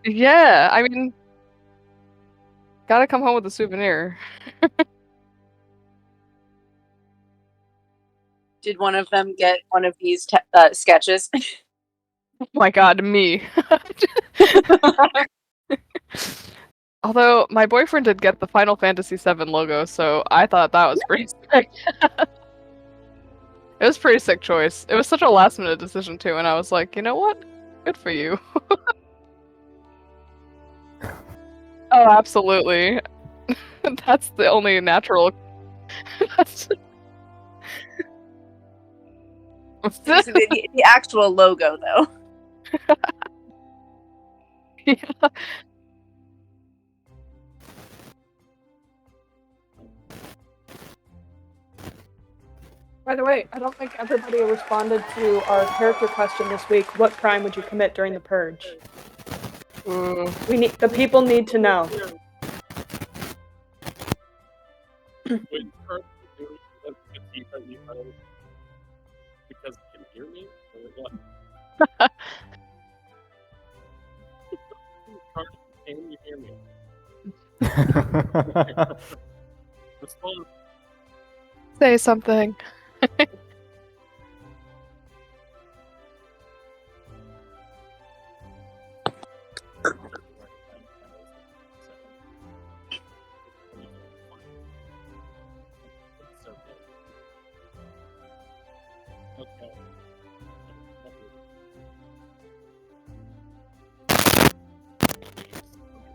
Yeah, I mean, gotta come home with a souvenir. Did one of them get one of these sketches? Oh my god, me. Although, my boyfriend did get the Final Fantasy VII logo, so I thought that was pretty sick. It was a pretty sick choice. It was such a last minute decision too, and I was like, you know what? Good for you. Oh, absolutely. That's the only natural. The actual logo, though. Yeah. By the way, I don't think everybody responded to our character question this week. What crime would you commit during the purge? The people need to know. Wait, Kurt, because you can hear me? Or what? Kurt, can you hear me? Respond. Say something.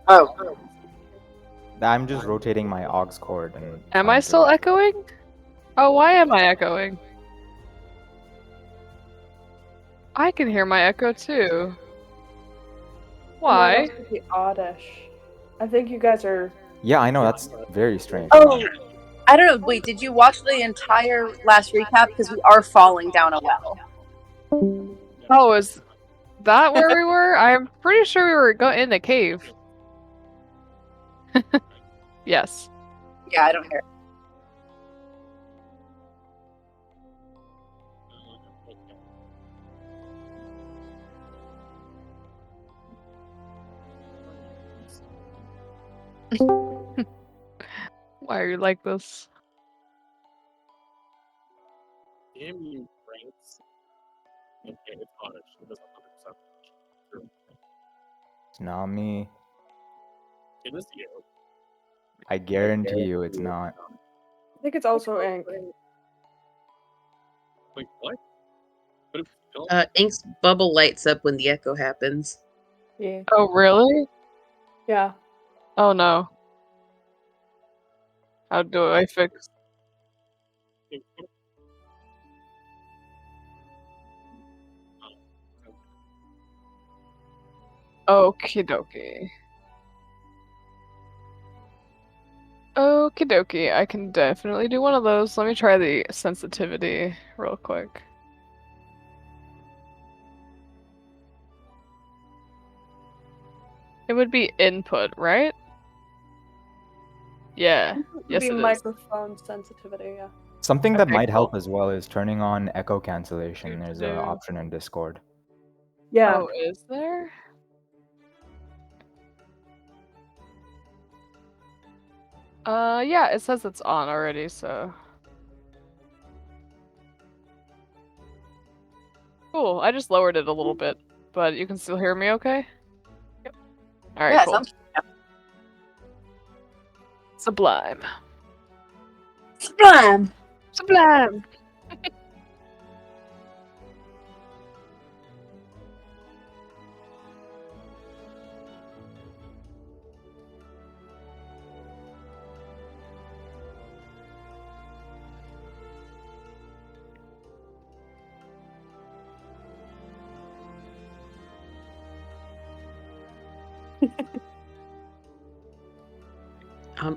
Oh. I'm just rotating my aux cord and. Am I still echoing? Oh, why am I echoing? I can hear my echo too. Why? That must be oddish. I think you guys are. Yeah, I know, that's very strange. Oh, I don't know. Wait, did you watch the entire last recap? Because we are falling down a well. Oh, is that where we were? I'm pretty sure we were in a cave. Yes. Yeah, I don't hear it. Why are you like this? Damn you, Franks. Okay, it's honest. It doesn't 100% true. It's not me. It is you. I guarantee you it's not. I think it's also Ink. Wait, what? But if you Ink's bubble lights up when the echo happens. Yeah. Oh, really? Yeah. Oh no. How do I fix? Okie dokie. Okie dokie. I can definitely do one of those. Let me try the sensitivity real quick. It would be input, right? Yeah. Yes, it is. Microphone sensitivity, yeah. Something that might help as well is turning on echo cancellation. There's an option in Discord. Yeah. Oh, is there? Yeah, it says it's on already, so. Cool, I just lowered it a little bit, but you can still hear me okay? Yep. Alright, Yeah, cool. Sublime. Sublime! Sublime!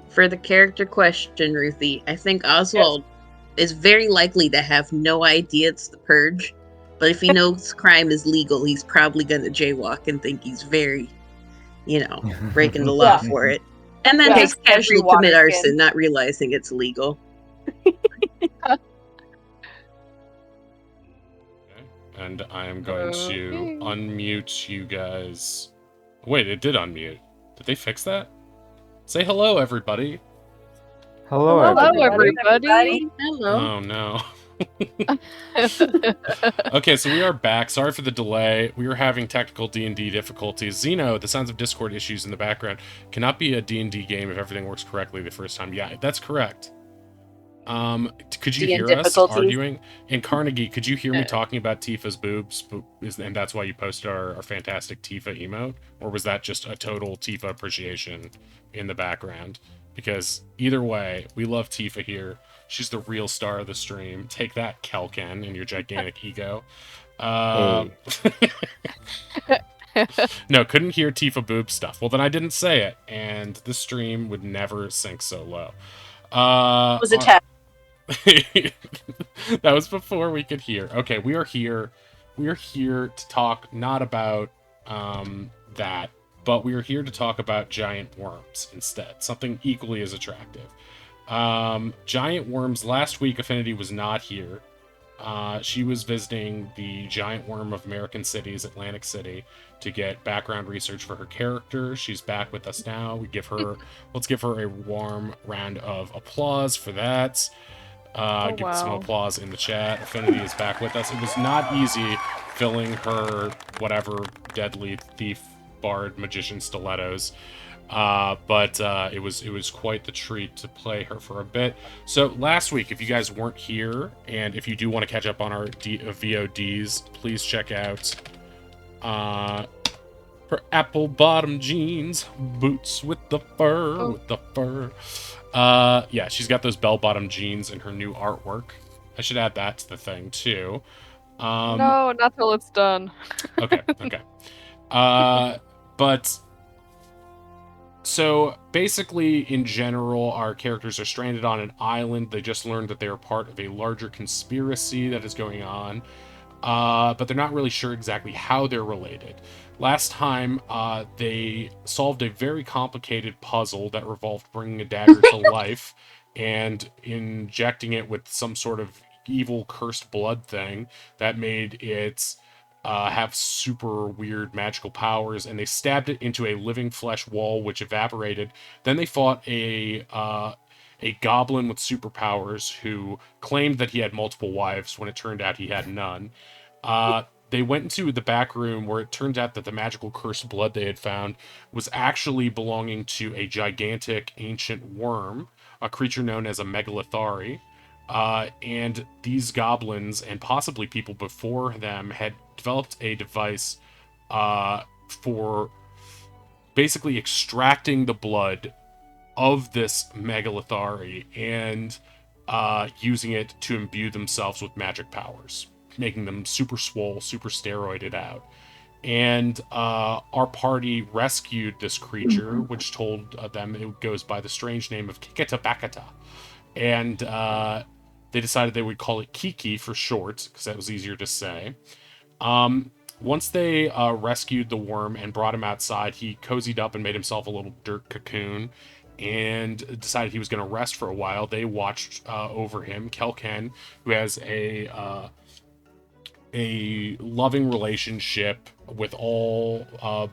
For the character question, Ruthie, I think Oswald is very likely to have no idea it's the purge, but if he knows crime is legal, he's probably gonna jaywalk and think he's very, breaking the law for it. And then just casually commit arson, not realizing it's illegal. And I am going to unmute you guys Wait, it did unmute. Did they fix that? Say hello, everybody. Hello, Hello, Hello, everybody. everybody. Hello. Oh, no. Okay, so we are back. Sorry for the delay. We were having technical D&D difficulties. Zeno, the sounds of Discord issues in the background, cannot be a D&D game if everything works correctly the first time. Yeah, that's correct. Could you D&D hear us difficulties. arguing? And Carnegie, could you hear me talking about Tifa's boobs? And that's why you posted our fantastic Tifa emote? Or was that just a total Tifa appreciation in the background? Because either way, we love Tifa here. She's the real star of the stream. Take that, Kelken, and your gigantic ego. Uh, Hey. no, couldn't hear Tifa boob stuff. Well, then I didn't say it, and the stream would never sink so low. It was a test. That was before we could hear. Okay, we are here. We are here to talk not about that, but we are here to talk about giant worms instead. Something equally as attractive. Giant worms. Last week, Affinity was not here. She was visiting the Giant Worm of American Cities, Atlantic City, to get background research for her character. She's back with us now. Let's give her a warm round of applause for that. Give some wow. applause in the chat. Affinity is back with us. It was not easy filling her whatever deadly thief, bard, magician stilettos. But it was quite the treat to play her for a bit. So last week, if you guys weren't here, and if you do want to catch up on our VODs, please check out her apple bottom jeans, boots with the fur. Yeah, she's got those bell bottom jeans in her new artwork. I should add that to the thing too. No, not till it's done. Okay. But so basically, in general, our characters are stranded on an island. They just learned that they are part of a larger conspiracy that is going on, but they're not really sure exactly how they're related. Last time, they solved a very complicated puzzle that revolved bringing a dagger to life and injecting it with some sort of evil cursed blood thing that made it have super weird magical powers, and they stabbed it into a living flesh wall, which evaporated. Then they fought a goblin with superpowers who claimed that he had multiple wives when it turned out he had none. They went into the back room where it turned out that the magical cursed blood they had found was actually belonging to a gigantic ancient worm, a creature known as a megalithari. And these goblins, and possibly people before them, had developed a device for basically extracting the blood of this megalithari and using it to imbue themselves with magic powers, making them super swole, super steroided out. And our party rescued this creature, which told them it goes by the strange name of Kikatabakata. And they decided they would call it Kiki for short, because that was easier to say. Once they rescued the worm and brought him outside, he cozied up and made himself a little dirt cocoon and decided he was going to rest for a while. They watched over him. Kelken, who has a loving relationship with all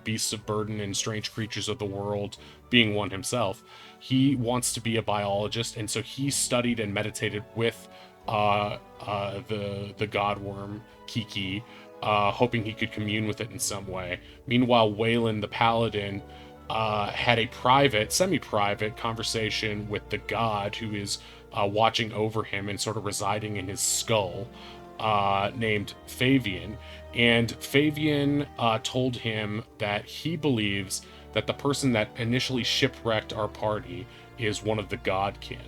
beasts of burden and strange creatures of the world, being one himself. He wants to be a biologist, and so he studied and meditated with the godworm Kiki, hoping he could commune with it in some way. Meanwhile, Waylon the paladin had a private, semi-private conversation with the god who is watching over him and sort of residing in his skull, named Fabian. And Fabian told him that he believes that the person that initially shipwrecked our party is one of the Godkin,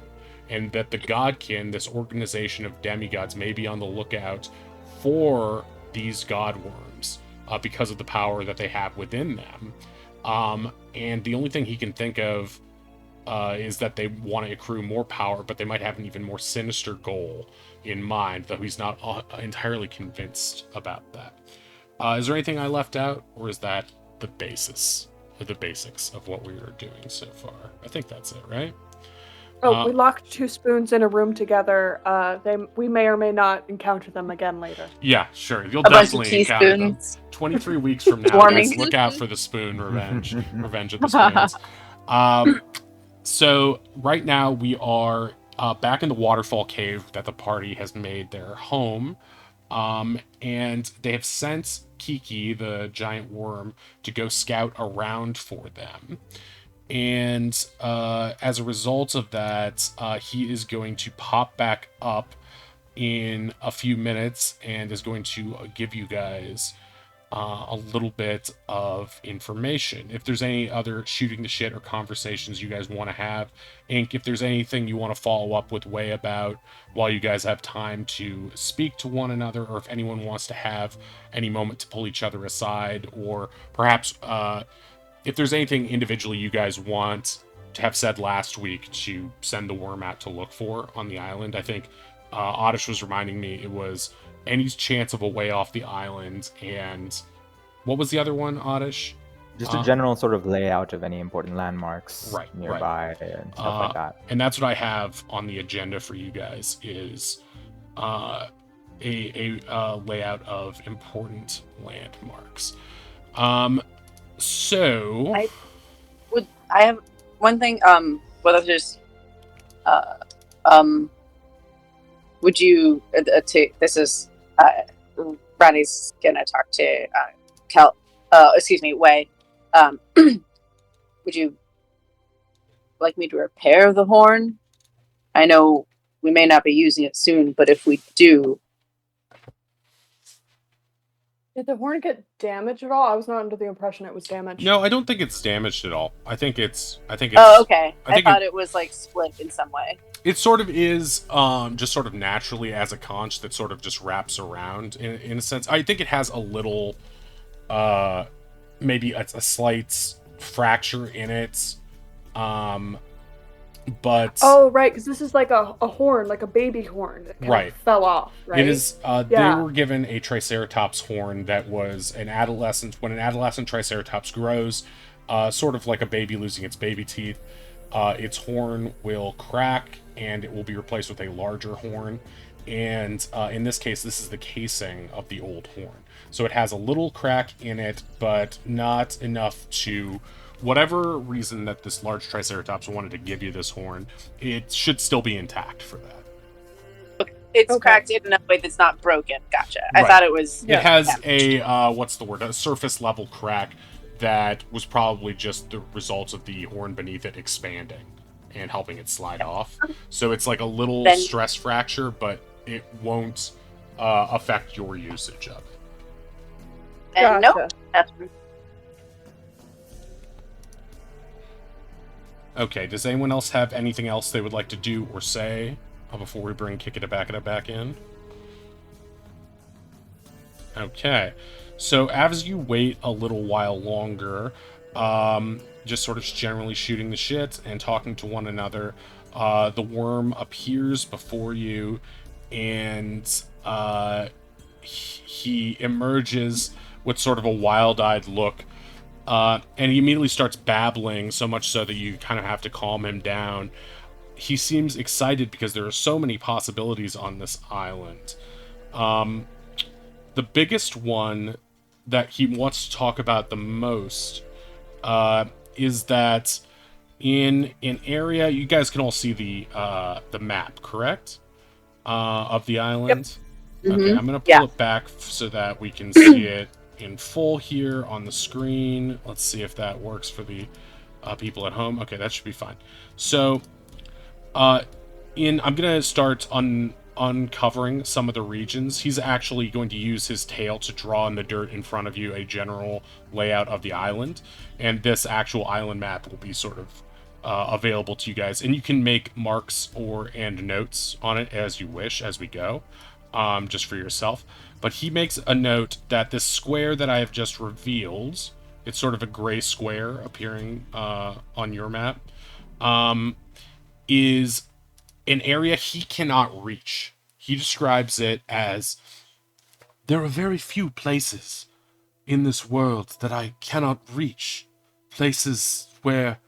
and that the Godkin, this organization of demigods, may be on the lookout for these godworms because of the power that they have within them. And the only thing he can think of is that they want to accrue more power, but they might have an even more sinister goal in mind, though he's not entirely convinced about that. Is there anything I left out, or is that the basis, or the basics of what we are doing so far? I think that's it, right? Oh, we locked 2 spoons in a room together. We may or may not encounter them again later. Yeah, sure. You'll A bunch of definitely encounter them. teaspoons. 23 weeks from now, Swarming. guys, look out for the spoon revenge. Revenge of the spoons. So right now we are back in the waterfall cave that the party has made their home. And they have sent Kiki, the giant worm, to go scout around for them. And as a result of that, he is going to pop back up in a few minutes and is going to give you guys a little bit of information. If there's any other shooting the shit or conversations you guys want to have, Ink, if there's anything you want to follow up with Way about while you guys have time to speak to one another, or if anyone wants to have any moment to pull each other aside, or perhaps if there's anything individually you guys want to have said last week to send the worm out to look for on the island. I think Oddish was reminding me it was any chance of a way off the island, and what was the other one, Oddish? Just a general sort of layout of any important landmarks Right, nearby and stuff like that. And that's what I have on the agenda for you guys is a layout of important landmarks. So I have one thing. Whether there's, would you? This is Ronnie's gonna talk to Kel. Excuse me, Way. Would you like me to repair the horn? I know we may not be using it soon, but if we do, Did the horn get damaged at all? I was not under the impression it was damaged. no, I don't think it's damaged at all. I think it's. oh, okay. I think thought it was like split in some way. It sort of is, just sort of naturally as a conch that sort of just wraps around in a sense. I think it has a little, maybe a slight fracture in it, but Oh, right, because this is like a horn, like a baby horn that kind Right. of fell off, right? it is. They Yeah. were given a Triceratops horn that was an adolescent. When an adolescent Triceratops grows, sort of like a baby losing its baby teeth, its horn will crack and it will be replaced with a larger horn. And in this case, this is the casing of the old horn. So it has a little crack in it, but not enough to, whatever reason that this large Triceratops wanted to give you this horn, it should still be intact for that. It's Okay. cracked in a way that's not broken. Gotcha. I Right. thought it was. It has a what's the word? A surface level crack that was probably just the result of the horn beneath it expanding and helping it slide off. So it's like a little Then- stress fracture, but it won't affect your usage of it. And Gotcha. nope. Okay, does anyone else have anything else they would like to do or say before we bring Kick It back in? Okay, so as you wait a little while longer, just sort of generally shooting the shit and talking to one another, the worm appears before you, and he emerges with sort of a wild-eyed look, and he immediately starts babbling, so much so that you kind of have to calm him down. He seems excited because there are so many possibilities on this island. The biggest one that he wants to talk about the most is that in an area, you guys can all see the map, correct? Of the island. Yep. Okay, Mhm. I'm gonna pull Yeah. it back so that we can see it in full here on the screen. Let's see if that works for the people at home. Okay, that should be fine. So, I'm gonna start uncovering some of the regions. He's actually going to use his tail to draw in the dirt in front of you a general layout of the island, and this actual island map will be sort of available to you guys, and you can make marks and notes on it as you wish as we go, just for yourself. But he makes a note that this square that I have just revealed, it's sort of a gray square appearing on your map, is an area he cannot reach. He describes it as, there are very few places in this world that I cannot reach. Places where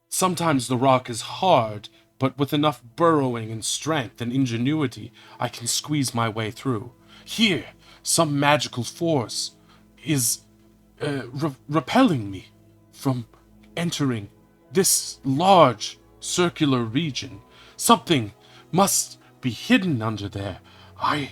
sometimes the rock is hard but with enough burrowing and strength and ingenuity, I can squeeze my way through. Here, some magical force is repelling me from entering this large circular region. Something must be hidden under there. I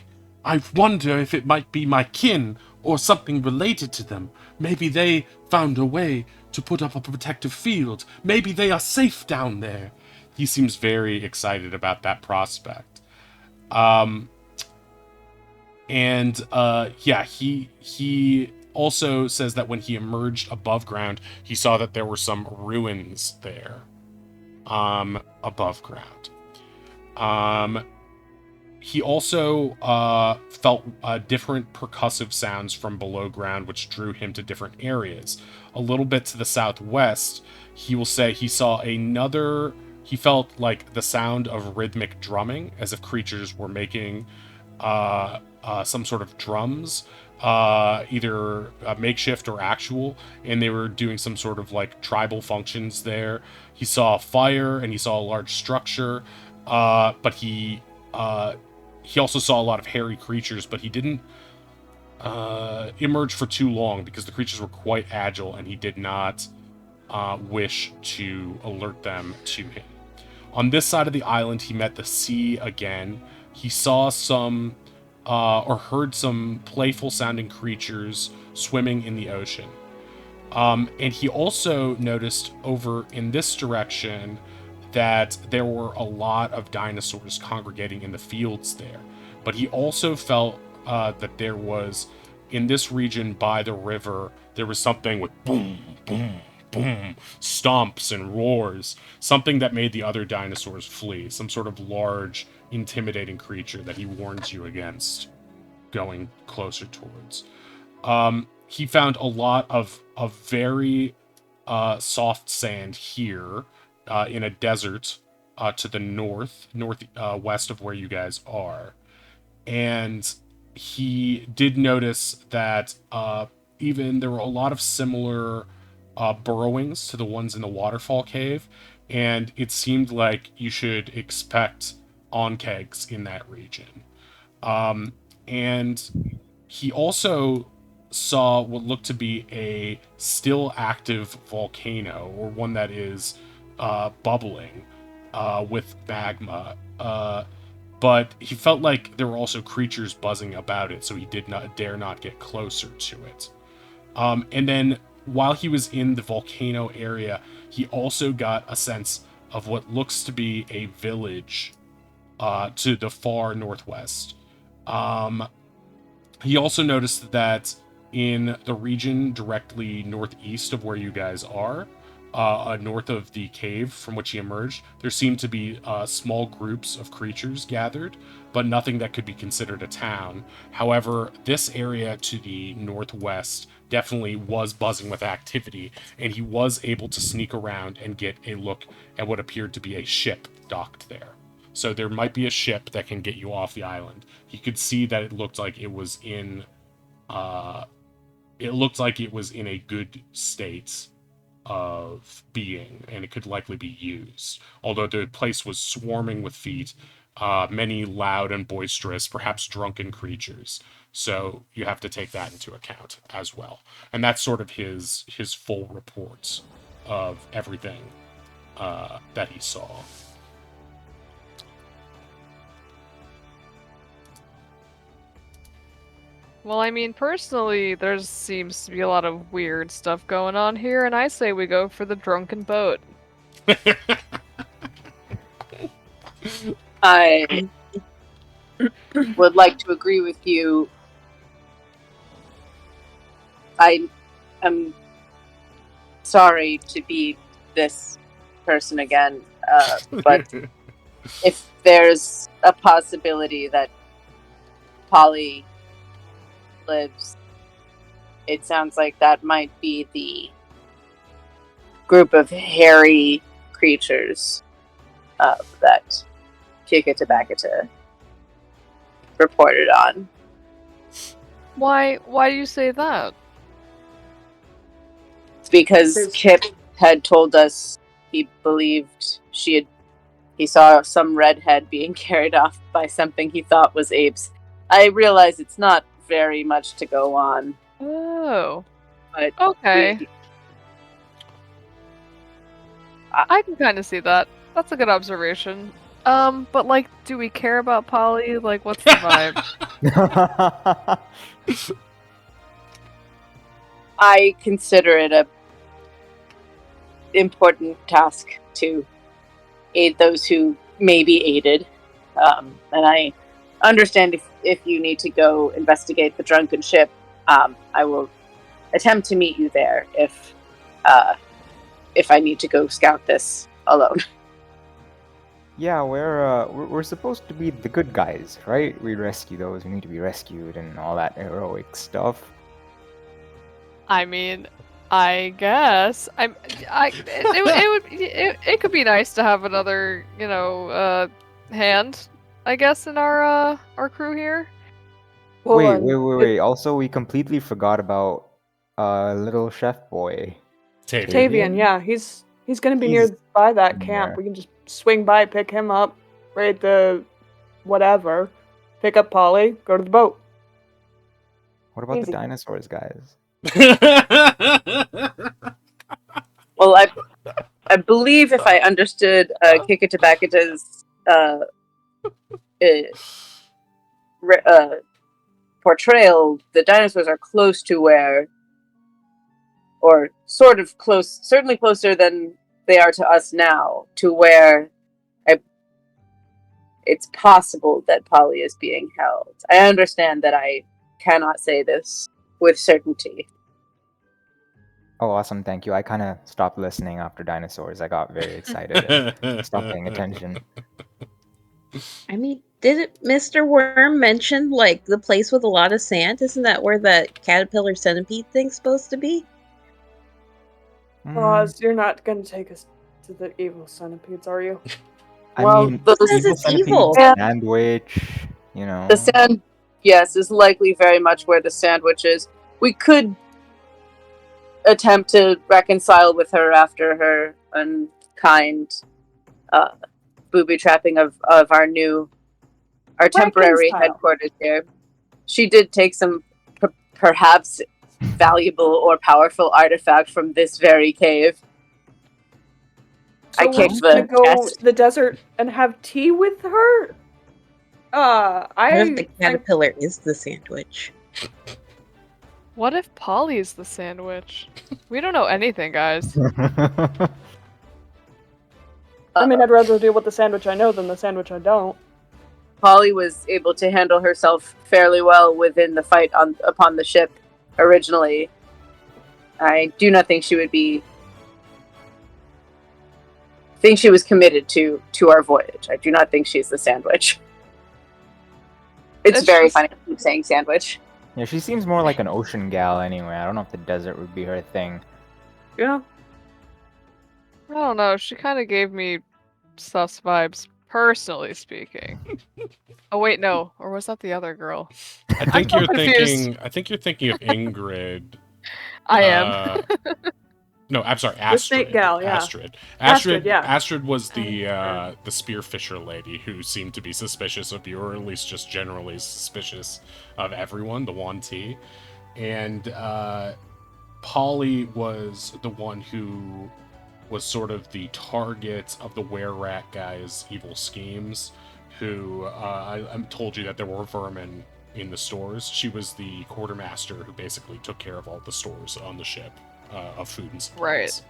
wonder if it might be my kin or something related to them. Maybe they found a way to put up a protective field. Maybe they are safe down there. He seems very excited about that prospect. He also says that when he emerged above ground, he saw that there were some ruins there, above ground. He also felt different percussive sounds from below ground, which drew him to different areas. A little bit to the southwest, he will say he saw another. He felt like the sound of rhythmic drumming, as if creatures were making some sort of drums, either makeshift or actual, and they were doing some sort of like tribal functions there. He saw fire and he saw a large structure, but he also saw a lot of hairy creatures, but he didn't emerge for too long because the creatures were quite agile and he did not wish to alert them to him. On this side of the island, he met the sea again. He saw some, or heard some playful sounding creatures swimming in the ocean. And he also noticed over in this direction that there were a lot of dinosaurs congregating in the fields there. But he also felt that there was, in this region by the river, there was something with boom, boom, boom, stomps and roars, something that made the other dinosaurs flee, some sort of large, intimidating creature that he warns you against going closer towards. He found a lot of very soft sand here in a desert to the northwest of where you guys are. And he did notice that even there were a lot of similar burrowings to the ones in the waterfall cave, and it seemed like you should expect onkegs in that region. And he also saw what looked to be a still active volcano, or one that is bubbling with magma. But he felt like there were also creatures buzzing about it, so he did not dare not get closer to it. And then while he was in the volcano area, he also got a sense of what looks to be a village to the far northwest. He also noticed that in the region directly northeast of where you guys are, north of the cave from which he emerged, there seemed to be small groups of creatures gathered, but nothing that could be considered a town. However, this area to the northwest definitely was buzzing with activity, and he was able to sneak around and get a look at what appeared to be a ship docked there. So there might be a ship that can get you off the island. He could see that it looked like it was in a good state of being, and it could likely be used. Although the place was swarming with feet, many loud and boisterous, perhaps drunken creatures. So you have to take that into account as well. And that's sort of his full report of everything that he saw. Well, I mean, personally, there seems to be a lot of weird stuff going on here, and I say we go for the drunken boat. I would like to agree with you. I am sorry to be this person again, but if there's a possibility that Polly lives, it sounds like that might be the group of hairy creatures that Kikita reported on. Why do you say that? It's because Kip had told us he believed she had he saw some redhead being carried off by something he thought was apes. I realize it's not very much to go on, Oh. but Okay. we- I can kind of see that. That's a good observation. But like, do we care about Polly? Like, what's the vibe? I consider it a important task to aid those who may be aided. And I understand if you need to go investigate the drunken ship, I will attempt to meet you there if I need to go scout this alone. Yeah, we're supposed to be the good guys, right? We rescue those who need to be rescued and all that heroic stuff. I mean, I guess it could be nice to have another, hand, I guess, in our crew here. Well, Wait. Also, we completely forgot about little chef boy. Tavian. Tavian, yeah, he's gonna be He's nearby that in camp. there. We can just swing by, pick him up, raid the whatever, pick up Polly, go to the boat. What about Easy. the dinosaurs, guys? Well, I believe if I understood Kikatabakita's portrayal, the dinosaurs are close to where, or sort of close, certainly closer than they are to us now, to where it's possible that Polly is being held. I understand that I cannot say this with certainty. Oh, awesome! Thank you. I kind of stopped listening after dinosaurs. I got very excited and stopped paying attention. I mean, didn't Mr. Worm mention like the place with a lot of sand? Isn't that where that caterpillar centipede thing's supposed to be? Oz, you're not gonna take us to the evil centipedes, are you? I Well, mean, those- Says it's centipede evil. sandwich. The sand, yes, is likely very much where the sandwich is. We could attempt to reconcile with her after her unkind booby trapping of our temporary Reconcile. headquarters here. She did take some perhaps valuable or powerful artifact from this very cave. So I we're kicked just the gonna go chest. to the desert and have tea with her? What if the think caterpillar is the sandwich? What if Polly's the sandwich? We don't know anything, guys. I mean, I'd rather deal with the sandwich I know than the sandwich I don't. Polly was able to handle herself fairly well within the fight upon the ship originally. I do not think she would be. Think she was committed to our voyage. I do not think she's the sandwich. It's very funny to keep saying sandwich. Yeah, she seems more like an ocean gal anyway. I don't know if the desert would be her thing. Yeah. I don't know. She kind of gave me sus vibes, personally speaking. Oh wait, no, or was that the other girl? I think so you're confused. thinking. I think you're thinking of Ingrid. I am. No, I'm sorry, The Astrid. snake gal, yeah. Astrid, yeah. Astrid was the spearfisher lady who seemed to be suspicious of you, or at least just generally suspicious of everyone, the 1T. And Polly was the one who was sort of the target of the Were-Rat guy's evil schemes, who I told you that there were vermin in the stores. She was the quartermaster who basically took care of all the stores on the ship. Of food and supplies.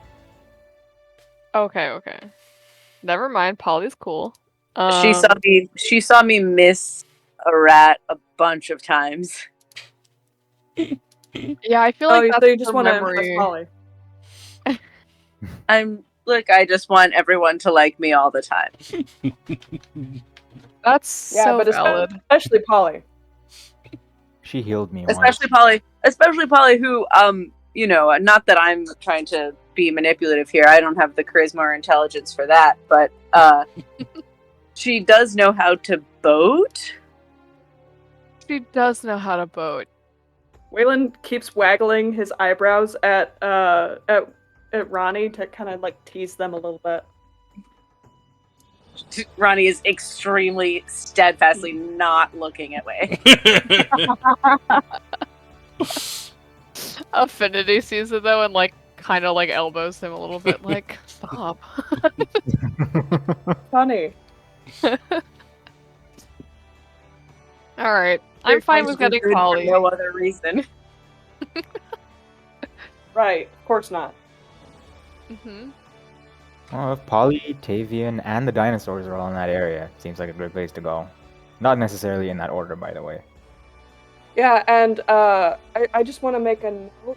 Right. Okay. Never mind. Polly's cool. She saw me miss a rat a bunch of times. Yeah, I feel like that's so you just her want to impress memory. Polly. I just want everyone to like me all the time. That's so but valid. especially Polly. She healed me Especially Polly, who not that I'm trying to be manipulative here. I don't have the charisma or intelligence for that, but she does know how to boat. She does know how to boat. Waylon keeps waggling his eyebrows at Ronnie to kind of like tease them a little bit. Ronnie is extremely steadfastly not looking at Way. Affinity sees it though and like kind of like elbows him a little bit, like stop. Funny. All right, I'm fine with getting Polly. For no other reason. Right. Of course not. Mm-hmm. Well, if Polly, Tavian, and the dinosaurs are all in that area, seems like a good place to go. Not necessarily in that order, by the way. Yeah, and I just want to make a note.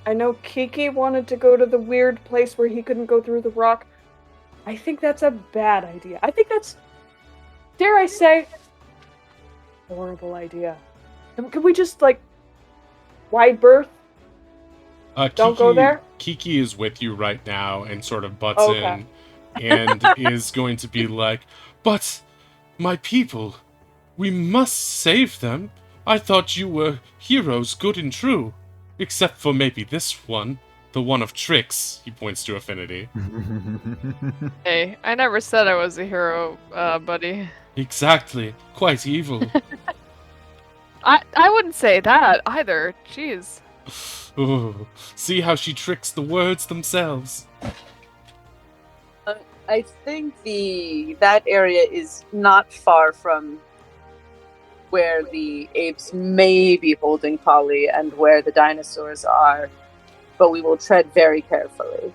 I know Kiki wanted to go to the weird place where he couldn't go through the rock. I think that's a bad idea. I think that's, dare I say, horrible idea. Can we just, like, wide berth? Don't go there? Kiki is with you right now and sort of butts Okay. in and is going to be like, "But, my people, we must save them. I thought you were heroes, good and true. Except for maybe this one, the one of tricks," he points to Affinity. Hey, I never said I was a hero, buddy. Exactly, quite evil. I wouldn't say that either. Jeez. Ooh, see how she tricks the words themselves. I think that area is not far from where the apes may be holding Polly and where the dinosaurs are, but we will tread very carefully.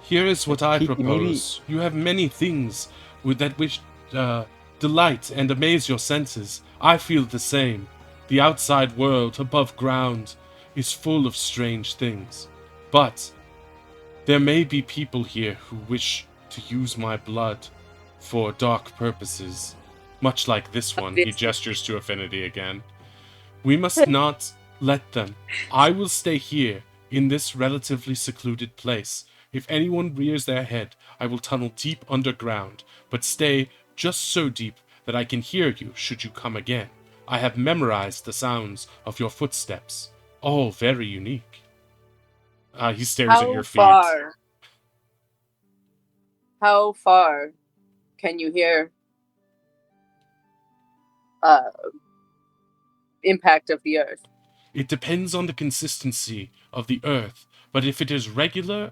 Here is what I Kiki, propose. You have many things that which delight and amaze your senses. I feel the same. The outside world, above ground, is full of strange things. But there may be people here who wish to use my blood for dark purposes. Much like this one, he gestures to Affinity again. We must not let them. I will stay here, in this relatively secluded place. If anyone rears their head, I will tunnel deep underground, but stay just so deep that I can hear you should you come again. I have memorized the sounds of your footsteps, all very unique. He stares at your feet. How far can you hear impact of the earth? It depends on the consistency of the earth, but if it is regular,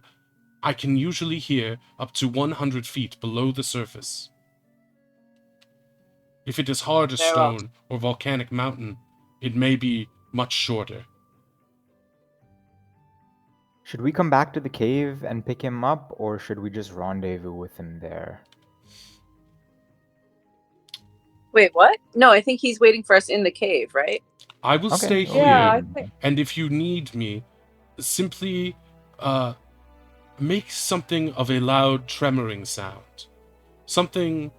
I can usually hear up to 100 feet below the surface. If it is hard as stone or volcanic mountain, it may be much shorter. Should we come back to the cave and pick him up, or should we just rendezvous with him there? Wait, what? No, I think he's waiting for us in the cave, right? I will stay here, Yeah, I think. and if you need me, simply make something of a loud tremoring sound. Something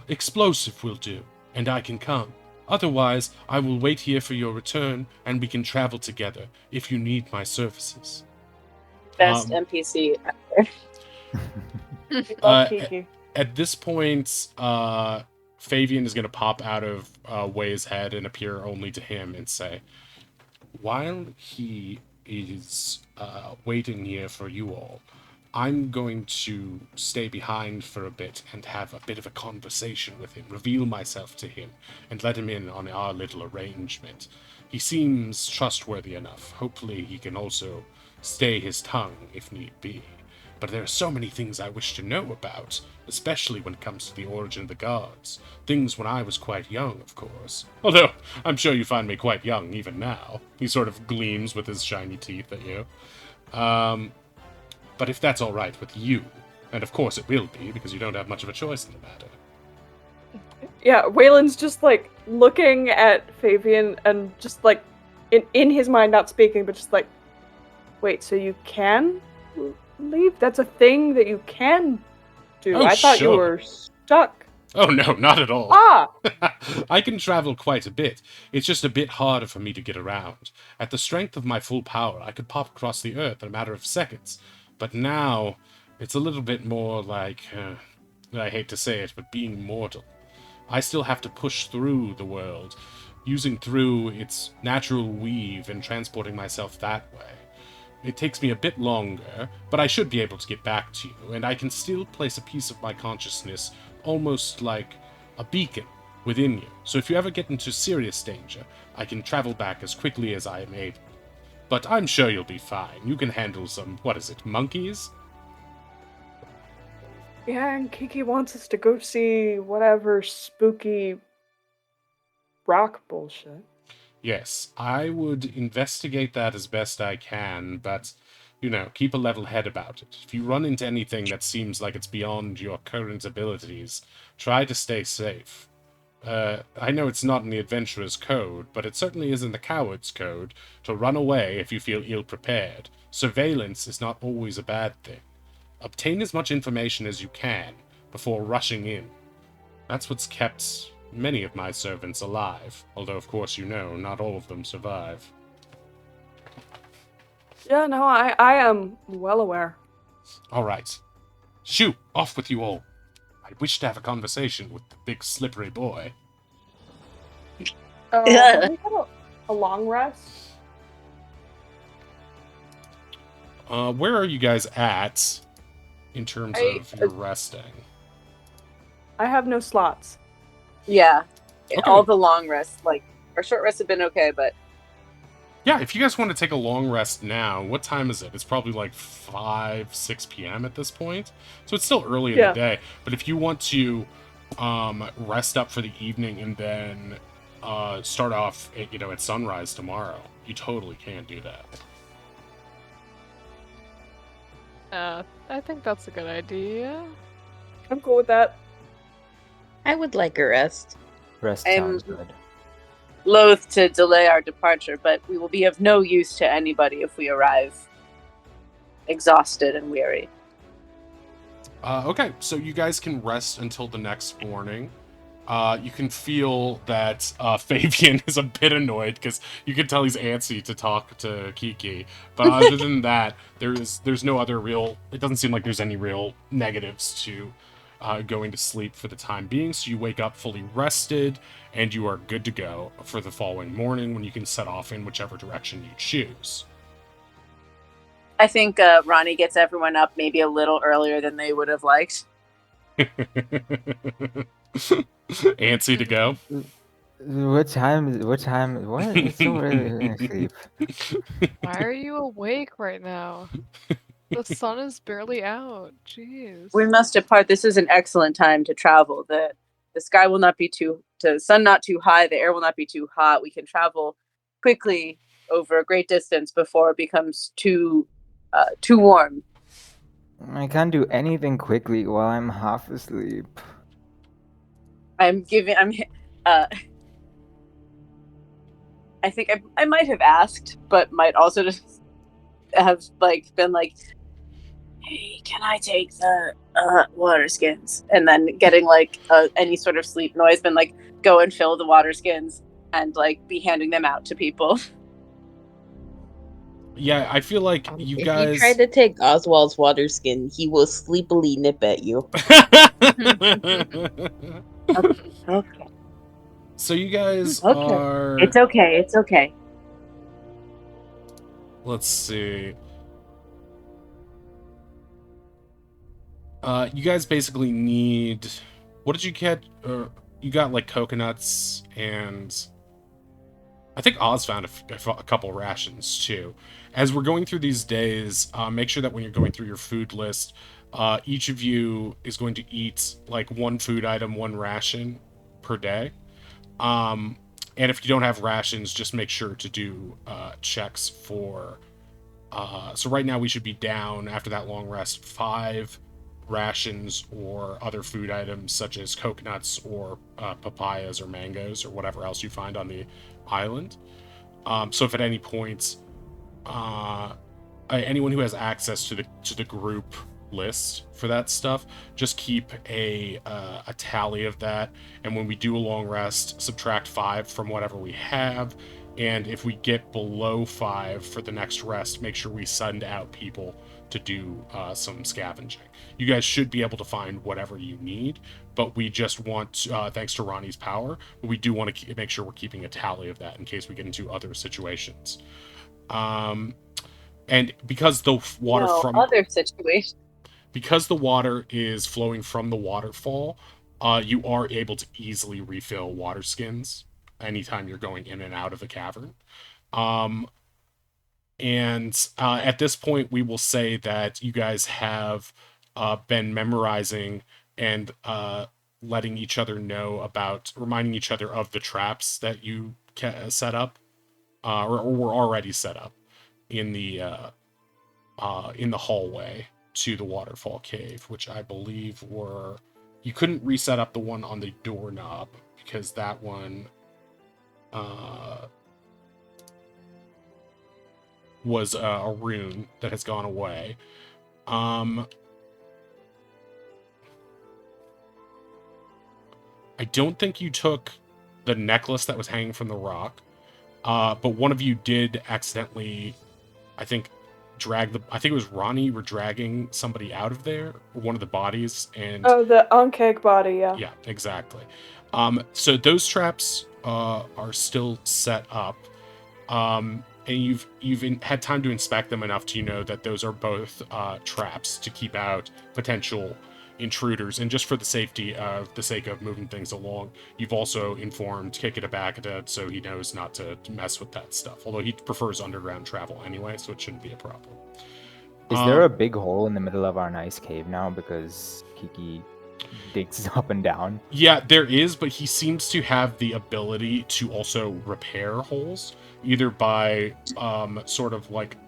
explosive will do, and I can come. Otherwise, I will wait here for your return, and we can travel together if you need my services. Best NPC ever. Love Kiki. At this point, Fabian is going to pop out of Way's head and appear only to him and say, "While he is waiting here for you all, I'm going to stay behind for a bit and have a bit of a conversation with him, reveal myself to him, and let him in on our little arrangement. He seems trustworthy enough. Hopefully he can also stay his tongue if need be. But there are so many things I wish to know about, especially when it comes to the origin of the gods. Things when I was quite young, of course. Although, I'm sure you find me quite young even now." He sort of gleams with his shiny teeth at you. But if that's all right with you, and of course it will be, because you don't have much of a choice in the matter. Yeah, Waylon's just, like, looking at Fabian and just, like, in his mind, not speaking, but just like, wait, so you can leave? That's a thing that you can do. Oh, I thought you sure. were stuck. Oh, no, not at all. Ah! I can travel quite a bit. It's just a bit harder for me to get around. At the strength of my full power, I could pop across the earth in a matter of seconds. But now, it's a little bit more like, I hate to say it, but being mortal. I still have to push through the world, using through its natural weave and transporting myself that way. It takes me a bit longer, but I should be able to get back to you, and I can still place a piece of my consciousness almost like a beacon within you. So if you ever get into serious danger, I can travel back as quickly as I am able. But I'm sure you'll be fine. You can handle some, what is it, monkeys? Yeah, and Kiki wants us to go see whatever spooky rock bullshit. Yes, I would investigate that as best I can, but, keep a level head about it. If you run into anything that seems like it's beyond your current abilities, try to stay safe. I know it's not in the adventurer's code, but it certainly is in the coward's code to run away if you feel ill-prepared. Surveillance is not always a bad thing. Obtain as much information as you can before rushing in. That's what's kept many of my servants alive, although of course not all of them survive. Yeah, no, I am well aware. Alright. Shoo! Off with you all. I wish to have a conversation with the big slippery boy. Can we have a long rest? Where are you guys at in terms of your resting? I have no slots. Yeah. Okay. All the long rests, our short rests have been okay, but Yeah, if you guys want to take a long rest now, what time is it? It's probably like 5, 6 p.m. at this point. So it's still early in the day. But if you want to rest up for the evening and then start off at sunrise tomorrow, you totally can do that. I think that's a good idea. I'm cool with that. I would like a rest. Rest I'm sounds good. loath to delay our departure, but we will be of no use to anybody if we arrive exhausted and weary. Okay, so you guys can rest until the next morning. You can feel that Fabian is a bit annoyed because you can tell he's antsy to talk to Kiki. But other than that, there's no other real. It doesn't seem like there's any real negatives to going to sleep for the time being. So you wake up fully rested, and you are good to go for the following morning when you can set off in whichever direction you choose. I think Ronnie gets everyone up maybe a little earlier than they would have liked. Antsy to go. What time? What? It's so early to sleep. Why are you awake right now? The sun is barely out. Jeez. We must depart. This is an excellent time to travel. The sky will not be the sun not too high, the air will not be too hot. We can travel quickly over a great distance before it becomes too warm. I can't do anything quickly while I'm half asleep. I think I might have asked, but might also just have been like, hey, can I take the water skins? And then getting any sort of sleep noise, been like, go and fill the water skins and be handing them out to people. Yeah, I feel like you guys. If you try to take Oswald's water skin, he will sleepily nip at you. Okay. So you guys are. It's okay. It's okay. Let's see. You guys basically need. What did you get? You got coconuts and. I think Oz found a couple rations too. As we're going through these days, make sure that when you're going through your food list, each of you is going to eat one food item, one ration per day. And if you don't have rations, just make sure to do checks for. So right now we should be down after that long rest 5 rations or other food items such as coconuts or papayas or mangoes or whatever else you find on the island. So if at any point anyone who has access to the group list for that stuff, just keep a tally of that, and when we do a long rest, subtract 5 from whatever we have, and if we get below 5 for the next rest, make sure we send out people to do some scavenging. You guys should be able to find whatever you need, but we just want, thanks to Ronnie's power, but we do want to make sure we're keeping a tally of that in case we get into other situations. And because the water No, from other situation. because the water is flowing from the waterfall, you are able to easily refill water skins anytime you're going in and out of the cavern. Um, and at this point, we will say that you guys have been memorizing and letting each other know about, reminding each other of the traps that you set up, or were already set up in the hallway to the waterfall cave, which I believe were, you couldn't reset up the one on the doorknob because that one was a rune that has gone away. I don't think you took the necklace that was hanging from the rock, but one of you did accidentally, I think, I think it was Ronnie, you were dragging somebody out of there, one of the bodies, and Oh, the Onkeg body, yeah. yeah, exactly. So those traps are still set up, and you've had time to inspect them enough to know that those are both traps to keep out potential intruders. And just for the sake of moving things along, you've also informed Kikidabakida so he knows not to mess with that stuff. Although he prefers underground travel anyway, so it shouldn't be a problem. Is there a big hole in the middle of our nice cave now because Kiki digs up and down? Yeah, there is, but he seems to have the ability to also repair holes, either by sort of like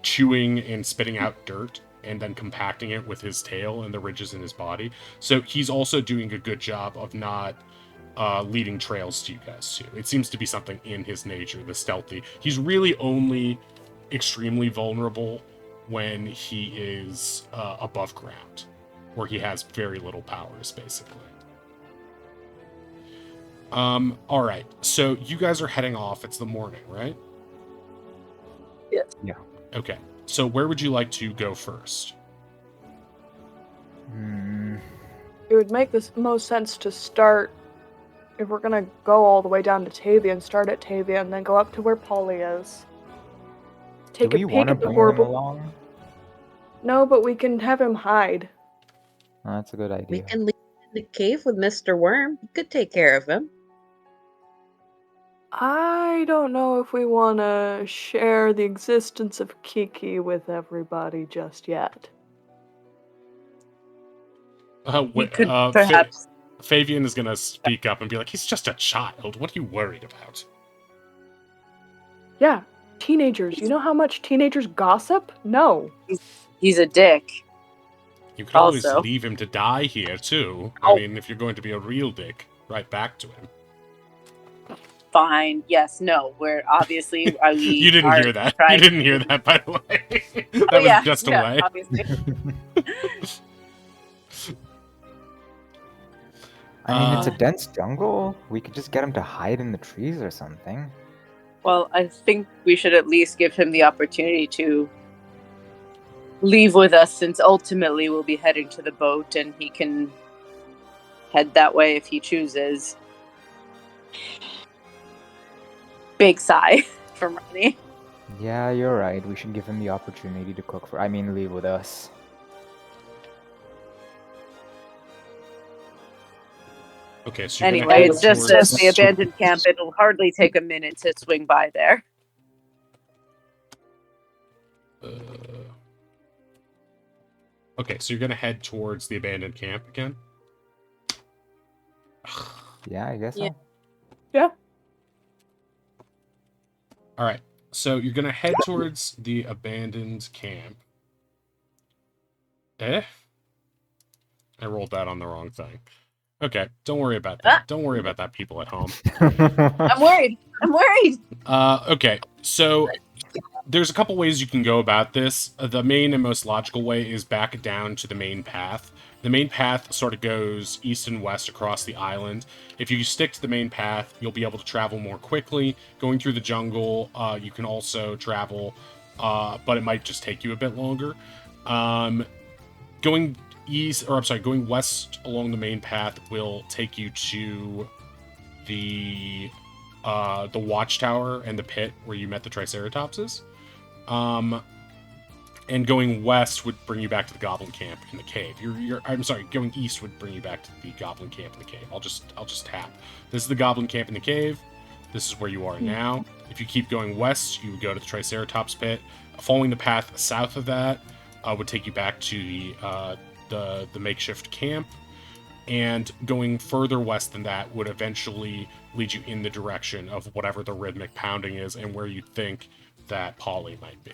chewing and spitting out dirt and then compacting it with his tail and the ridges in his body. So he's also doing a good job of not leading trails to you guys too. It seems to be something in his nature, the stealthy. He's really only extremely vulnerable when he is above ground, where he has very little powers, basically. All right. So you guys are heading off. It's the morning, right? Yeah. Yeah. Okay. So where would you like to go first? It would make the most sense to start, if we're gonna go all the way down to Tavia, and start at Tavia and then go up to where Polly is. Take Do a we peek want to at the bring him horrible. along? No, but we can have him hide. Oh, that's a good We idea. can leave him in the cave with Mr. Worm. He could take care of him. I don't know if we want to share the existence of Kiki with everybody just yet. You could perhaps. Fabian is going to speak up and be like, he's just a child. What are you worried about? Yeah, teenagers. You know how much teenagers gossip? No. He's a dick. You could always Also. leave him to die here, too. I Oh. mean, if you're going to be a real dick, right back to him. Fine. Yes. No. We're obviously. You didn't hear that. You didn't hear that, by the way. That was just a way. Obviously. I mean, it's a dense jungle. We could just get him to hide in the trees or something. Well, I think we should at least give him the opportunity to leave with us, since ultimately we'll be heading to the boat and he can head that way if he chooses. Big sigh from Ronnie. Yeah, you're right. We should give him the opportunity to leave with us. Okay, so you're Anyway, it's just towards... the abandoned camp. It'll hardly take a minute to swing by there. Okay, so you're going to head towards the abandoned camp again? Yeah, I guess Yeah. so. Yeah. All right, so you're going to head towards the abandoned camp. I rolled that on the wrong thing. Okay, don't worry about that. Don't worry about that, people at home. I'm worried. Okay, so there's a couple ways you can go about this. The main and most logical way is back down to the main path. The main path sort of goes east and west across the island. If you stick to the main path, you'll be able to travel more quickly. Going through the jungle, you can also travel, but it might just take you a bit longer. Going west along the main path will take you to the watchtower and the pit where you met the Triceratopses. And going west would bring you back to the goblin camp in the cave. I'm sorry, going east would bring you back to the goblin camp in the cave. I'll just tap. This is the goblin camp in the cave. This is where you are now. If you keep going west, you would go to the Triceratops pit. Following the path south of that would take you back to the makeshift camp. And going further west than that would eventually lead you in the direction of whatever the rhythmic pounding is and where you think that Polly might be.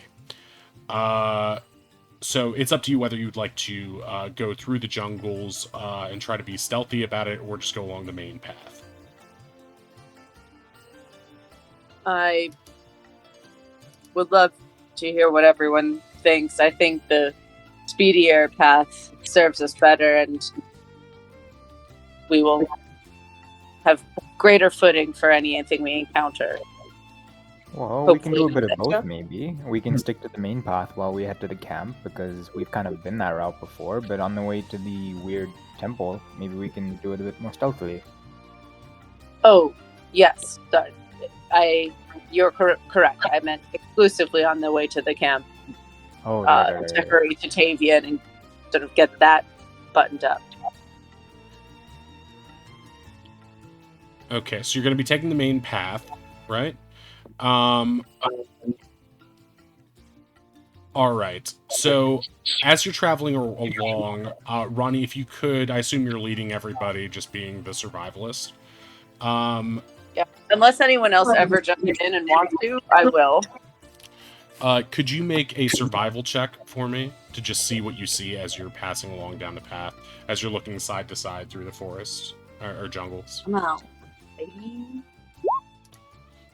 So it's up to you whether you'd like to go through the jungles and try to be stealthy about it, or just go along the main path. I would love to hear what everyone thinks. I think the speedier path serves us better, and we will have greater footing for anything we encounter. Well, we can do a Hopefully. bit of both, maybe. We can stick to the main path while we head to the camp, because we've kind of been that route before, but on the way to the weird temple, maybe we can do it a bit more stealthily. Oh, yes. Sorry. You're correct. I meant exclusively on the way to the camp. Oh, right. To hurry to Tavian and sort of get that buttoned up. Okay, so you're going to be taking the main path, right? All right. So as you're traveling along, Ronnie, if you could, I assume you're leading everybody, just being the survivalist. Yeah. Unless anyone else ever jumps in and wants to, I will. Could you make a survival check for me to just see what you see as you're passing along down the path, as you're looking side to side through the forest or jungles? Wow.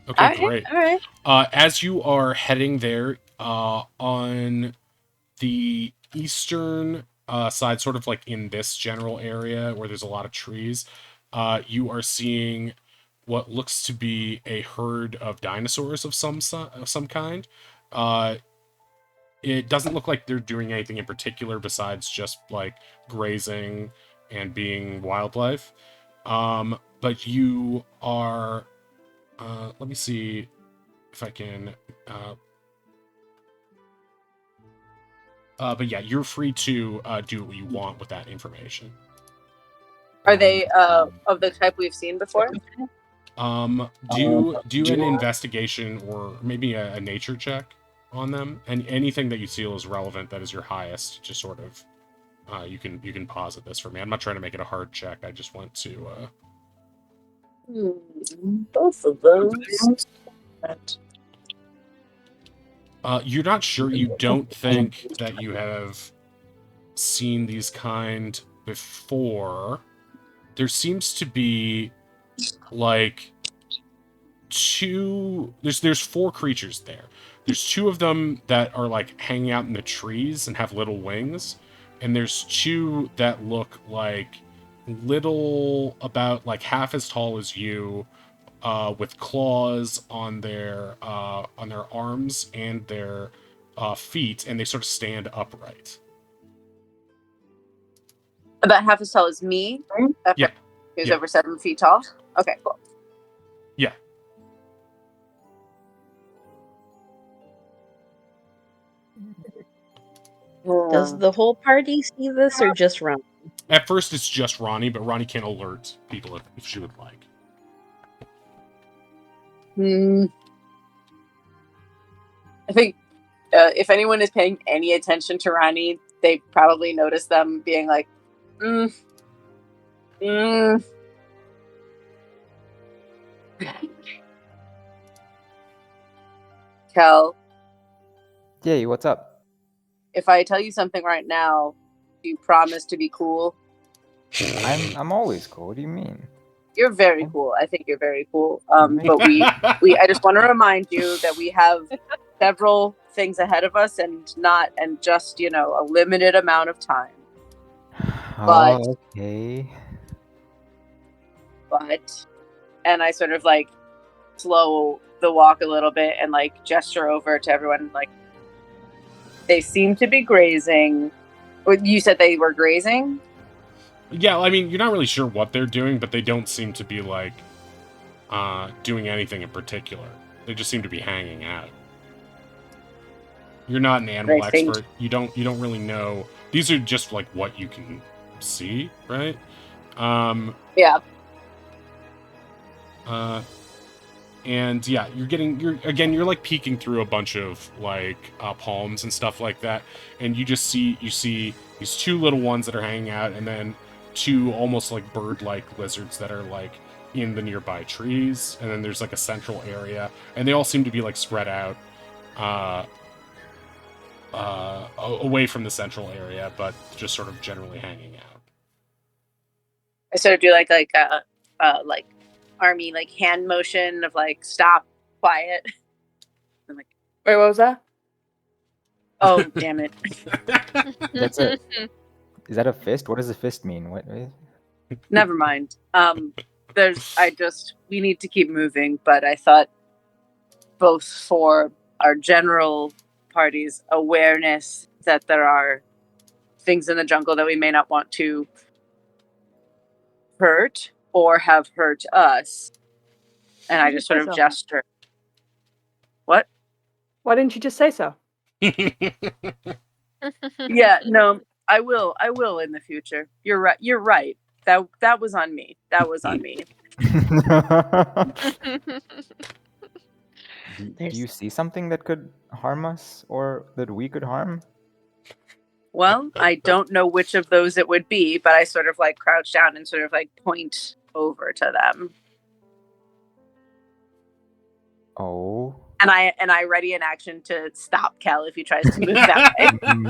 Okay, great. All right. As you are heading there, on the eastern side, sort of like in this general area where there's a lot of trees, you are seeing what looks to be a herd of dinosaurs of some kind. It doesn't look like they're doing anything in particular besides just like grazing and being wildlife. But you are, let me see if I can, but yeah, you're free to do what you want with that information. Are they of the type we've seen before? Do an investigation or maybe a nature check on them, and anything that you feel is relevant that is your highest. Just sort of, you can posit this for me. I'm not trying to make it a hard check. I just want to. Both of those. You're not sure. You don't think that you have seen these kind before. There seems to be like there's 4 creatures there. There's 2 of them that are like hanging out in the trees and have little wings, and there's 2 that look like little, about like half as tall as you, with claws on their arms and their feet, and they sort of stand upright. About half as tall as me? Yeah. Who's Yeah. over 7 feet tall? Okay, cool. Yeah. Does the whole party see this or just Ron? At first, it's just Ronnie, but Ronnie can alert people if she would like. I think if anyone is paying any attention to Ronnie, they probably notice them being like, Kel, Yay, what's up? if I tell you something right now, do you promise to be cool? I'm always cool. What do you mean? You're very cool. I think you're very cool. But I just want to remind you that we have several things ahead of us and just, a limited amount of time. But- Oh, okay. But, and I sort of like slow the walk a little bit and like gesture over to everyone, like, they seem to be grazing. You said they were grazing? Yeah, I mean, you're not really sure what they're doing, but they don't seem to be, like, doing anything in particular. They just seem to be hanging out. You're not an animal I think- expert. You don't really know. These are just like what you can see, right? Yeah. And yeah, you're like peeking through a bunch of like palms and stuff like that, and you see these two little ones that are hanging out, and then two almost like bird-like lizards that are like in the nearby trees, and then there's like a central area, and they all seem to be like spread out away from the central area, but just sort of generally hanging out. I sort of do like army like hand motion of like stop, quiet. I'm like, Wait, what was that? oh damn it. That's a. Is that a fist? What does a fist mean? What? Never mind. We need to keep moving, but I thought both for our general party's awareness that there are things in the jungle that we may not want to hurt or have hurt us. And I just sort of gesture. What? Why didn't you just say so? Yeah, no, I will in the future. You're right. That was on me. That was on me. Do you see something that could harm us or that we could harm? Well, I don't know which of those it would be, but I sort of like crouch down and sort of like point over to them. Oh. And I ready an action to stop Kel if he tries to move that way.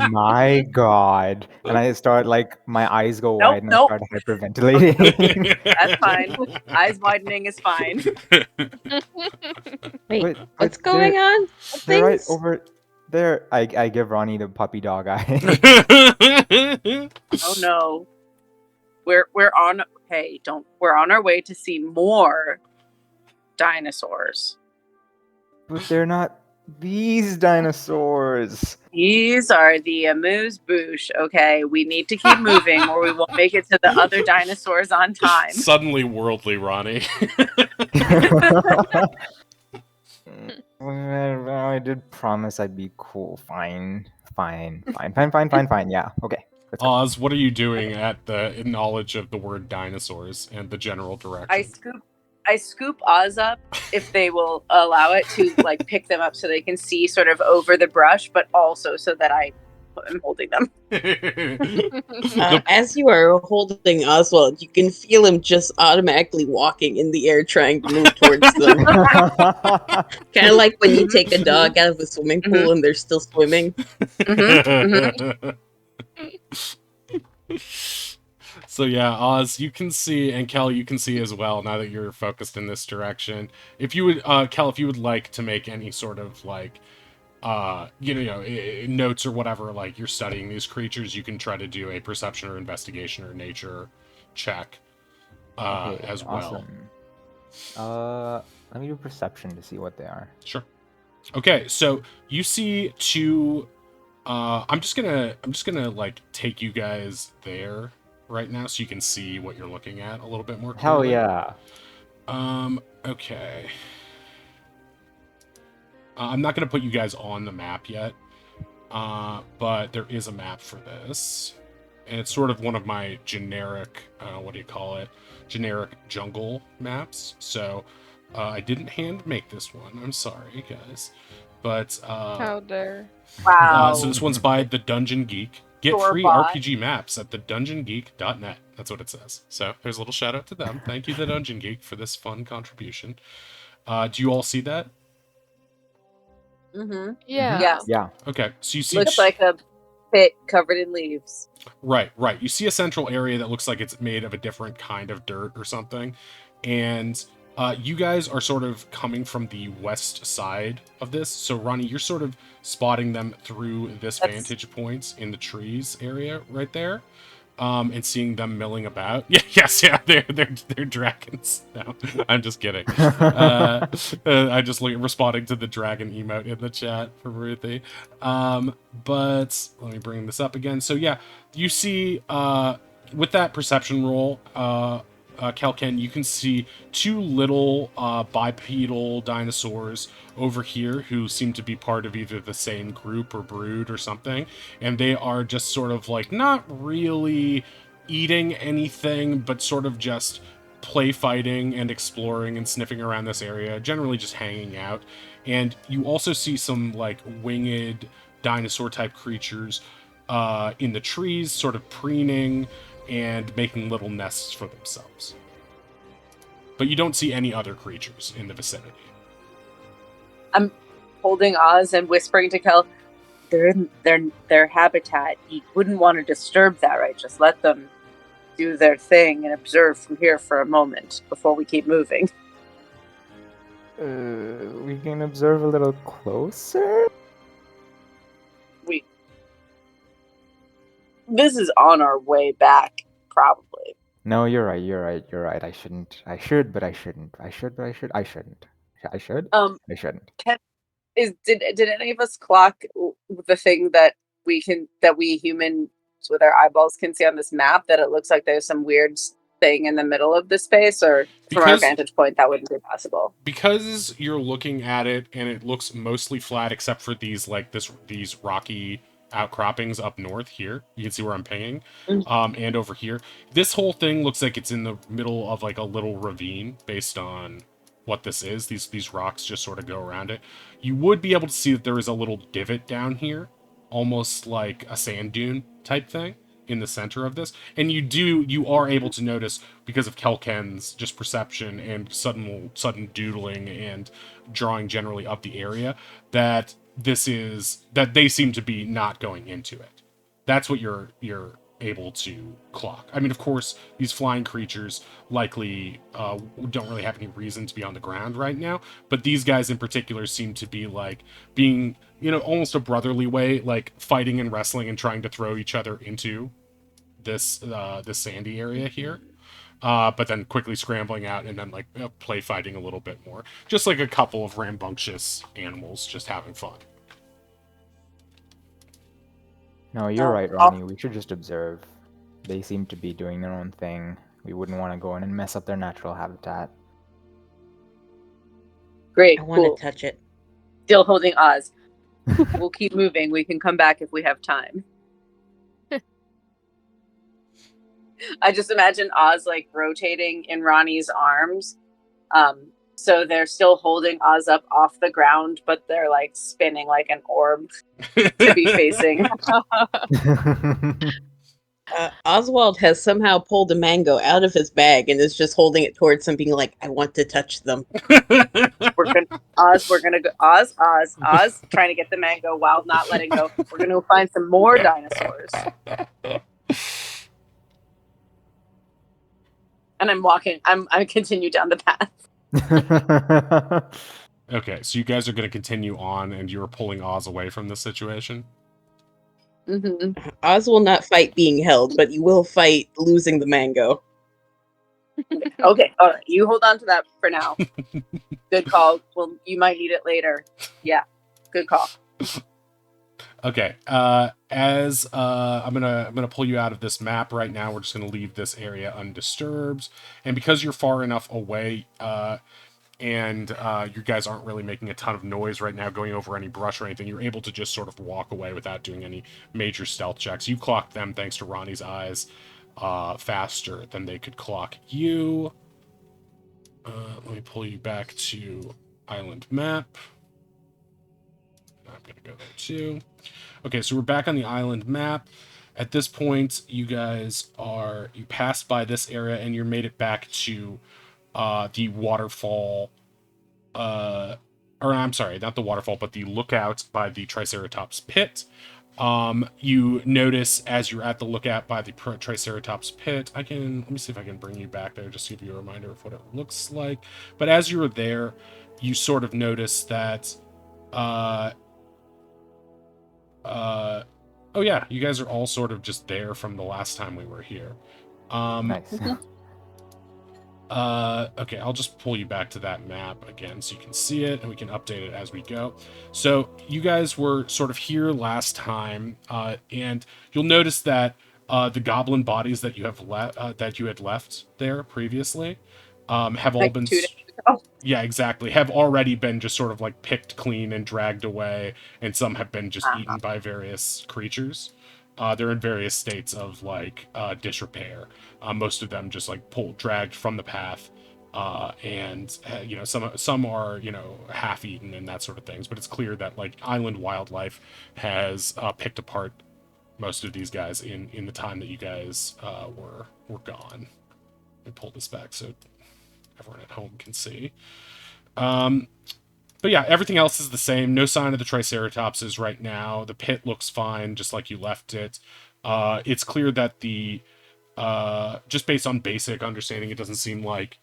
My God. And I start like my eyes go Nope, wide and nope. I start hyperventilating. That's fine. Eyes widening is fine. Wait, But what's going on? They're right Things? over there. I give Ronnie the puppy dog eye. Oh no. We're on our way to see more dinosaurs. But they're not these dinosaurs. These are the amuse-bouche, okay? We need to keep moving or we won't make it to the other dinosaurs on time. Suddenly worldly, Ronnie. Well, I did promise I'd be cool. Fine. Yeah, okay. Let's go. Oz, what are you doing at the knowledge of the word dinosaurs and the general direction? I scoop Oz up if they will allow it to like pick them up so they can see sort of over the brush, but also so that I am holding them. As you are holding Oswald, you can feel him just automatically walking in the air, trying to move towards them. Kind of like when you take a dog out of a swimming pool and they're still swimming. So yeah, Oz, you can see, and Kel, you can see as well, now that you're focused in this direction. If you would, Kel, if you would like to make any sort of, like, notes or whatever, like, you're studying these creatures, you can try to do a perception or investigation or nature check Okay, as well. Awesome. Let me do perception to see what they are. Sure. Okay, so you see two... I'm just gonna, like, take you guys there right now so you can see what you're looking at a little bit more clearly. Hell yeah. Okay. I'm not going to put you guys on the map yet, but there is a map for this. And it's sort of one of my generic, generic jungle maps. So I didn't hand make this one. I'm sorry, guys. But How dare. Wow. so this one's by The Dungeon Geek. Get free Store-bought. RPG maps at thedungeongeek.net. That's what it says. So there's a little shout out to them. Thank you, The Dungeon Geek, for this fun contribution. Do you all see that? Mm-hmm. Yeah. Yes. Yeah. Okay, so you see... Looks like a pit covered in leaves. Right. You see a central area that looks like it's made of a different kind of dirt or something. And you guys are sort of coming from the west side of this. So, Ronnie, you're sort of spotting them through this vantage point in the trees area right there. And seeing them milling about. Yeah, they're dragons. No, I'm just kidding. I just responding to the dragon emote in the chat from Ruthie. But let me bring this up again. So yeah, you see, with that perception roll, Kelken, you can see two little bipedal dinosaurs over here who seem to be part of either the same group or brood or something, and they are just sort of like not really eating anything, but sort of just play fighting and exploring and sniffing around this area, generally just hanging out. And you also see some like winged dinosaur type creatures in the trees, sort of preening and making little nests for themselves. But you don't see any other creatures in the vicinity. I'm holding Oz and whispering to Kel, they're in their habitat. You wouldn't want to disturb that, right? Just let them do their thing and observe from here for a moment before we keep moving. We can observe a little closer? This is on our way back, probably. No, you're right. I shouldn't. I should, but I shouldn't. I should, but I should. I shouldn't. I should. I shouldn't. Did any of us clock the thing that we humans with our eyeballs can see on this map, that it looks like there's some weird thing in the middle of the space, or from our vantage point that wouldn't be possible? Because you're looking at it and it looks mostly flat except for these rocky outcroppings up north here. You can see where I'm pinging. And over here. This whole thing looks like it's in the middle of like a little ravine based on what this is. These rocks just sort of go around it. You would be able to see that there is a little divot down here, almost like a sand dune type thing in the center of this. And you are able to notice, because of Kelken's just perception and sudden doodling and drawing generally up the area, that they seem to be not going into it. That's what you're able to clock. I mean, of course, these flying creatures likely don't really have any reason to be on the ground right now, but these guys in particular seem to be like being, almost a brotherly way, like fighting and wrestling and trying to throw each other into this sandy area here. But then quickly scrambling out and then like play fighting a little bit more. Just like a couple of rambunctious animals just having fun. No, you're right, Ronnie. We should just observe. They seem to be doing their own thing. We wouldn't want to go in and mess up their natural habitat. Great, I want cool. to touch it. Still holding Oz. We'll keep moving. We can come back if we have time. I just imagine Oz like rotating in Ronnie's arms. So they're still holding Oz up off the ground, but they're like spinning like an orb to be facing. Oswald has somehow pulled a mango out of his bag and is just holding it towards him, being like, I want to touch them. We're gonna go Oz, trying to get the mango while not letting go. We're gonna go find some more dinosaurs. And I continue down the path. Okay, so you guys are going to continue on, and you're pulling Oz away from this situation? Mm-hmm. Oz will not fight being held, but you will fight losing the mango. Okay, all right. You hold on to that for now. Good call. Well, you might need it later. Yeah, good call. Okay, as I'm gonna pull you out of this map right now. We're just gonna leave this area undisturbed, and because you're far enough away, and you guys aren't really making a ton of noise right now, going over any brush or anything, you're able to just sort of walk away without doing any major stealth checks. You clocked them thanks to Ronnie's eyes faster than they could clock you. Let me pull you back to island map. I'm gonna go there too. Okay, so we're back on the island map. At this point, you passed by this area and you made it back to the waterfall. Or I'm sorry, not the waterfall, but the lookout by the Triceratops pit. You notice as you're at the lookout by the Triceratops pit, let me see if I can bring you back there just to give you a reminder of what it looks like. But as you were there, you sort of notice that, oh yeah, you guys are all sort of just there from the last time we were here. Nice. Okay, I'll just pull you back to that map again so you can see it and we can update it as we go. So you guys were sort of here last time, and you'll notice that the goblin bodies that you have that you had left there previously have all Like been 2 days ago. yeah, exactly, have already been just sort of like picked clean and dragged away, and some have been just eaten by various creatures. They're in various states of like disrepair. Most of them just like dragged from the path, and you know, some are, you know, half eaten and that sort of things. But it's clear that like island wildlife has picked apart most of these guys in the time that you guys were gone. Let me pull this back so everyone at home can see. But yeah, everything else is the same. No sign of the Triceratopses right now. The pit looks fine, just like you left it. It's clear that just based on basic understanding, it doesn't seem like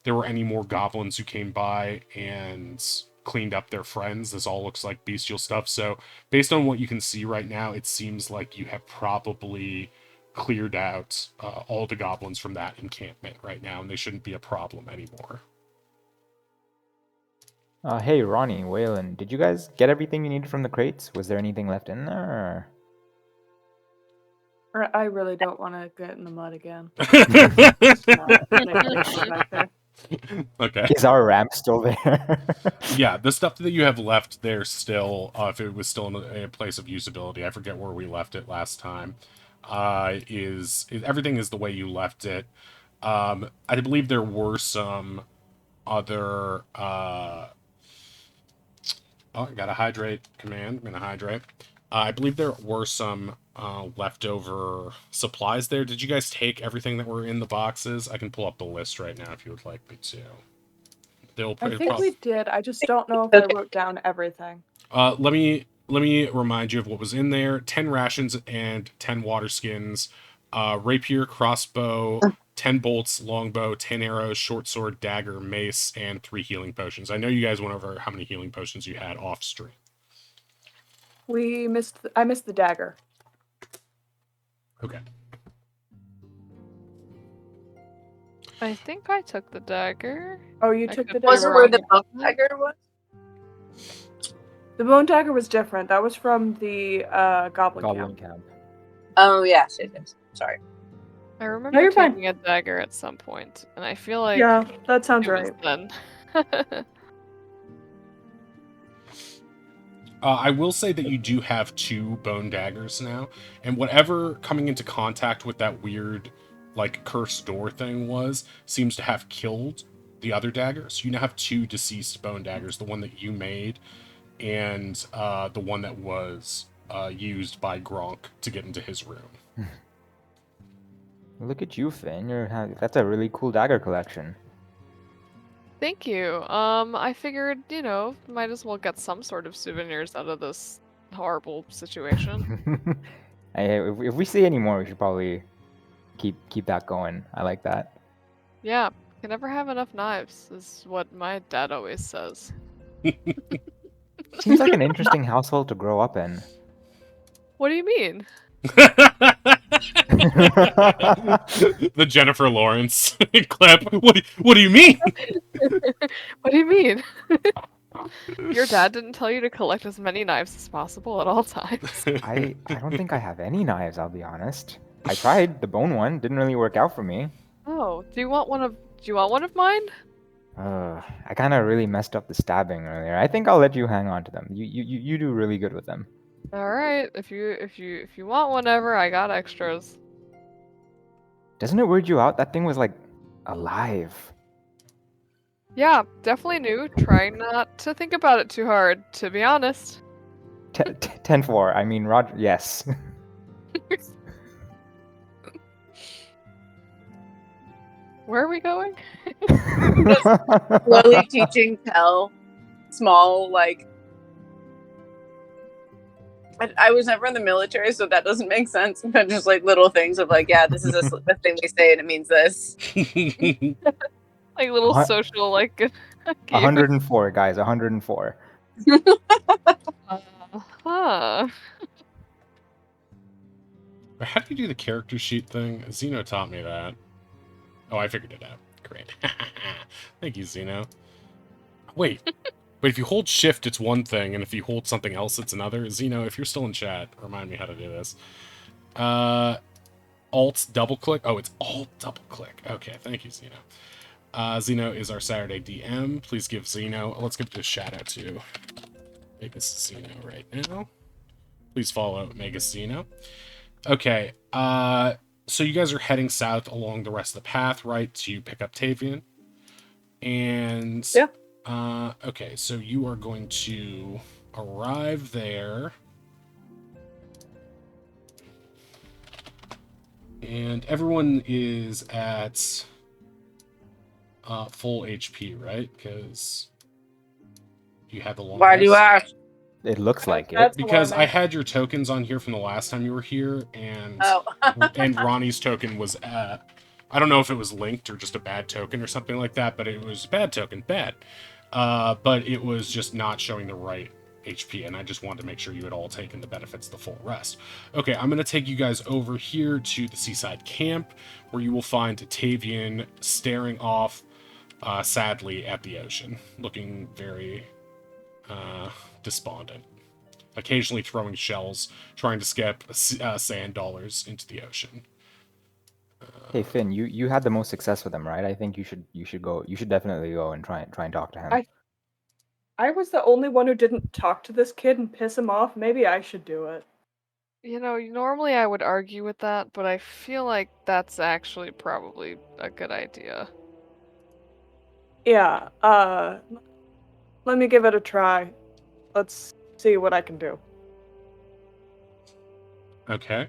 there were any more goblins who came by and cleaned up their friends. This all looks like bestial stuff. So based on what you can see right now, it seems like you have probably cleared out all the goblins from that encampment right now, and they shouldn't be a problem anymore. Hey, Ronnie, Waylon, did you guys get everything you needed from the crates? Was there anything left in there? I really don't want to get in the mud again. Okay. Is our ramp still there? Yeah, the stuff that you have left there still, if it was still in a place of usability, I forget where we left it last time, everything is the way you left it. I believe there were some other... I got a hydrate command. I'm going to hydrate. I believe there were some leftover supplies there. Did you guys take everything that were in the boxes? I can pull up the list right now if you would like me to. I think we did. I just don't know if I wrote down everything. Let me remind you of what was in there. 10 rations and 10 water skins, rapier, crossbow, 10 bolts, longbow, 10 arrows, short sword, dagger, mace, and 3 healing potions. I know you guys went over how many healing potions you had off stream. I missed the dagger. Okay. I think I took the dagger. Oh, you I took the could be dagger. Wasn't where the wrong. bone dagger was? The bone dagger was different. That was from the goblin camp. camp. Oh, yes, it is. Sorry. I remember you're fine. taking a dagger at some point, and I feel like Yeah, that sounds it was right. then. I will say that you do have 2 bone daggers now, and whatever coming into contact with that weird, like, cursed door thing seems to have killed the other dagger. So you now have 2 deceased bone daggers, the one that you made, and the one that was used by Gronk to get into his room. Look at you, Finn. That's a really cool dagger collection. Thank you. I figured, you know, might as well get some sort of souvenirs out of this horrible situation. If we see any more, we should probably keep that going. I like that. Yeah, can never have enough knives, is what my dad always says. Seems like an interesting household to grow up in. What do you mean? The Jennifer Lawrence clip. What do you mean? What do you mean? Your dad didn't tell you to collect as many knives as possible at all times. I don't think I have any knives, I'll be honest. I tried the bone one, didn't really work out for me. Oh, do you want one of mine? I kind of really messed up the stabbing earlier. I think I'll let you hang on to them. You do really good with them. All right, if you want whatever, I got extras. Doesn't it weird you out? That thing was like alive. Yeah, definitely new. Try not to think about it too hard, to be honest. 10-4. I mean, Roger. Yes. Where are we going? Slowly teaching Kel small, like... I was never in the military, so that doesn't make sense. But just like little things of like, yeah, this is a thing we say and it means this. Like little social, like... 104, guys. 104. How do you do the character sheet thing? Zeno taught me that. Oh, I figured it out. Great. Thank you, Zeno. Wait. But if you hold shift, it's one thing, and if you hold something else, it's another. Zeno, if you're still in chat, remind me how to do this. Alt double click. Oh, it's Alt double click. Okay, thank you, Zeno. Zeno is our Saturday DM. Please give Zeno. Let's give a shout out to Megas Zeno right now. Please follow Megas Zeno. Okay. So you guys are heading south along the rest of the path, right, to pick up Tavian. And Yeah. Okay, so you are going to arrive there. And everyone is at full HP, right? Because you had the long Why do you rest. ask? It looks like it. That's Because I alarming. had your tokens on here from the last time you were here, and Oh. and Ronnie's token was I don't know if it was linked or just a bad token or something like that, but it was a bad token, bad. But it was just not showing the right HP, and I just wanted to make sure you had all taken the benefits of the full rest. Okay, I'm going to take you guys over here to the seaside camp, where you will find Tavian staring off sadly at the ocean, looking very despondent, occasionally throwing shells, trying to skip sand dollars into the ocean. Hey Finn, you had the most success with him, right? I think you should go. You should definitely go and try and talk to him. I was the only one who didn't talk to this kid and piss him off. Maybe I should do it. You know, normally I would argue with that, but I feel like that's actually probably a good idea. Yeah, let me give it a try. Let's see what I can do. Okay.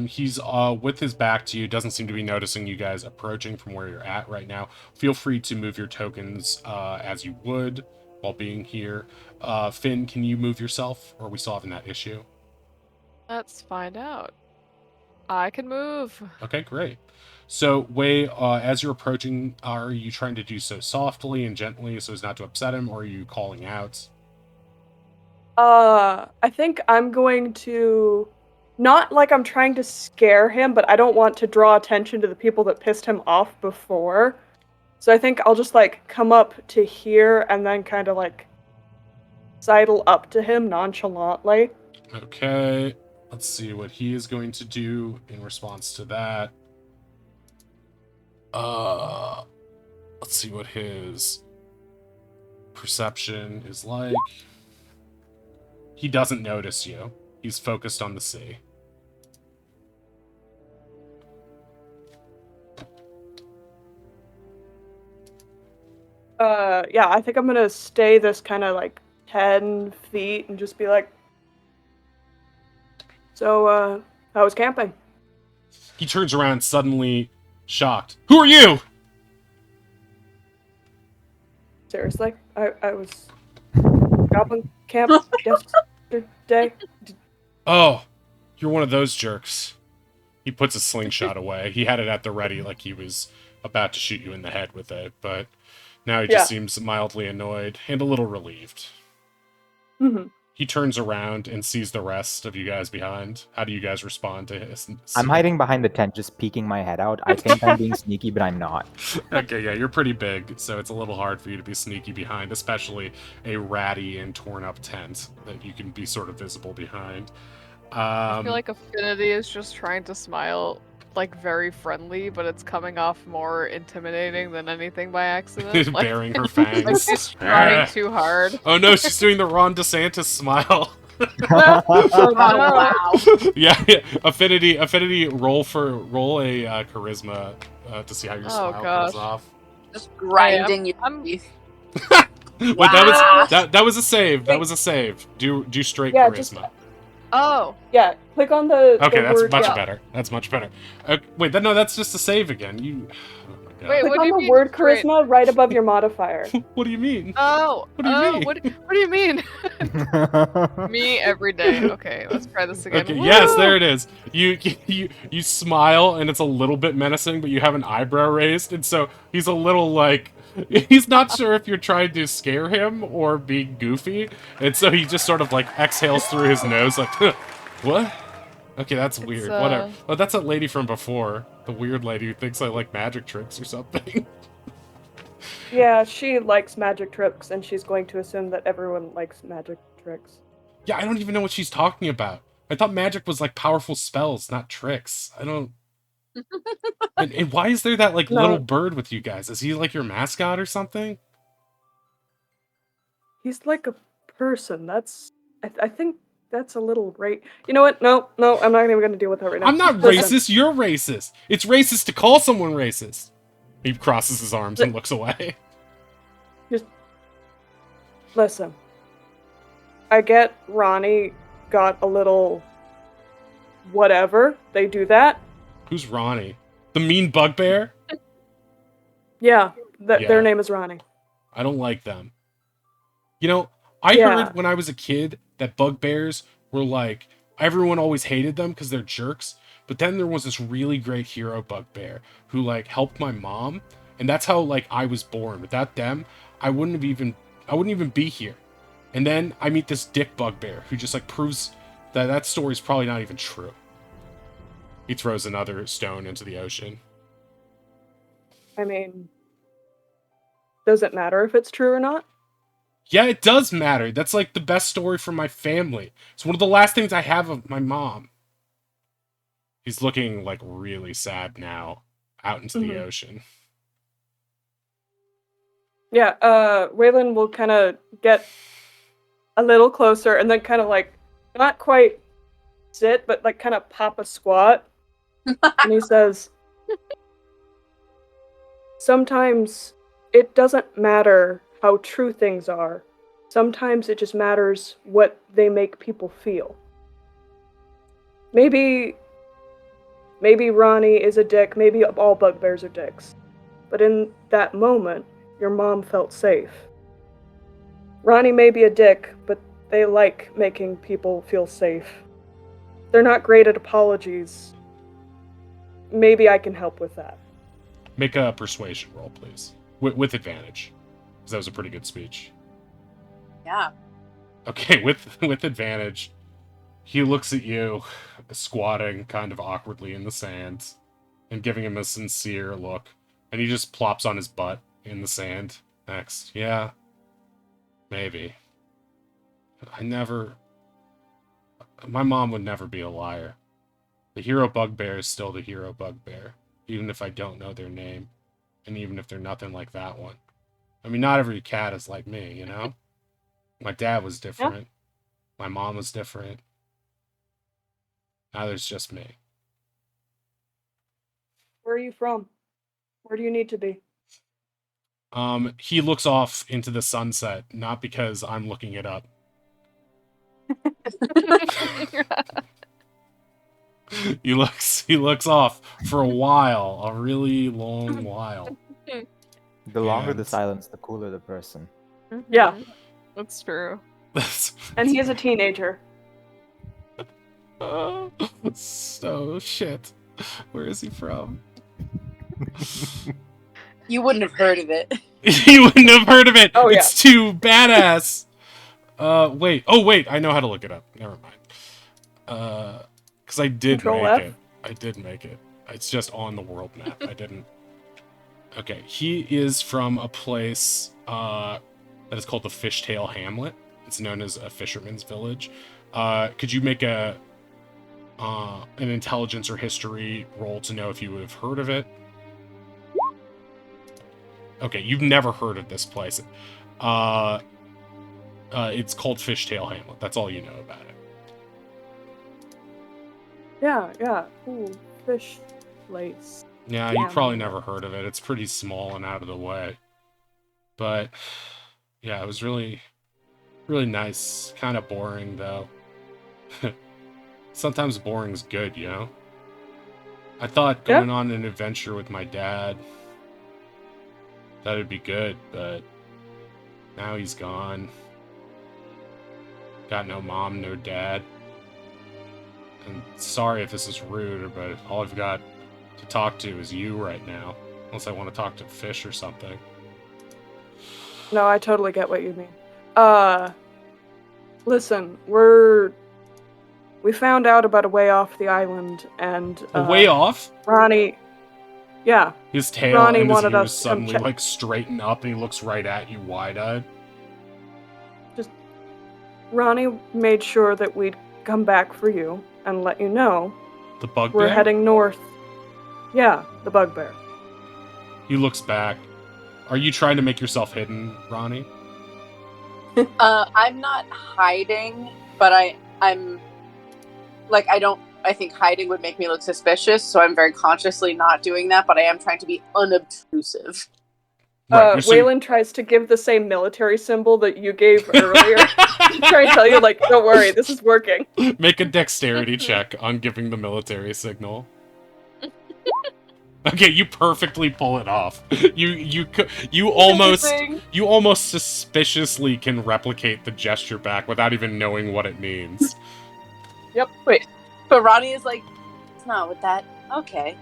He's with his back to you, doesn't seem to be noticing you guys approaching from where you're at right now. Feel free to move your tokens as you would while being here. Finn, can you move yourself, or are we still having that issue? Let's find out. I can move. Okay, great. So, Wei, as you're approaching, are you trying to do so softly and gently so as not to upset him, or are you calling out? I think I'm going to, not like I'm trying to scare him, but I don't want to draw attention to the people that pissed him off before. So I think I'll just like come up to here and then kind of like sidle up to him nonchalantly. Okay, let's see what he is going to do in response to that. Let's see what his perception is like. He doesn't notice you. He's focused on the sea. Yeah, I think I'm gonna stay this kind of like 10 feet and just be like, so, how was camping? He turns around suddenly shocked. Who are you? Seriously? I was goblin camp yesterday. Oh, you're one of those jerks. He puts his slingshot away. He had it at the ready like he was about to shoot you in the head with it, but now he just seems mildly annoyed and a little relieved. Mm-hmm. He turns around and sees the rest of you guys behind. How do you guys respond to his? I'm hiding behind the tent, just peeking my head out. I think I'm being sneaky, but I'm not. Okay, yeah, you're pretty big, so it's a little hard for you to be sneaky behind, especially a ratty and torn up tent that you can be sort of visible behind. I feel like Affinity is just trying to smile, like, very friendly, but it's coming off more intimidating than anything by accident. Like, baring her fangs. like she's trying too hard. Oh no, she's doing the Ron DeSantis smile. Oh, wow. yeah. Affinity, roll a charisma to see how your smile goes off. Just grinding your I'm- teeth. Wait, Wow. that was a save. That was a save. Do straight Yeah, charisma. just- Oh, Yeah, click on the Okay, that's word, much yeah. better. That's much better. Wait, no, that's just a save again. You. Oh my god. Wait, Click what do on you the mean word straight? charisma right above your modifier. What do you mean? oh, What do you mean? What do you mean? Me every day. Okay, let's try this again. Okay, Woo! yes, there it is. You smile and it's a little bit menacing, but you have an eyebrow raised, and so he's a little like he's not sure if you're trying to scare him or be goofy, and so he just sort of like exhales through his nose like, what? Okay, that's weird. Whatever. Oh, that's that lady from before, the weird lady who thinks I like magic tricks or something. Yeah, she likes magic tricks, and she's going to assume that everyone likes magic tricks. Yeah, I don't even know what she's talking about. I thought magic was like powerful spells, not tricks. I don't. And why is there that like little No. bird with you guys? Is he like your mascot or something? He's like a person. I think that's a little You know what? No, I'm not even going to deal with that right now. I'm not Listen, racist. You're racist. It's racist to call someone racist. He crosses his arms and looks away. Just listen. I get Ronnie got a little whatever. They do that. Who's Ronnie? The mean bugbear? Yeah, Yeah. their name is Ronnie. I don't like them. You know, I Yeah. heard when I was a kid that bugbears were like, everyone always hated them because they're jerks. But then there was this really great hero bugbear who like helped my mom, and that's how like I was born. Without them, I wouldn't even be here. And then I meet this dick bugbear who just like proves that story's probably not even true. He throws another stone into the ocean. I mean, does it matter if it's true or not? Yeah, it does matter. That's like the best story from my family. It's one of the last things I have of my mom. He's looking like really sad now, out into the ocean. Yeah, Waylon will kind of get a little closer and then kind of like, not quite sit, but like kind of pop a squat. And he says, sometimes it doesn't matter how true things are. Sometimes it just matters what they make people feel. Maybe Ronnie is a dick, maybe all bugbears are dicks. But in that moment, your mom felt safe. Ronnie may be a dick, but they like making people feel safe. They're not great at apologies. Maybe I can help with that. Make a persuasion roll, please. With advantage. Because that was a pretty good speech. Yeah. Okay, with advantage, he looks at you, squatting kind of awkwardly in the sand, and giving him a sincere look. And he just plops on his butt in the sand. Next. Yeah. Maybe. My mom would never be a liar. The hero bugbear is still the hero bugbear, even if I don't know their name, and even if they're nothing like that one. I mean, not every cat is like me, you know? My dad was different. My mom was different. Now there's just me. Where are you from? Where do you need to be? He looks off into the sunset, not because I'm looking it up. He looks off for a while, a really long while. The longer the And- silence, the cooler the person. Yeah. That's true. And he is a teenager. So shit. Where is he from? You wouldn't have heard of it. You wouldn't have heard of it. Oh, yeah. It's too badass. Wait. Oh, wait. I know how to look it up. Never mind. Because I did Control make F? it. I did make it. It's just on the world map. I didn't. Okay. He is from a place that is called the Fishtail Hamlet. It's known as a fisherman's village. Could you make an intelligence or history roll to know if you would have heard of it? Okay, you've never heard of this place. It's called Fishtail Hamlet. That's all you know about it. Yeah. Ooh, fish place. Yeah, you probably never heard of it. It's pretty small and out of the way. But, yeah, it was really, really nice. Kind of boring, though. Sometimes boring's good, you know? I thought going on an adventure with my dad, that'd be good, but now he's gone. Got no mom, no dad. And sorry if this is rude, but all I've got to talk to is you right now. Unless I want to talk to fish or something. No, I totally get what you mean. Listen, we found out about a way off the island, and A way off? Ronnie, yeah, His tail Ronnie and his wanted ears us to come suddenly check. like straighten up and he looks right at you wide-eyed. Ronnie made sure that we'd come back for you and let you know The bugbear? we're heading north. Yeah, the bugbear. He looks back. Are you trying to make yourself hidden, Ronnie? I'm not hiding, but I'm like I think hiding would make me look suspicious, so I'm very consciously not doing that, but I am trying to be unobtrusive. Right, you're Waylon tries to give the same military symbol that you gave earlier. Try and tell you, like, don't worry, this is working. Make a dexterity check on giving the military signal. Okay, you perfectly pull it off. You almost suspiciously can replicate the gesture back without even knowing what it means. Yep. Wait, but Ronnie is like, it's not with that. Okay.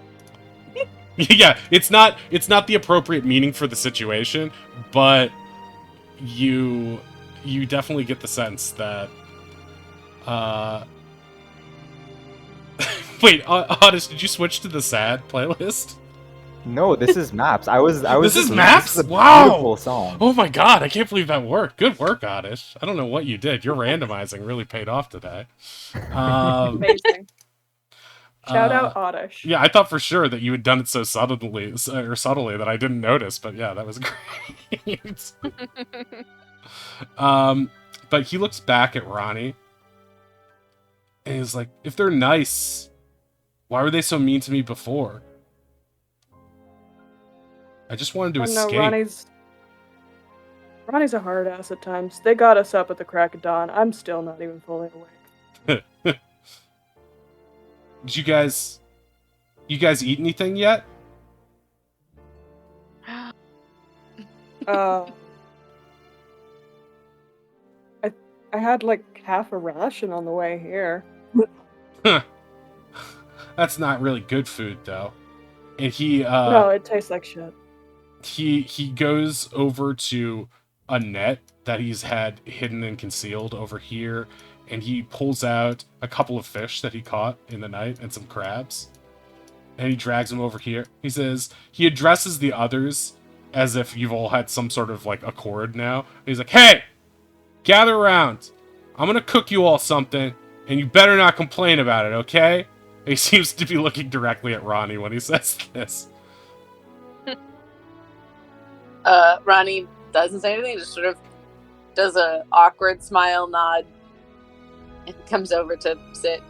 Yeah, it's not the appropriate meaning for the situation, but you definitely get the sense that wait, Honest, did you switch to the sad playlist? No, this is Maps. I was This is just- Maps? This is a Wow! beautiful song. Oh my god, I can't believe that worked. Good work, Oddish. I don't know what you did. Your randomizing really paid off today. Amazing. Shout out Oddish. Yeah, I thought for sure that you had done it so subtly that I didn't notice, but yeah, that was great. But he looks back at Ronnie and he's like, if they're nice, why were they so mean to me before? I just wanted to I know escape. Ronnie's a hard ass at times. They got us up at the crack of dawn. I'm still not even fully awake. Did you guys eat anything yet? I had like half a ration on the way here. That's not really good food though. And he No, it tastes like shit. he goes over to a net that he's had hidden and concealed over here, and he pulls out a couple of fish that he caught in the night and some crabs. And he drags them over here. He addresses the others as if you've all had some sort of like accord now. He's like, "Hey, gather around. I'm gonna cook you all something, and you better not complain about it, okay?" He seems to be looking directly at Ronnie when he says this. Ronnie doesn't say anything, just sort of does a awkward smile nod and comes over to sit.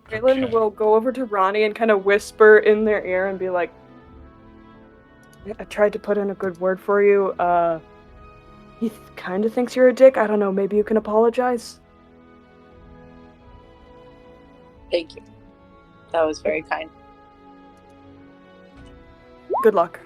Waylon will go over to Ronnie and kind of whisper in their ear and be like, I tried to put in a good word for you. He kind of thinks you're a dick. I don't know, maybe you can apologize? Thank you. That was very kind. Good luck.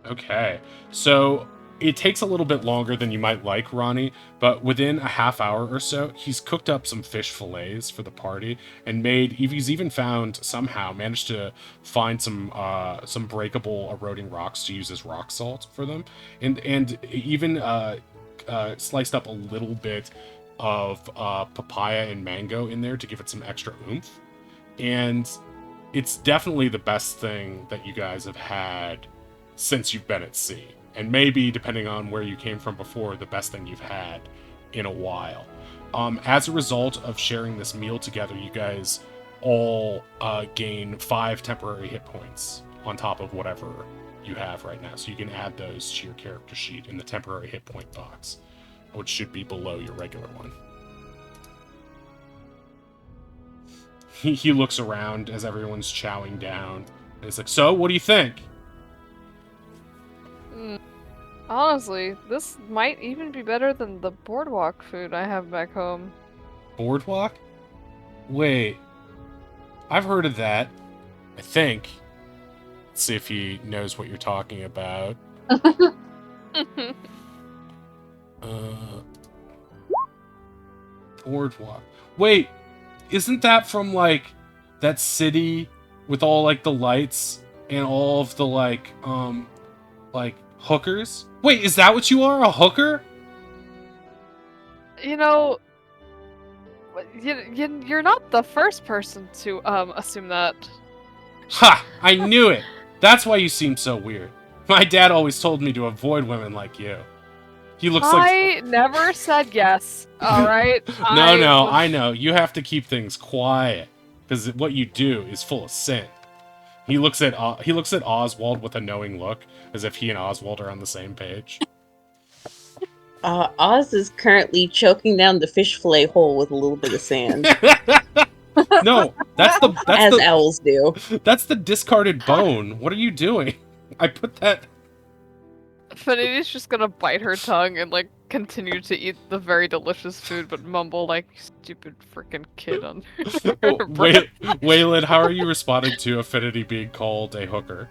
Okay, so it takes a little bit longer than you might like, Ronnie, but within a half hour or so, he's cooked up some fish fillets for the party and he's even managed to find some breakable eroding rocks to use as rock salt for them, and even sliced up a little bit of papaya and mango in there to give it some extra oomph. And it's definitely the best thing that you guys have had since you've been at sea. And maybe, depending on where you came from before, the best thing you've had in a while. As a result of sharing this meal together, you guys all gain 5 temporary hit points on top of whatever you have right now. So you can add those to your character sheet in the temporary hit point box, which should be below your regular one. He looks around as everyone's chowing down, and he's like, "So, what do you think?" Honestly, this might even be better than the boardwalk food I have back home. Boardwalk? Wait. I've heard of that. I think. Let's see if he knows what you're talking about. Boardwalk. Wait, isn't that from, like, that city with all, like, the lights and all of the, like, hookers? Wait, is that what you are? A hooker? You know, you're not the first person to assume that. Ha! I knew it! That's why you seem so weird. My dad always told me to avoid women like you. He looks like I never said yes. All right. no. I know you have to keep things quiet because what you do is full of sin. He looks at Oswald with a knowing look, as if he and Oswald are on the same page. Oz is currently choking down the fish fillet hole with a little bit of sand, No, that's as the owls do. that's the discarded bone. What are you doing? I put that. Affinity's just gonna bite her tongue and like continue to eat the very delicious food, but mumble like stupid freaking kid on. Waylon, how are you responding to Affinity being called a hooker?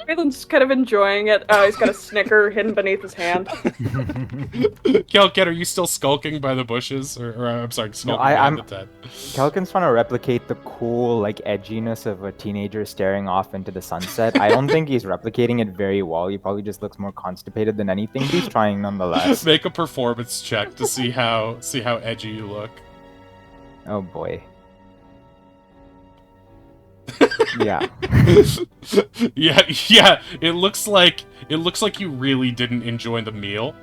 Raylan's kind of enjoying it. He's got a snicker hidden beneath his hand. Kelken, are you still skulking by the bushes? Or I'm sorry, skulking behind the tent? Kelkin's trying to replicate the cool, like, edginess of a teenager staring off into the sunset. I don't think he's replicating it very well. He probably just looks more constipated than anything. He's trying nonetheless. Make a performance check to see how edgy you look. Oh boy. Yeah. yeah. It looks like you really didn't enjoy the meal,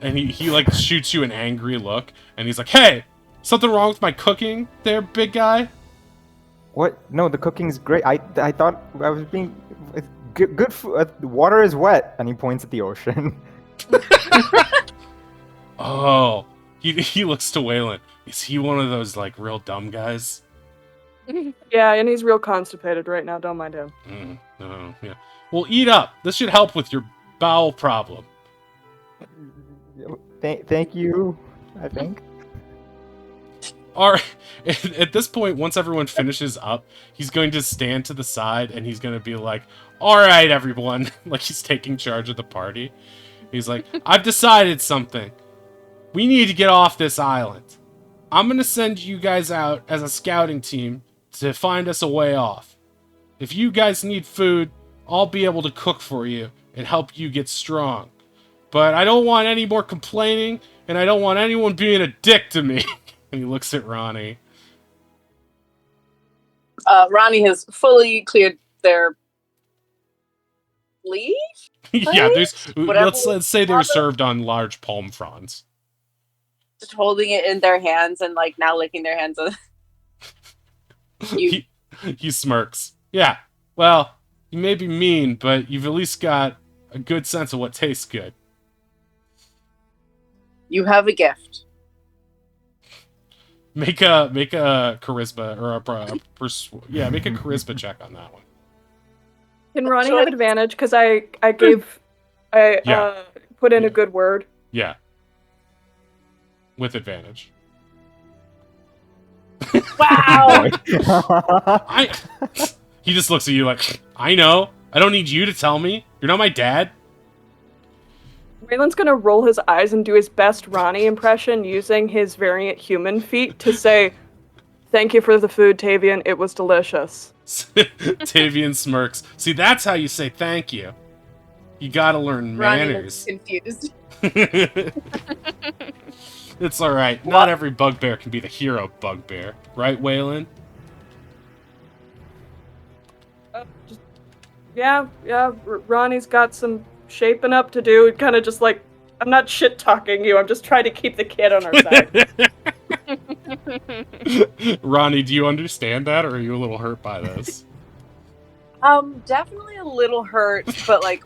and he like shoots you an angry look, and he's like, "Hey, something wrong with my cooking, there, big guy?" What? No, the cooking's great. I thought I was being good. The water is wet, and he points at the ocean. Oh, he looks to Waylon. Is he one of those like real dumb guys? Yeah, and he's real constipated right now. Don't mind him. No, yeah. Well, eat up. This should help with your bowel problem. Thank you, I think. All right. At this point, once everyone finishes up, he's going to stand to the side and he's going to be like, "All right, everyone." Like he's taking charge of the party. He's like, "I've decided something. We need to get off this island. I'm going to send you guys out as a scouting team to find us a way off. If you guys need food, I'll be able to cook for you and help you get strong. But I don't want any more complaining, and I don't want anyone being a dick to me." And he looks at Ronnie. Ronnie has fully cleared their leave? Yeah, let's say they were Whatever. served on large palm fronds. Just holding it in their hands and like now licking their hands. He smirks. Yeah, well, you may be mean, but you've at least got a good sense of what tastes good. You have a gift. Make a charisma or make a charisma check on that one. Can Ronnie have advantage? Because I put in a good word. Yeah. With advantage. Wow. He just looks at you like, "I know. I don't need you to tell me. You're not my dad." Raylan's gonna roll his eyes and do his best Ronnie impression using his variant human feat to say, "Thank you for the food, Tavian. It was delicious." Tavian smirks. See, that's how you say thank you. You gotta learn manners. Ronnie looks confused. It's alright. Not every bugbear can be the hero bugbear. Right, Waylon? Yeah. Ronnie's got some shaping up to do. Kind of just like, I'm not shit talking you. I'm just trying to keep the kid on our side. Ronnie, do you understand that, or are you a little hurt by this? Definitely a little hurt, but like,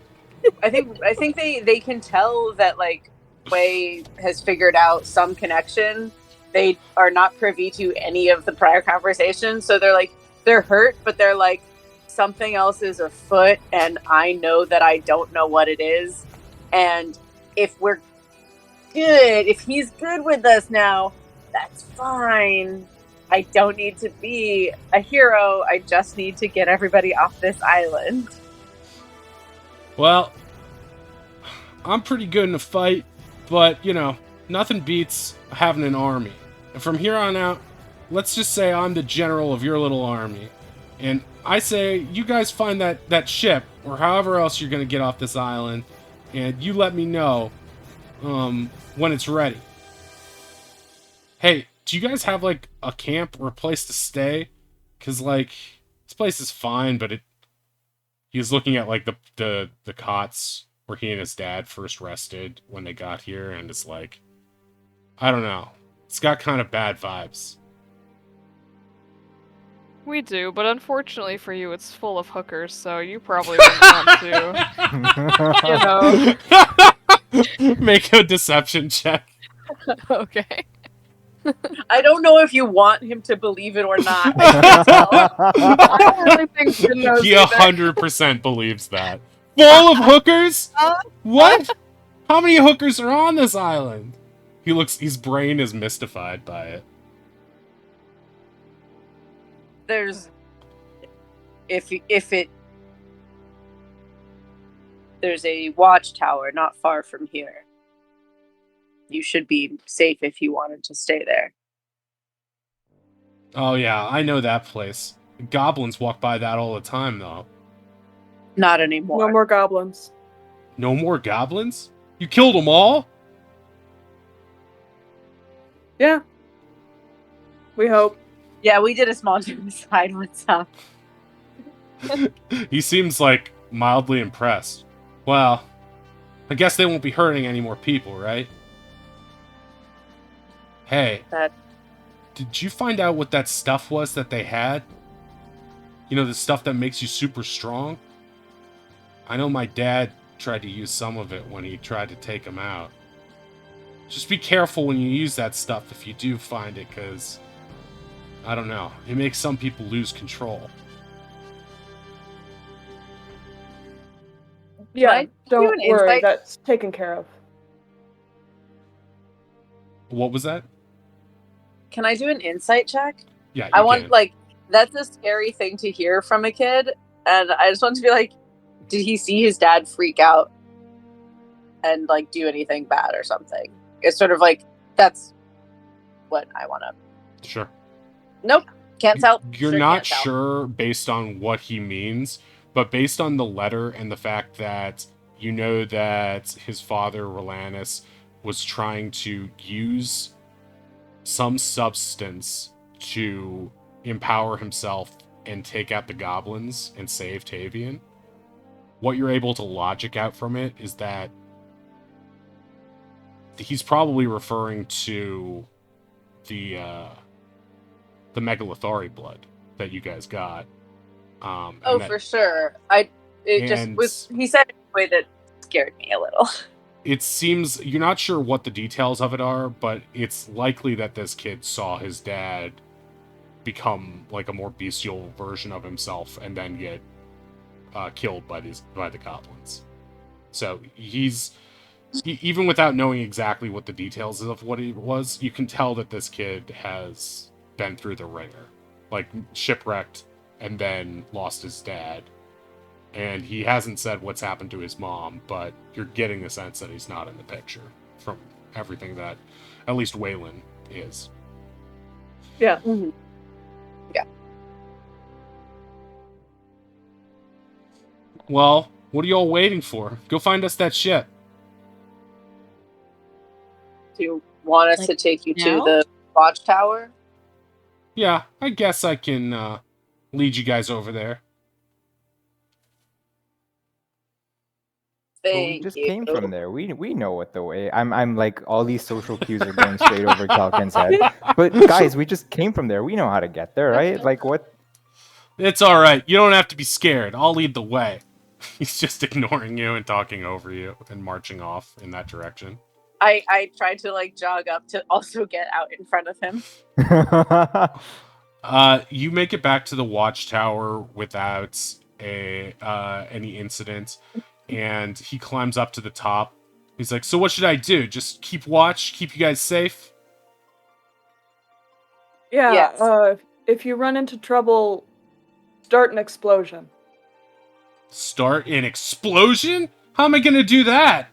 I think they can tell that like Wei has figured out some connection. They are not privy to any of the prior conversations, so they're hurt, but they're like, something else is afoot, and I know that I don't know what it is. And if he's good with us now, that's fine. I don't need to be a hero. I just need to get everybody off this island. Well, I'm pretty good in a fight, but, nothing beats having an army. And from here on out, let's just say I'm the general of your little army. And I say, you guys find that ship, or however else you're going to get off this island, and you let me know when it's ready. Hey, do you guys have, like, a camp or a place to stay? Because, like, this place is fine, but he's looking at, like, the cots where he and his dad first rested when they got here, and it's like, I don't know. It's got kind of bad vibes. We do, but unfortunately for you, it's full of hookers, so you probably wouldn't want to. Make a deception check. Okay. I don't know if you want him to believe it or not. I don't really think Finn knows He either. 100% believes that. Full of hookers? What? How many hookers are on this island? His brain is mystified by it. There's there's a watchtower not far from here. You should be safe if you wanted to stay there. Oh yeah, I know that place. Goblins walk by that all the time, though. Not anymore. No more goblins. No more goblins? You killed them all? Yeah. We hope. Yeah, we did a small genocide with some. He seems like mildly impressed. Well, I guess they won't be hurting any more people, right? Hey, did you find out what that stuff was that they had? You know, the stuff that makes you super strong? I know my dad tried to use some of it when he tried to take him out. Just be careful when you use that stuff if you do find it, because, I don't know, it makes some people lose control. Yeah, do don't an worry. insight? That's taken care of. What was that? Can I do an insight check? Yeah, I you want, can. like, that's a scary thing to hear from a kid, and I just want to be like, did he see his dad freak out and, like, do anything bad or something? It's sort of like, that's what I want to... Sure. Nope, can't tell. You're Sure not can't tell. sure based on what he means, but based on the letter and the fact that you know that his father, Rolanus, was trying to use some substance to empower himself and take out the goblins and save Tavian, what you're able to logic out from it is that he's probably referring to the Megalothari blood that you guys got. Oh, for sure. It just was... He said it in a way that scared me a little. It seems you're not sure what the details of it are, but it's likely that this kid saw his dad become like a more bestial version of himself and then get killed by the goblins. So even without knowing exactly what the details of what it was, you can tell that this kid has been through the ringer, like shipwrecked and then lost his dad. And he hasn't said what's happened to his mom, but you're getting the sense that he's not in the picture from everything that at least Waylon is. Yeah. Mm-hmm. Yeah. Well, what are you all waiting for? Go find us that ship. Do you want us Like to take you to now? the watchtower? Yeah, I guess I can lead you guys over there. But we Thank just you. came from there. We know what the way. I'm like all these social cues are going straight over Kelkin's head. But guys, we just came from there. We know how to get there, right? Like what? It's all right. You don't have to be scared. I'll lead the way. He's just ignoring you and talking over you and marching off in that direction. I tried to like jog up to also get out in front of him. You make it back to the watchtower without any incident, and he climbs up to the top. He's like, "So what should I do? Just keep watch, keep you guys safe?" Yeah. Yes. If you run into trouble, start an explosion. Start an explosion? How am I gonna do that?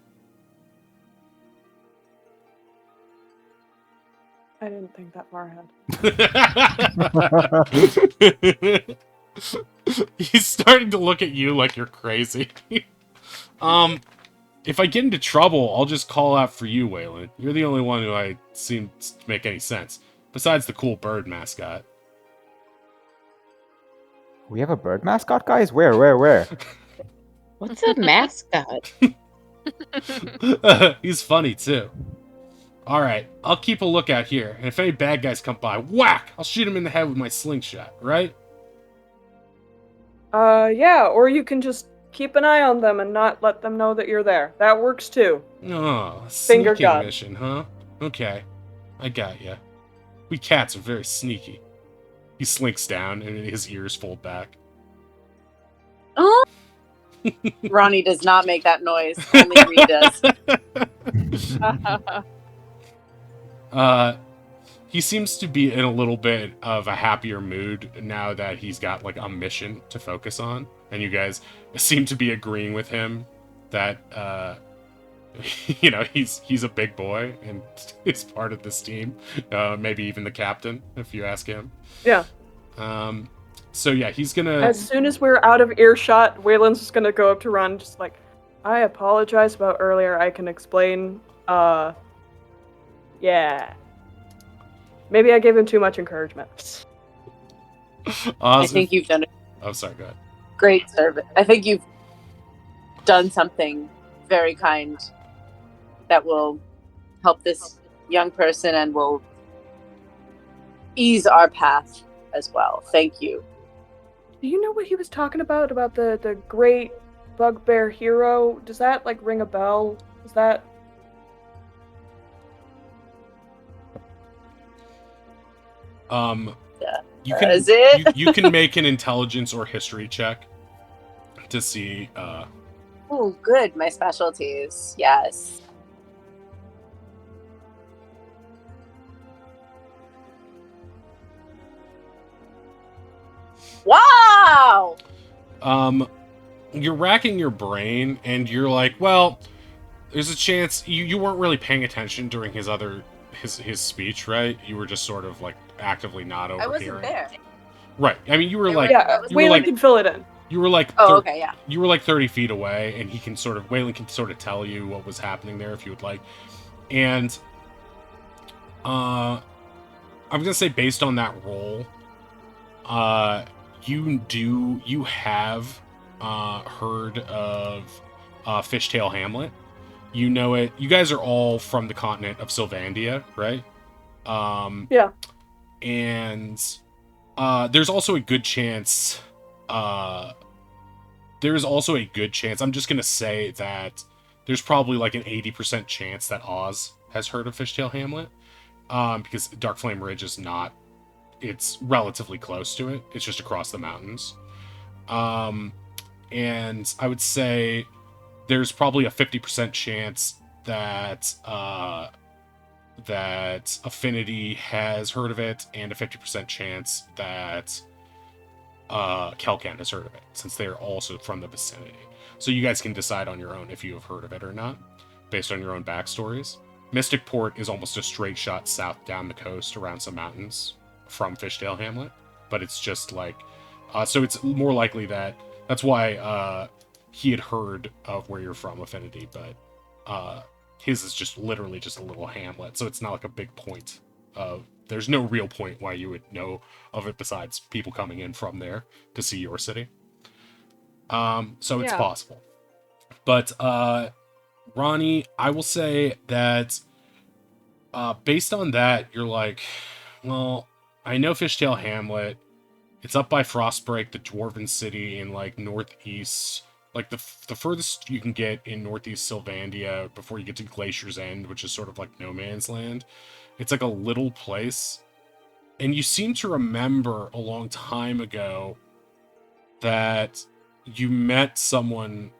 I didn't think that far ahead. He's starting to look at you like you're crazy. If I get into trouble, I'll just call out for you, Waylon. You're the only one who I seem to make any sense. Besides the cool bird mascot. We have a bird mascot, guys? Where? What's a mascot? He's funny too. All right, I'll keep a lookout here, and if any bad guys come by, whack! I'll shoot him in the head with my slingshot. Right? Yeah, or you can just keep an eye on them and not let them know that you're there. That works too. Oh, Finger sneaking gun. mission, huh? Okay, I got ya. We cats are very sneaky. He slinks down, and his ears fold back. Oh. Ronnie does not make that noise. Only Reed does. He seems to be in a little bit of a happier mood now that he's got like a mission to focus on, and you guys seem to be agreeing with him that you know he's a big boy and is part of this team, maybe even the captain if you ask him. Yeah. So yeah, he's gonna. As soon as we're out of earshot, Waylon's just gonna go up to Ron, just like, I apologize about earlier. I can explain. Yeah. Maybe I gave him too much encouragement. I think you've done Oh, sorry. Go ahead. great service. I think you've done something very kind that will help this young person and will ease our path as well. Thank you. Do you know what he was talking about? About the great bugbear hero? Does that, like, ring a bell? Is that... You can Is it? you can make an intelligence or history check to see. Oh, good. My specialties. Yes. Wow. You're racking your brain, and you're like, well, there's a chance you weren't really paying attention during his speech, right? You were just sort of like actively not I overhearing. wasn't there. Right. I mean, you were like, Yeah, you were Waylon like, can fill it in. you were like, Oh, okay, yeah. You were like 30 feet away, and Waylon can sort of tell you what was happening there if you would like. And I'm gonna say based on that roll, you have heard of Fishtail Hamlet. You know it. You guys are all from the continent of Sylvandia, right? Yeah. And there's also a good chance. There's also a good chance. I'm just gonna say that there's probably like an 80% chance that Oz has heard of Fishtail Hamlet, because Dark Flame Ridge is not. It's relatively close to it. It's just across the mountains. And I would say there's probably a 50% chance that that Affinity has heard of it, and a 50% chance that Kelkan has heard of it, since they're also from the vicinity. So you guys can decide on your own if you have heard of it or not, based on your own backstories. Mystic Port is almost a straight shot south down the coast around some mountains from Fishtail Hamlet, but it's just like, so it's more likely that's why he had heard of where you're from, Affinity, but his is just literally just a little hamlet, so it's not like a big point. There's no real point why you would know of it besides people coming in from there to see your city. So it's possible. But Ronnie, I will say that based on that, you're like, well, I know Fishtail Hamlet. It's up by Frostbreak, the dwarven city in like northeast, like the furthest you can get in northeast Sylvandia before you get to Glacier's End, which is sort of like no man's land. It's like a little place. And you seem to remember a long time ago that you met someone,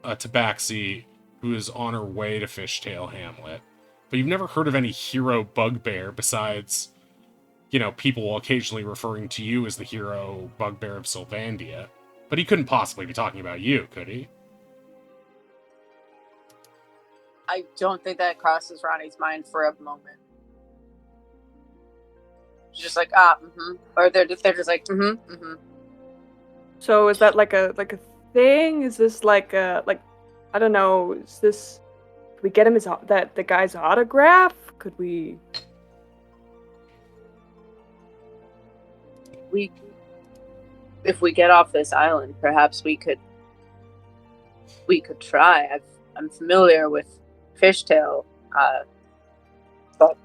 Tabaxi, who is on her way to Fishtail Hamlet. But you've never heard of any hero bugbear besides, you know, people occasionally referring to you as the hero bugbear of Sylvandia. But he couldn't possibly be talking about you, could he? I don't think that crosses Ronnie's mind for a moment. She's just like, or they're just like, So is that like a thing? Is this like a, like, I don't know, is this, could we get him the guy's autograph? Could we if we get off this island, perhaps we could try. I'm familiar with Fishtail, but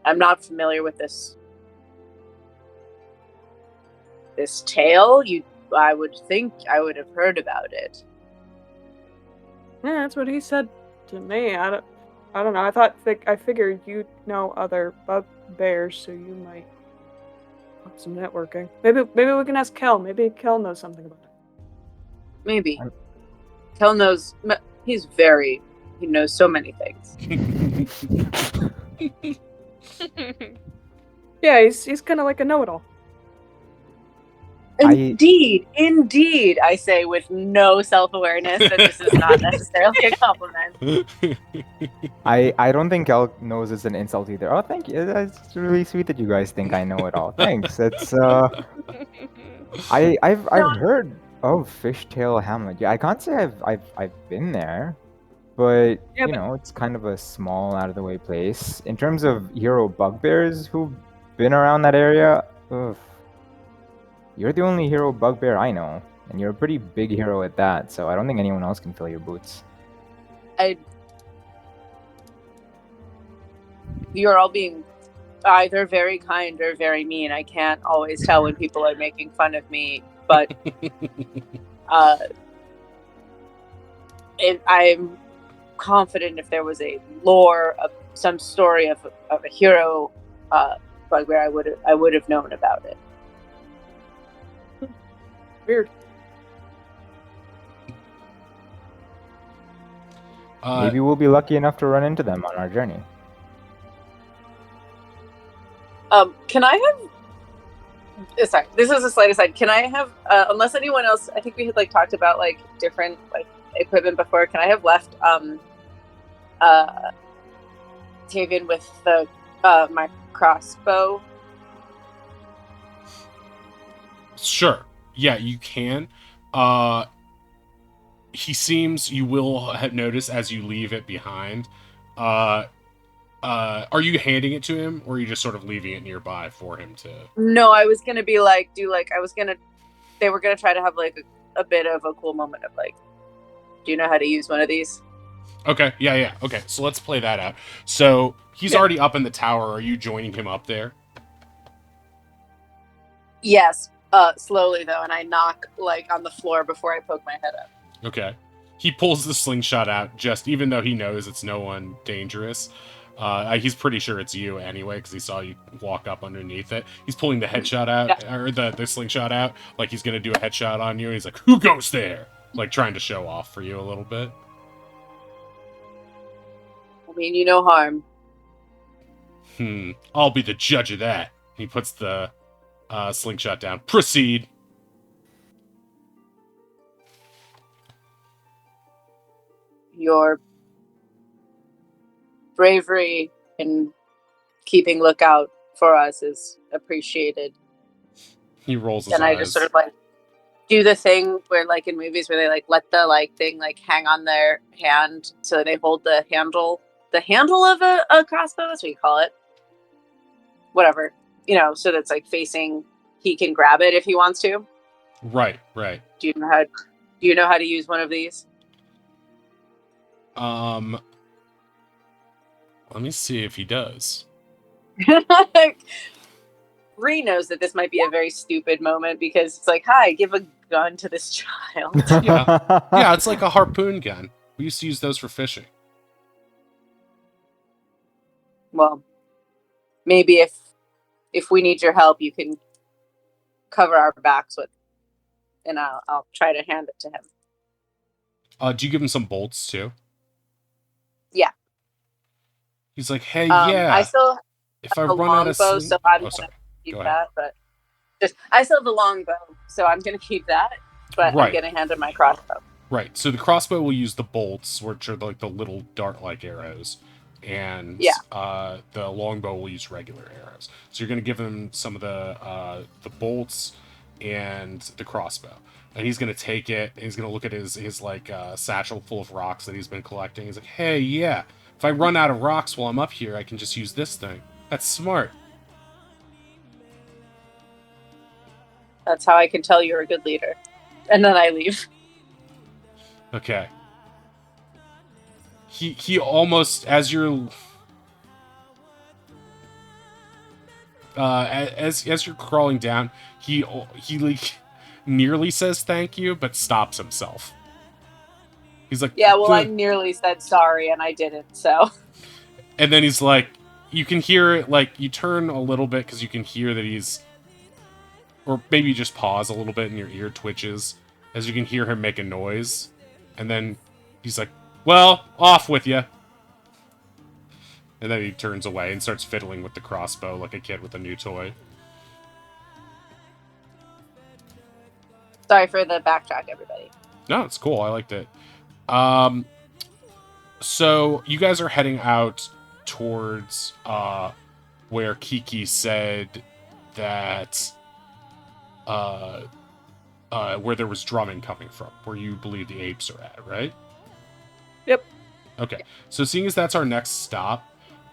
I'm not familiar with this tale. I would think I would have heard about it. Yeah, that's what he said to me. I don't know. I figured you know other bugbears, so you might have some networking. Maybe we can ask Kel. Maybe Kel knows something about it. Maybe. Kel knows. He knows so many things. Yeah, he's kind of like a know-it-all. Indeed, I say with no self-awareness that this is not necessarily a compliment. I don't think Kel knows it's an insult either. Oh, thank you. It's really sweet that you guys think I know it all. Thanks. It's I've heard of Fishtail Hamlet. Yeah, I can't say I've been there, but Yeah, you know, it's kind of a small, out of the way place. In terms of hero bugbears who've been around that area, you're the only hero bugbear I know, and you're a pretty big hero at that. So I don't think anyone else can fill your boots. You're all being either very kind or very mean. I can't always tell when people are making fun of me, but I'm confident if there was a lore of some story of a hero bugbear, I would have known about it. weird. Maybe we'll be lucky enough to run into them on our journey. Can I have? Sorry, this is a slight aside. Can I have? Unless anyone else, I think we had talked about different equipment before. Can I have left Tavian with the my crossbow? Sure. Yeah, you can. He seems, you will notice as you leave it behind. Are you handing it to him, or are you just sort of leaving it nearby for him to? No, I was gonna be they were gonna try to have a bit of a cool moment of do you know how to use one of these? Okay, yeah. Okay, so let's play that out. So he's already up in the tower. Are you joining him up there? Yes, slowly though, and I knock on the floor before I poke my head up. Okay. He pulls the slingshot out, even though he knows it's no one dangerous. He's pretty sure it's you anyway, because he saw you walk up underneath it. He's pulling the headshot out, or the slingshot out, like he's going to do a headshot on you, and he's like, "Who goes there?" Like, trying to show off for you a little bit. I mean, you no harm. I'll be the judge of that. He puts the slingshot down. Proceed. Your bravery in keeping lookout for us is appreciated. He rolls his and eyes. I just sort of do the thing where in movies where they let the thing hang on their hand, so they hold the handle of a crossbow. That's what you call it. Whatever, so that's facing. He can grab it if he wants to. Right. Do you know how to use one of these? Let me see if he does. Bree knows that this might be a very stupid moment because it's hi, give a gun to this child. Yeah, it's like a harpoon gun. We used to use those for fishing. Well, maybe if we need your help, you can cover our backs with, and I'll try to hand it to him. Do you give him some bolts too? Yeah. He's like, hey, I still if I have a run out of longbow, so I'm gonna keep Go that. But I still have the longbow, so I'm gonna keep that. But I'm gonna hand him my crossbow. Right. So the crossbow will use the bolts, which are the little dart-like arrows, and the longbow will use regular arrows. So you're gonna give him some of the bolts and the crossbow. And he's going to take it, and he's going to look at his satchel full of rocks that he's been collecting. He's like, hey, yeah, if I run out of rocks while I'm up here, I can just use this thing. That's smart. That's how I can tell you're a good leader. And then I leave. Okay. He almost, as you're as you're crawling down, he like nearly says thank you, but stops himself. He's like, Yeah, well, I good. nearly said sorry and I didn't, so. And then he's like, you can hear it, like, you turn a little bit because you can hear that he's, or maybe you just pause a little bit and your ear twitches as you can hear him make a noise. And then he's like, well, off with you. And then he turns away and starts fiddling with the crossbow like a kid with a new toy. Sorry for the backtrack, everybody. No, it's cool. I liked it. So you guys are heading out towards where Kiki said that where there was drumming coming from, where you believe the apes are at, right? Yep. Okay. So seeing as that's our next stop,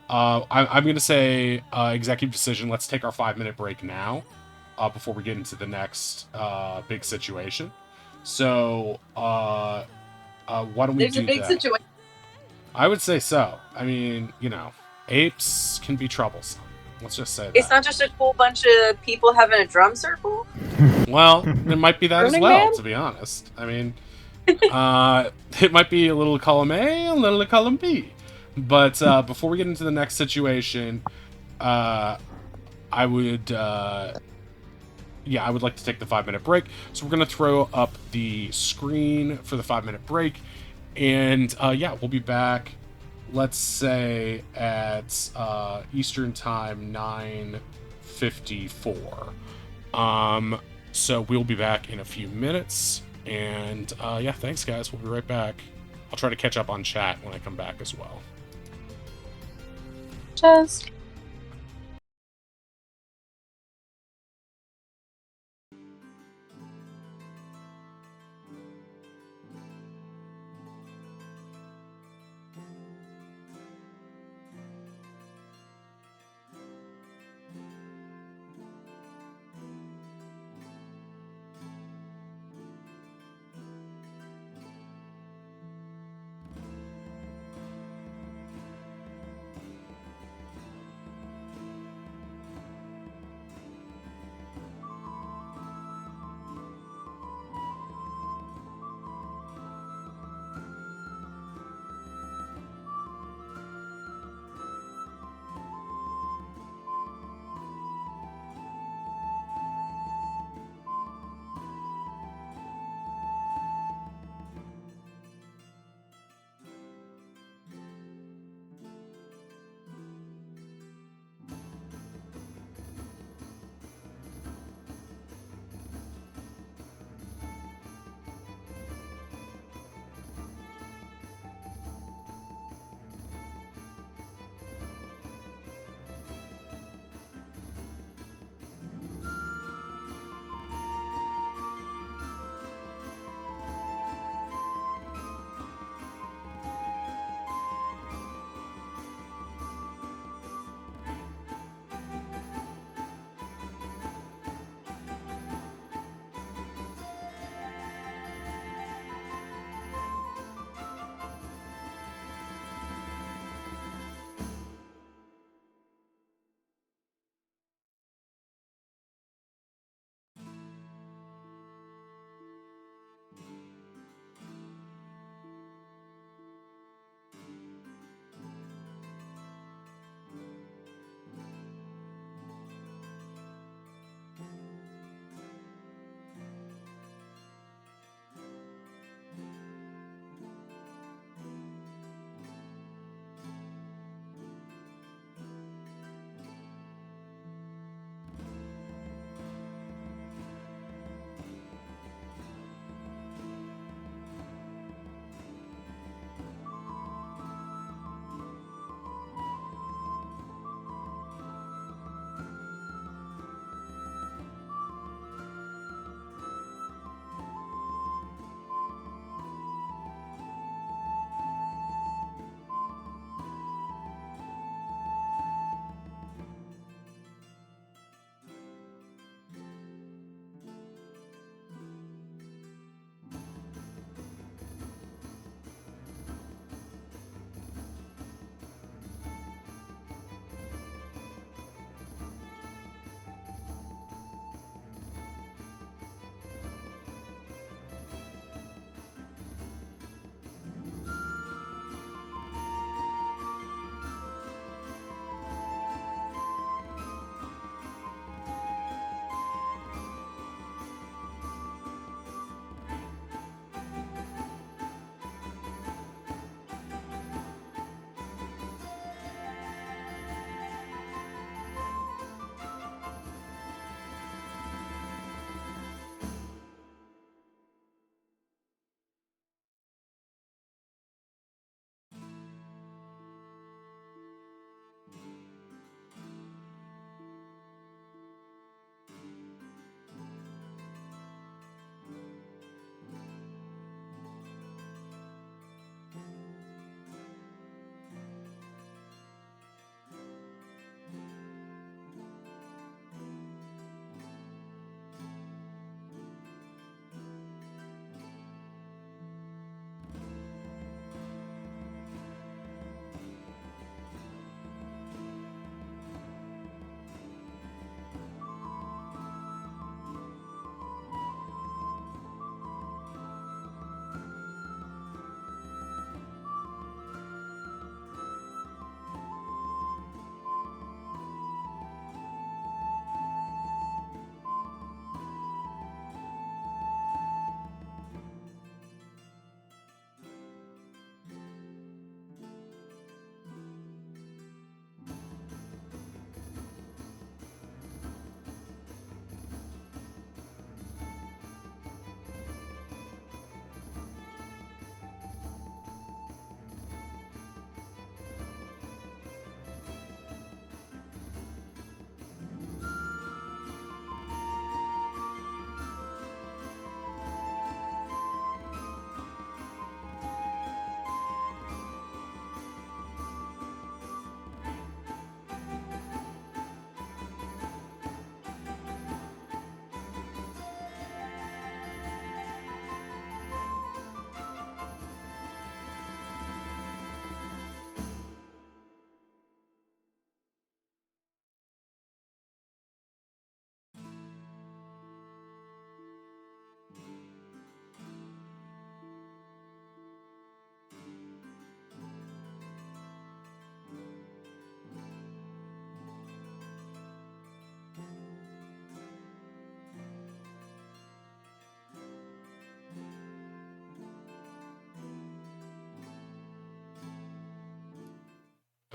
I'm going to say executive decision. Let's take our 5-minute break now before we get into the next big situation. So why don't we There's do a big that? situation. I would say so. I mean, you know, apes can be troublesome. Let's just say that. It's not just a cool bunch of people having a drum circle. Well, there might be that as Burning well, Man? to be honest. I mean, it might be a little column A, a little column B. But before we get into the next situation, I would, I would like to take the 5-minute break. So we're gonna throw up the screen for the 5-minute break, and we'll be back. Let's say at Eastern Time 9:54. So we'll be back in a few minutes. And thanks guys. We'll be right back. I'll try to catch up on chat when I come back as well. Just.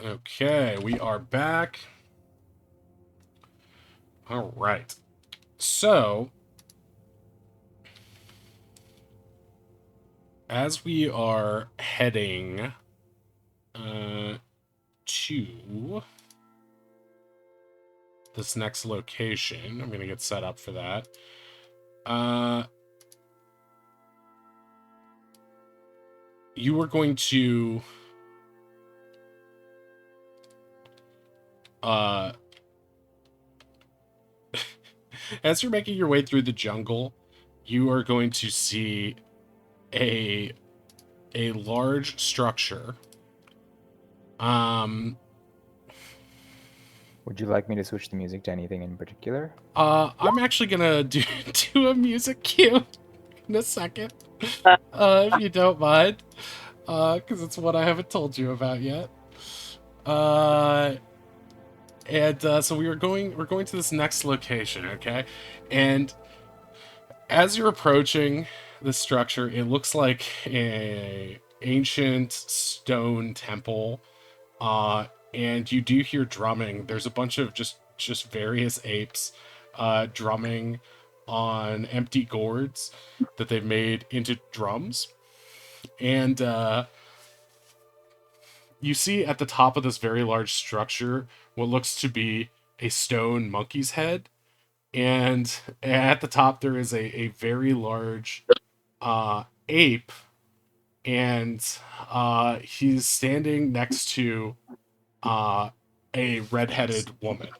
Okay, we are back. All right. So, as we are heading to this next location, I'm going to get set up for that. You are going to as you're making your way through the jungle, you are going to see a large structure. Would you like me to switch the music to anything in particular? I'm actually gonna do a music cue in a second, if you don't mind, because it's what I haven't told you about yet. So we're going to this next location, okay? And as you're approaching the structure, it looks like a ancient stone temple, and you do hear drumming. There's a bunch of just various apes drumming on empty gourds that they've made into drums. And you see at the top of this very large structure what looks to be a stone monkey's head. And at the top there is a very large ape, and he's standing next to a redheaded woman.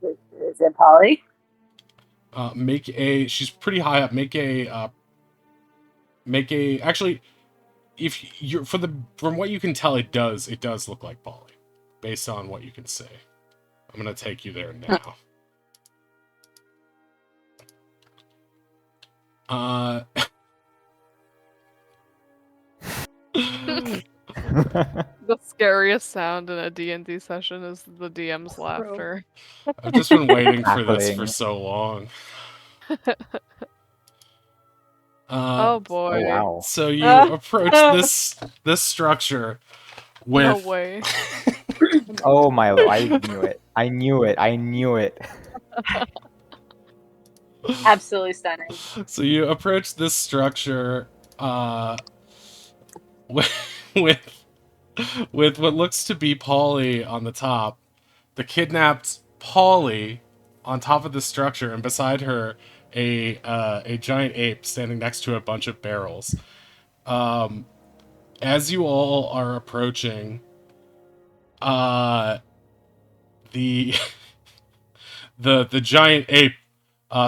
Is it Polly? She's pretty high up. Actually, if you're from what you can tell, it does look like Polly, based on what you can say. I'm gonna take you there now. The scariest sound in a D&D session is the DM's laughter. I've just been waiting for this for Cackling. so long. Oh boy. Oh wow. So you approach this structure with No way. Oh my! I knew it. I knew it. I knew it. Absolutely stunning. So you approach this structure with what looks to be Polly on the top, the kidnapped Polly on top of the structure, and beside her a giant ape standing next to a bunch of barrels. As you all are approaching, the the giant ape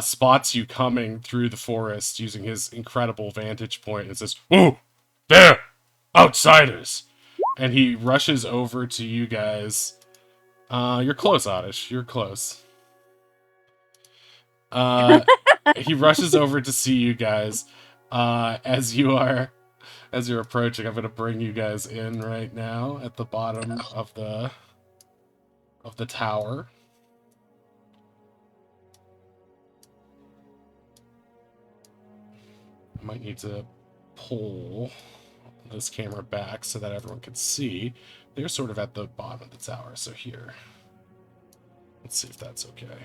spots you coming through the forest using his incredible vantage point and says, "Ooh, there, outsiders!" And he rushes over to you guys. You're close, Oddish. You're close. He rushes over to see you guys. As you're approaching, I'm gonna bring you guys in right now at the bottom of the tower. I might need to pull this camera back so that everyone can see. They're sort of at the bottom of the tower, so here. Let's see if that's okay.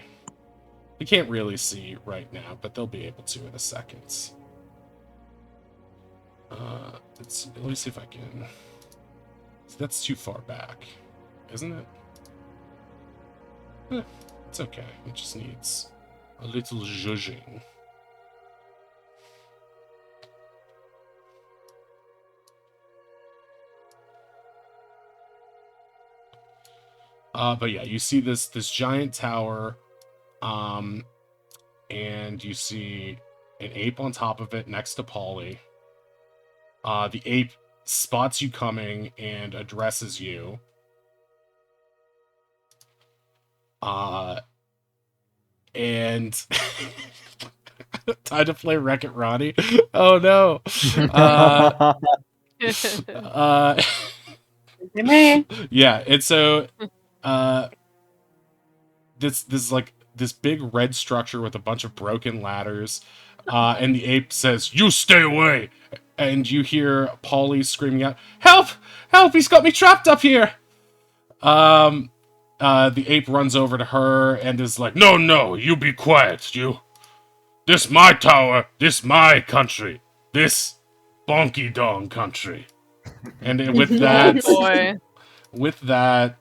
You can't really see right now, but they'll be able to in a second. Let me see if I can... That's too far back, isn't it? It's okay. It just needs a little zhuzhing. But yeah, you see this giant tower, and you see an ape on top of it next to Polly. The ape spots you coming and addresses you. And time to play Wreck-It Ronnie. Oh no. Yeah, and so this is like this big red structure with a bunch of broken ladders. And the ape says, "You stay away!" And you hear Polly screaming out, "Help! Help! He's got me trapped up here!" The ape runs over to her and is like, "No, no, you be quiet, you. This my tower, this my country, this Bonky Dong country." And with that, Boy. with that,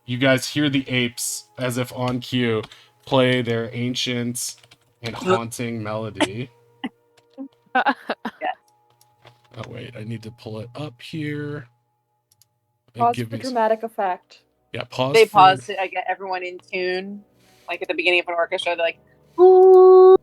you guys hear the apes, as if on cue, play their ancient and haunting melody. Yeah. Oh wait, I need to pull it up here. And Pause give for me dramatic effect. Yeah, pause. They for- pause to get everyone in tune, like at the beginning of an orchestra. They're like, "Ooh."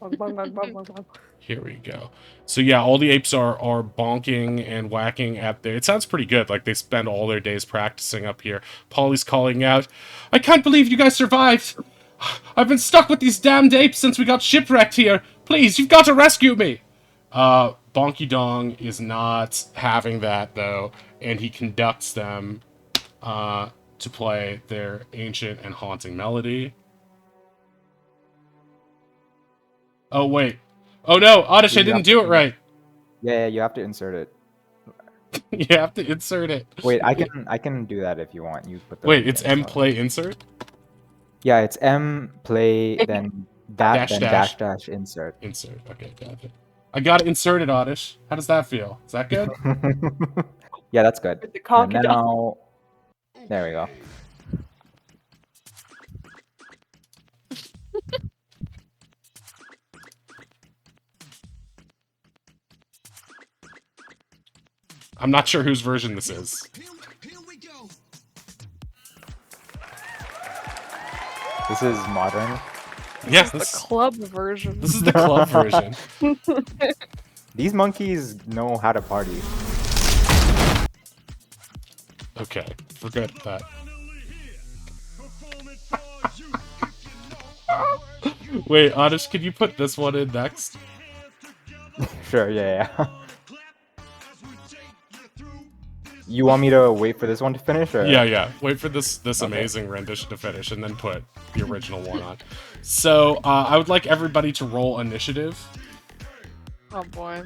Bong, bong, bong, bong, bong, bong. Here we go. So yeah, all the apes are bonking and whacking at their... It sounds pretty good, like they spend all their days practicing up here. Polly's calling out, "I can't believe you guys survived! I've been stuck with these damned apes since we got shipwrecked here! Please, you've got to rescue me!" Bonky Dong is not having that, though, and he conducts them to play their ancient and haunting melody. Oh, wait. Oh, no, Oddish, I didn't do it right. Yeah, you have to insert it. You have to insert it. Wait, I can do that if you want. You put the Wait, link it's in, M so- play insert? Yeah, it's M play then that Dash, then dash. dash insert. Insert. Okay, got it. I got it inserted, Oddish. How does that feel? Is that good? Yeah, that's good. With the And conky dog. now, there we go. I'm not sure whose version this is. This is modern. Yes, The club version. this is the club version. These monkeys know how to party. Okay, forget that. Wait, Oddish, can you put this one in next? Sure, yeah. You want me to wait for this one to finish, or? Yeah. Wait for this Okay. amazing rendition to finish, and then put the original one on. So, I would like everybody to roll initiative. Oh boy.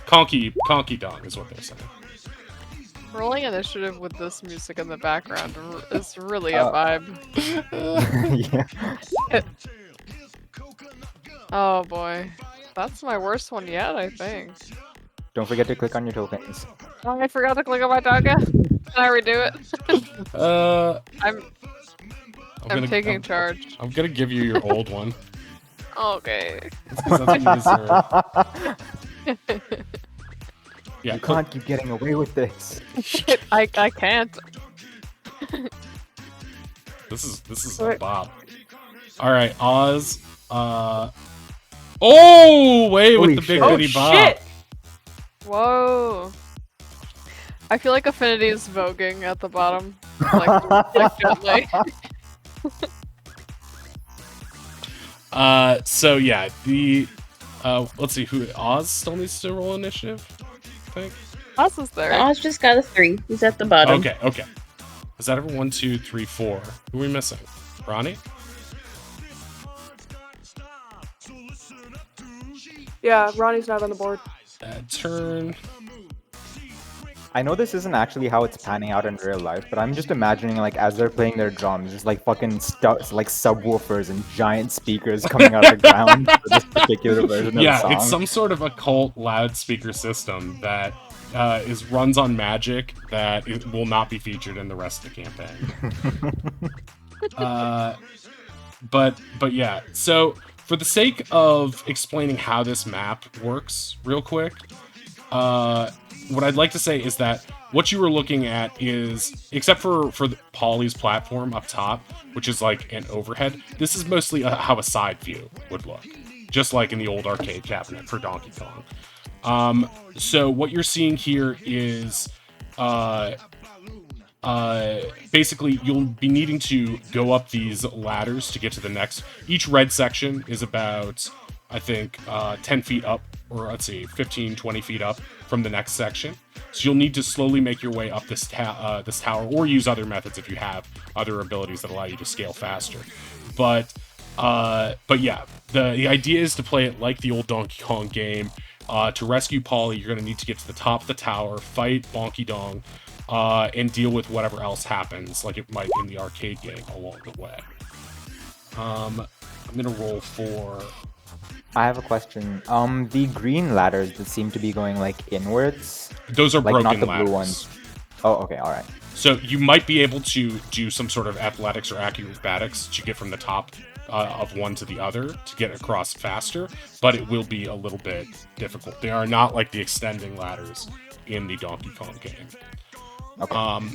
Conky Dong is what they're saying. Rolling initiative with this music in the background is really a vibe. Yeah. Oh boy. That's my worst one yet, I think. Don't forget to click on your tokens. Oh, I forgot to click on my token. Can I redo it? I'm taking charge. I'm gonna give you your old one. Okay. It's 'cause that's what you deserve. Yeah, You can't keep getting away with this. I can't. This is a Wait. bop. All right, Oz. Oh, way with Holy the big shit. Oh bitty bop. shit! Whoa. I feel like Affinity is voguing at the bottom. Like gently. So yeah, let's see who Oz still needs to roll initiative. I think. Us is there. Oz just got a 3. He's at the bottom. Okay. Is that ever 1, 2, 3, 4? Who are we missing? Ronnie? Yeah, Ronnie's not on the board. Turn. I know this isn't actually how it's panning out in real life, but I'm just imagining like as they're playing their drums, just like fucking like subwoofers and giant speakers coming out of the ground for this particular version of the Yeah, song. it's some sort of occult loudspeaker system that runs on magic that it will not be featured in the rest of the campaign. But yeah, so for the sake of explaining how this map works real quick, what I'd like to say is that what you were looking at is, except for Polly's platform up top, which is like an overhead, this is mostly how a side view would look, just like in the old arcade cabinet for Donkey Kong. So what you're seeing here is basically you'll be needing to go up these ladders to get to the next. Each red section is about, I think, 10 feet up, or let's see, 15, 20 feet up from the next section. So you'll need to slowly make your way up this tower, or use other methods if you have other abilities that allow you to scale faster. But But yeah, the idea is to play it like the old Donkey Kong game. To rescue Polly, you're going to need to get to the top of the tower, fight Bonky Dong, and deal with whatever else happens, like it might in the arcade game along the way. I'm going to roll for... I have a question. The green ladders that seem to be going like inwards. Those are like broken not the ladders. blue ones. Oh, okay, all right. So you might be able to do some sort of athletics or acrobatics to get from the top of one to the other to get across faster, but it will be a little bit difficult. They are not like the extending ladders in the Donkey Kong game. Okay.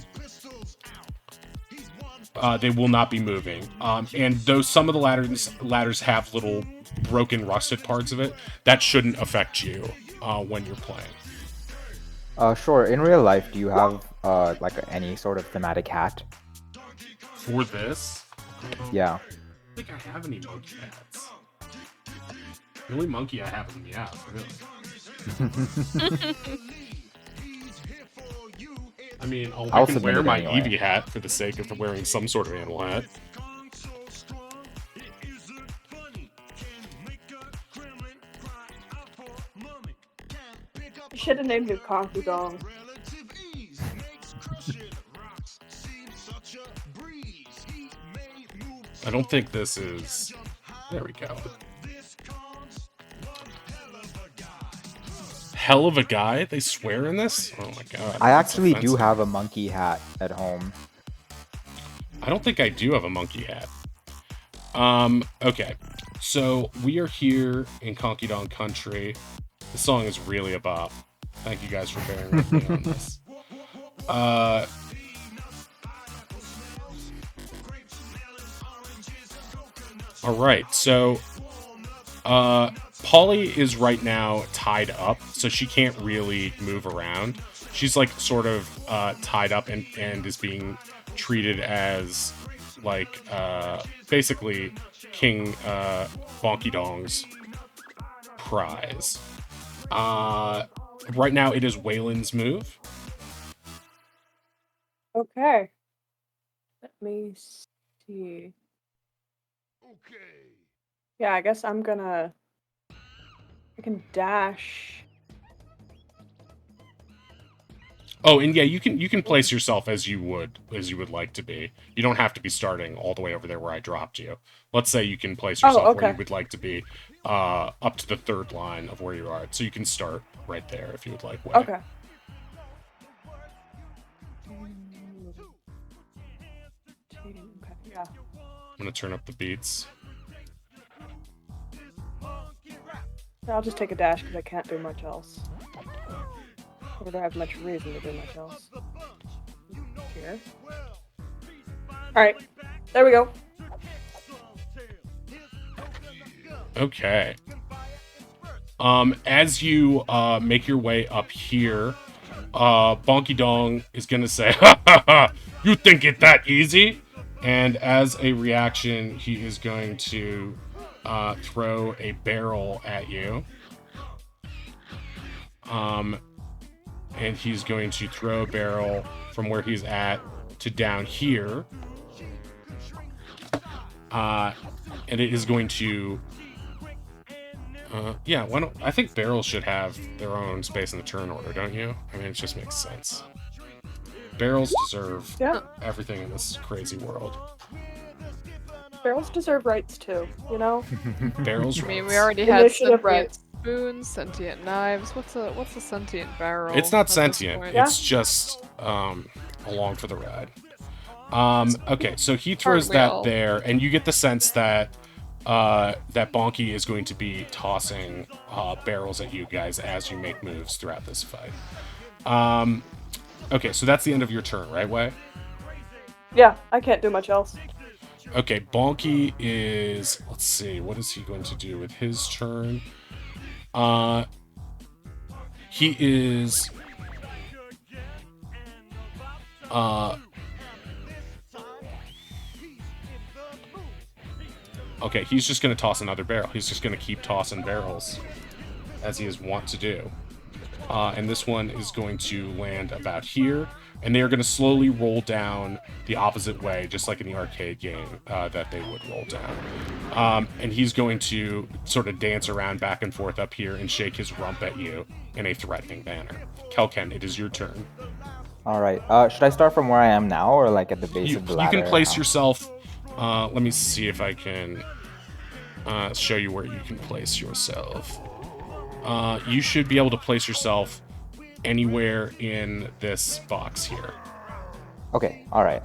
They will not be moving. And though some of the ladders have little broken, rusted parts of it, that shouldn't affect you when you're playing. Sure. In real life, do you have like any sort of thematic hat? For this? Yeah. I don't think I have any monkey hats. The only monkey I have is Meow, really. I mean, I can wear my anyway. Eevee hat for the sake of wearing some sort of animal hat. You should have named it Conky Dong. I don't think this is... There we go. Hell of a guy? They swear in this? Oh my god. I that's actually do offensive. have a monkey hat at home. I don't think I do have a monkey hat. Okay. So, we are here in Conky Dong Country. The song is really a bop. Thank you guys for bearing with me on this. Alright, so... Polly is right now tied up, so she can't really move around. She's like sort of tied up and is being treated as like basically King Bonky Dong's prize. Right now it is Waylon's move. Okay. Let me see. Yeah, I guess I can dash. Oh, and yeah, you can place yourself as you would like to be. You don't have to be starting all the way over there where I dropped you. Let's say you can place yourself where you would like to be, up to the third line of where you are. So you can start right there if you would like. Way. Okay. Yeah. I'm gonna turn up the beats. I'll just take a dash because I can't do much else. Or do I have much reason to do much else? Here. Alright. There we go. Okay. As you make your way up here, Bonky Dong is gonna say, "Ha ha ha! You think it that easy?" And as a reaction, he is going to throw a barrel at you. And he's going to throw a barrel from where he's at to down here. And it is going to... yeah, I think barrels should have their own space in the turn order, don't you? I mean, it just makes sense. Barrels deserve everything in this crazy world. Barrels deserve rights too, you know? Barrels I mean, rights. we already had sentient spoons, sentient knives. What's a sentient barrel? It's not at this sentient. point? It's just along for the ride. Okay, so he throws Aren't we that all? there, and you get the sense that that Bonky is going to be tossing barrels at you guys as you make moves throughout this fight. Okay, so that's the end of your turn, right, Way? Yeah, I can't do much else. Okay, Bonky is... Let's see, what is he going to do with his turn? He is... Okay, he's just going to toss another barrel. He's just going to keep tossing barrels, as he is wont to do. And this one is going to land about here, and they are going to slowly roll down the opposite way, just like in the arcade game that they would roll down. And he's going to sort of dance around back and forth up here and shake his rump at you in a threatening manner. Kelken, it is your turn. All right. Should I start from where I am now, or like at the base of the ladder? You can place yourself. Let me see if I can show you where you can place yourself. You should be able to place yourself anywhere in this box here. Okay. All right.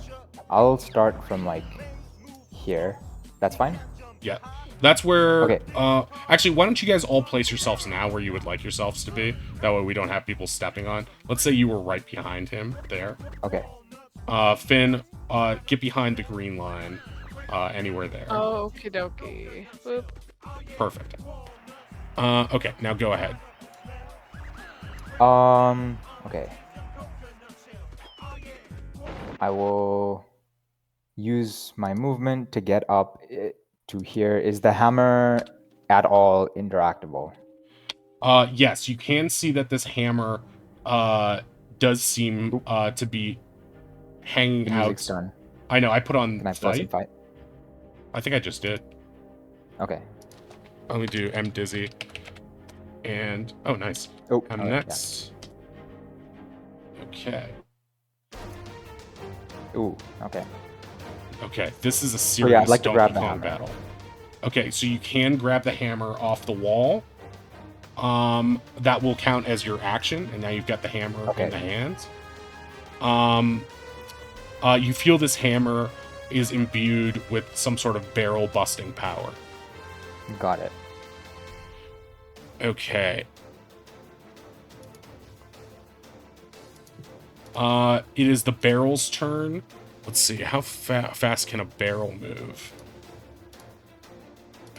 I'll start from like here. That's fine. Yeah. That's where... Okay. Actually, why don't you guys all place yourselves now where you would like yourselves to be? That way we don't have people stepping on. Let's say you were right behind him there. Okay. Finn, get behind the green line. Anywhere there. Okie dokie. Boop. Perfect. Okay, now go ahead. Okay. I will use my movement to get up to here. Is the hammer at all interactable? Yes, you can see that this hammer does seem to be hanging The out. music's done. I know, I put on Can I press and fight? I think I just did. Okay. Let me do M Dizzy. And oh nice. Oh, I'm next. Yeah. Okay. Ooh, okay. Okay, this is a serious yeah, I'd like to grab Donkey the Kong hammer. battle. Okay, so you can grab the hammer off the wall. That will count as your action, and now you've got the hammer in the hands. You feel this hammer is imbued with some sort of barrel busting power. Got it. Okay. It is the barrel's turn. Let's see, how fast can a barrel move?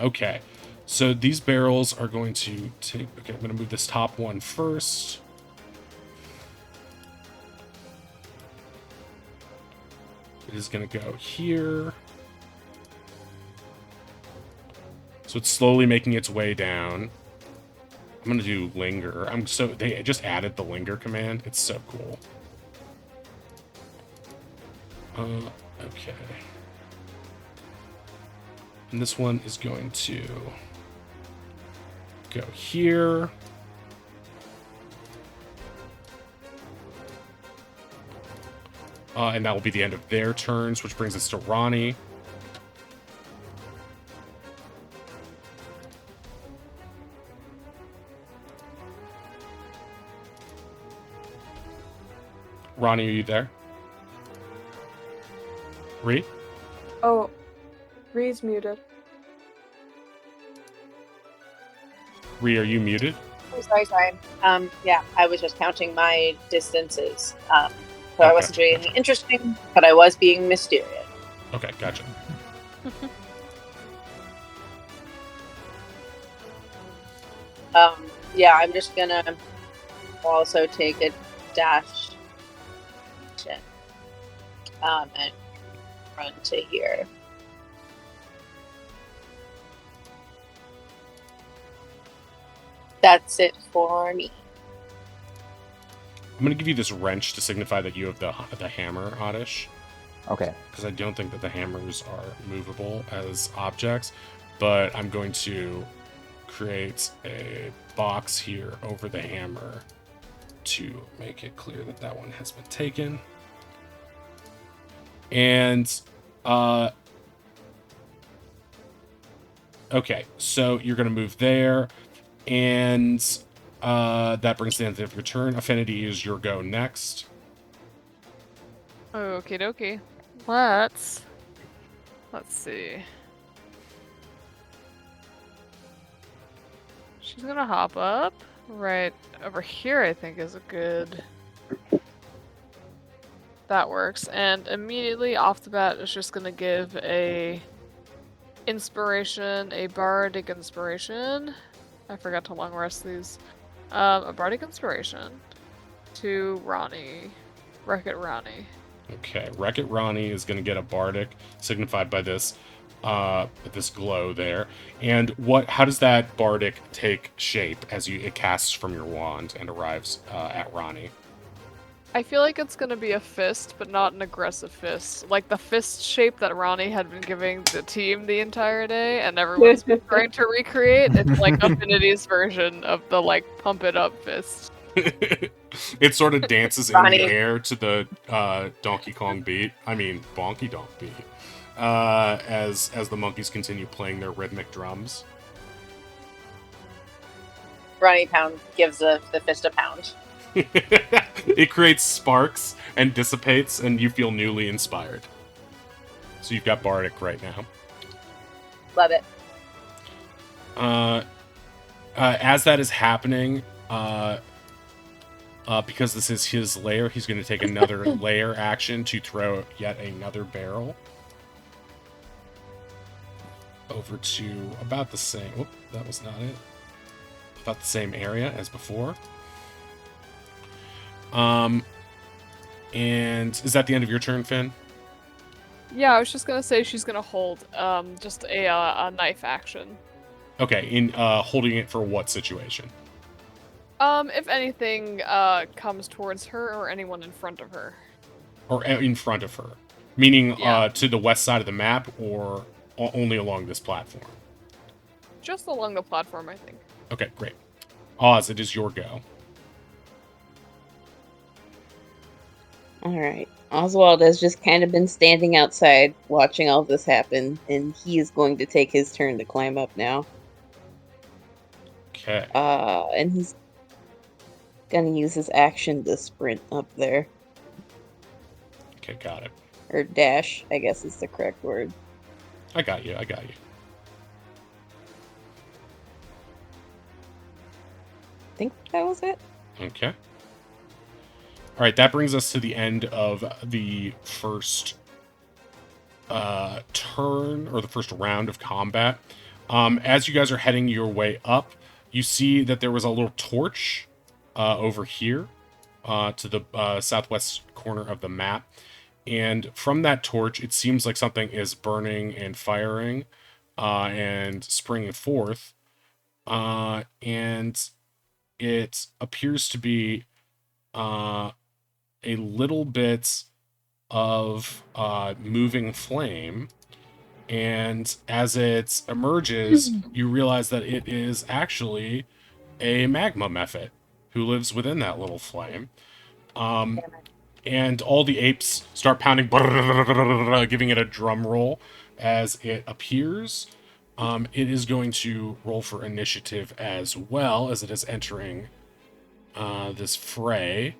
Okay, so these barrels are going to take... Okay, I'm going to move this top one first. It is going to go here. So it's slowly making its way down. I'm going to do linger. They just added the linger command. It's so cool. Okay. And this one is going to go here. And that will be the end of their turns, which brings us to Ronnie. Ronnie, are you there? Ree? Oh, Ree's muted. Ree, are you muted? Oh, sorry. Yeah, I was just counting my distances. So I wasn't doing anything interesting, but I was being mysterious. Okay, gotcha. Yeah, I'm just gonna also take a dash and run to here. That's it for me. I'm going to give you this wrench to signify that you have the hammer, Oddish. Okay. Because I don't think that the hammers are movable as objects, but I'm going to create a box here over the hammer to make it clear that that one has been taken. And, okay, so you're going to move there, and that brings the end of your turn. Affinity is your go next. Okie dokie. Let's see. She's gonna hop up. Right over here, I think, is a good... That works. And immediately off the bat, it's just gonna give a inspiration, a bardic inspiration. I forgot to long rest these. A bardic inspiration to Ronnie. Wreck-It Ronnie. Okay, Wreck-It Ronnie is going to get a bardic, signified by this this glow there. And how does that bardic take shape as it casts from your wand and arrives at Ronnie? I feel like it's gonna be a fist, but not an aggressive fist. Like the fist shape that Ronnie had been giving the team the entire day, and everyone's been trying to recreate. It's like Affinity's version of the like pump it up fist. It sort of dances in Ronnie. the air to the Donkey Kong beat. I mean, Bonky Donk beat. As the monkeys continue playing their rhythmic drums. Ronnie Pound gives the fist a pound. It creates sparks and dissipates, and you feel newly inspired. So you've got Bardic right now. Love it. As that is happening, because this is his lair, he's going to take another lair action to throw yet another barrel over to about the same. Whoop, that was not it. About the same area as before. And is that the end of your turn, Finn? Yeah, I was just gonna say she's gonna hold just a knife action. Okay, in holding it for what situation? If anything comes towards her or anyone in front of her. Or in front of her? Meaning Yeah. to the west side of the map, or only along this platform? Just along the platform, I think. Okay, great. Oz, it is your go. Alright. Oswald has just kind of been standing outside watching all this happen, and he is going to take his turn to climb up now. Okay. And he's gonna use his action to sprint up there. Okay, got it. Or dash, I guess is the correct word. I got you. I think that was it. Okay. All right, that brings us to the end of the first turn, or the first round of combat. As you guys are heading your way up, you see that there was a little torch over here to the southwest corner of the map. And from that torch, it seems like something is burning and firing and springing forth. And it appears to be a little bit of moving flame. And as it emerges, you realize that it is actually a magma mephit who lives within that little flame. And all the apes start pounding, giving it a drum roll as it appears. It is going to roll for initiative as well, as it is entering this fray.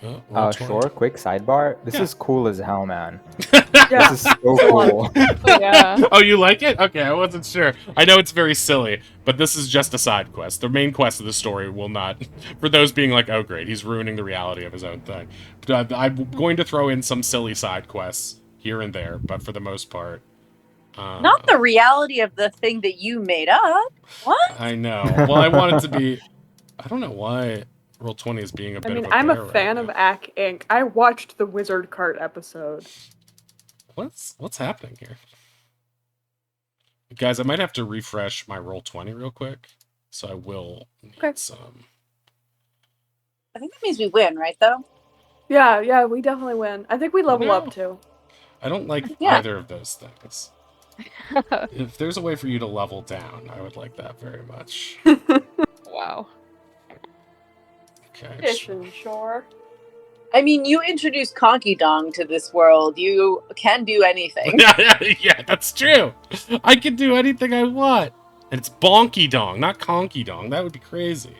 Sure, quick sidebar. This Yeah. is cool as hell, man. Yeah. This is so cool. Yeah. Oh, you like it? Okay, I wasn't sure. I know it's very silly, but this is just a side quest. The main quest of the story will not... For those being like, oh great, he's ruining the reality of his own thing. But I'm going to throw in some silly side quests here and there, but for the most part... Not the reality of the thing that you made up. What? I know. Well, I want it to be... I don't know why Roll20 is being a bit of a I'm bear a fan right of now. Ack Inc. I watched the Wizard Cart episode. What's happening here? Guys, I might have to refresh my Roll20 real quick. So I will need some... I think that means we win, right, though? Yeah, we definitely win. I think we level up, too. I don't like Yeah. either of those things. If there's a way for you to level down, I would like that very much. Wow. Okay. Fishing shore. I mean, you introduced Conky Dong to this world. You can do anything. Yeah, that's true. I can do anything I want. And it's Bonky Dong, not Conky Dong. That would be crazy.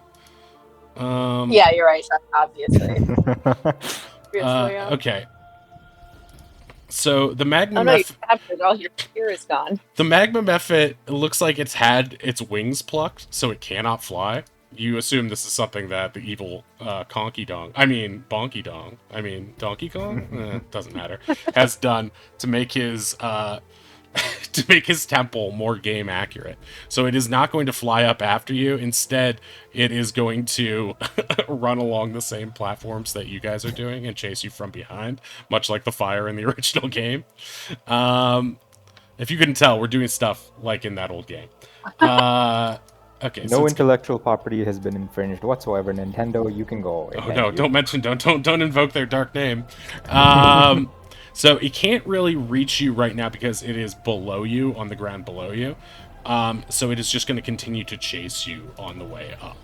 Yeah, you're right, Chuck, obviously. Okay. So the magma Oh no, you have it. All your fear is gone. The magma mephit looks like it's had its wings plucked, so it cannot fly. You assume this is something that the evil Bonky Dong, Donkey Kong? Doesn't matter. Has done to make his to make his temple more game accurate. So it is not going to fly up after you. Instead, it is going to run along the same platforms that you guys are doing and chase you from behind, much like the fire in the original game. If you couldn't tell, we're doing stuff like in that old game. Okay. No intellectual property has been infringed whatsoever. Nintendo, you can go away. Oh Thank no! you. Don't invoke their dark name. So it can't really reach you right now because it is below you, on the ground below you. So it is just going to continue to chase you on the way up.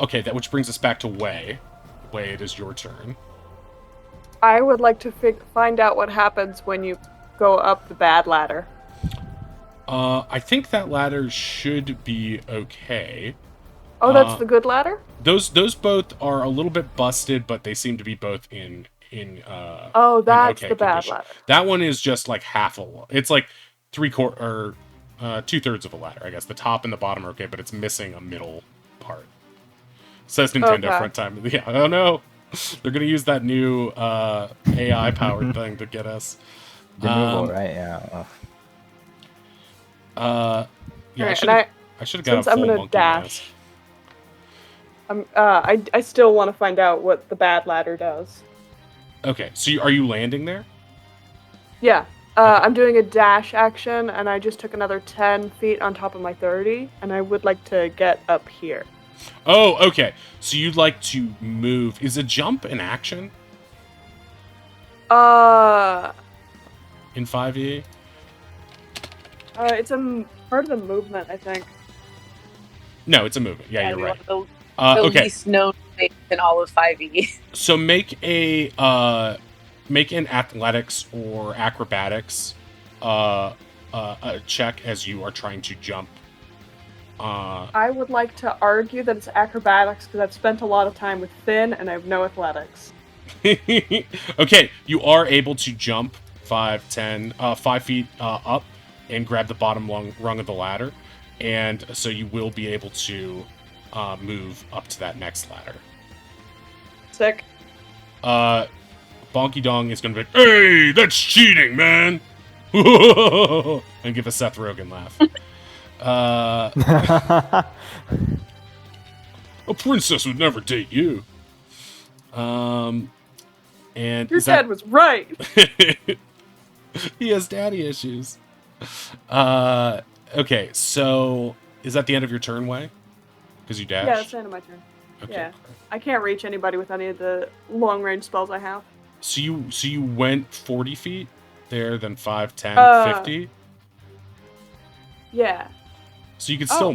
Okay, which brings us back to Wei. Wei, it is your turn. I would like to find out what happens when you go up the bad ladder. I think that ladder should be okay. Oh, that's the good ladder? Those both are a little bit busted, but they seem to be both in oh, that's okay the bad condition. ladder. That one is just like half a. It's like 3/4 or 2/3 of a ladder, I guess. The top and the bottom are okay, but it's missing a middle part. Says Nintendo front time. Yeah. Oh no, they're gonna use that new AI powered thing to get us. The new right? Yeah. Yeah. Right, I should have got a full I'm gonna monkey dash. mask. I still want to find out what the bad ladder does. Okay, so are you landing there? Yeah. Okay. I'm doing a dash action, and I just took another 10 feet on top of my 30, and I would like to get up here. Oh, okay. So you'd like to move. Is a jump an action? In 5e? It's a part of the movement, I think. No, it's a movement. Yeah, you're right. The Okay. least known thing in all of 5e. So make an athletics or acrobatics a check as you are trying to jump. I would like to argue that it's acrobatics because I've spent a lot of time with Finn and I have no athletics. Okay, you are able to jump 5 feet up and grab the bottom rung of the ladder, and so you will be able to move up to that next ladder. Sick. Bonky Dong is going to be, hey, that's cheating, man! And give a Seth Rogen laugh. A princess would never date you. And your dad was right. He has daddy issues. Okay, so is that the end of your turn, Wei? Because you dashed? Yeah, it's the end of my turn. Okay. Yeah, I can't reach anybody with any of the long range spells I have. So you went 40 feet there, then 5, 10, 50? Yeah. So you could still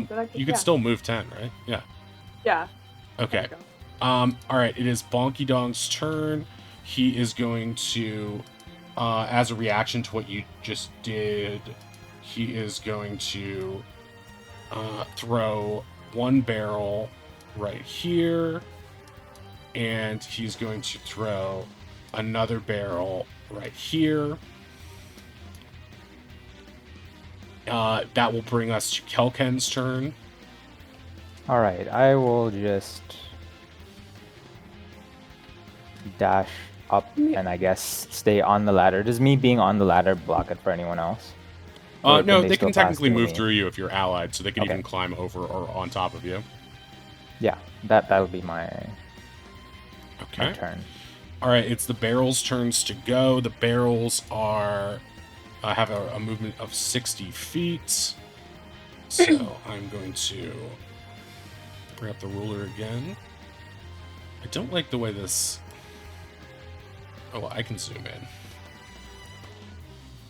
move 10, right? Yeah. Yeah. Okay. All right, it is Bonky Dong's turn. He is going to, as a reaction to what you just did, he is going to throw one barrel right here, and he's going to throw another barrel right here. That will bring us to Kelken's turn. Alright, I will just dash up and I guess stay on the ladder. Does me being on the ladder block it for anyone else? No, they can technically move through you if you're allied, so they can even climb over or on top of you. Yeah, that'll be my turn. Alright, it's the barrels' turns to go. The barrels are have a movement of 60 feet. So I'm going to bring up the ruler again. I don't like the way this... Oh, well, I can zoom in.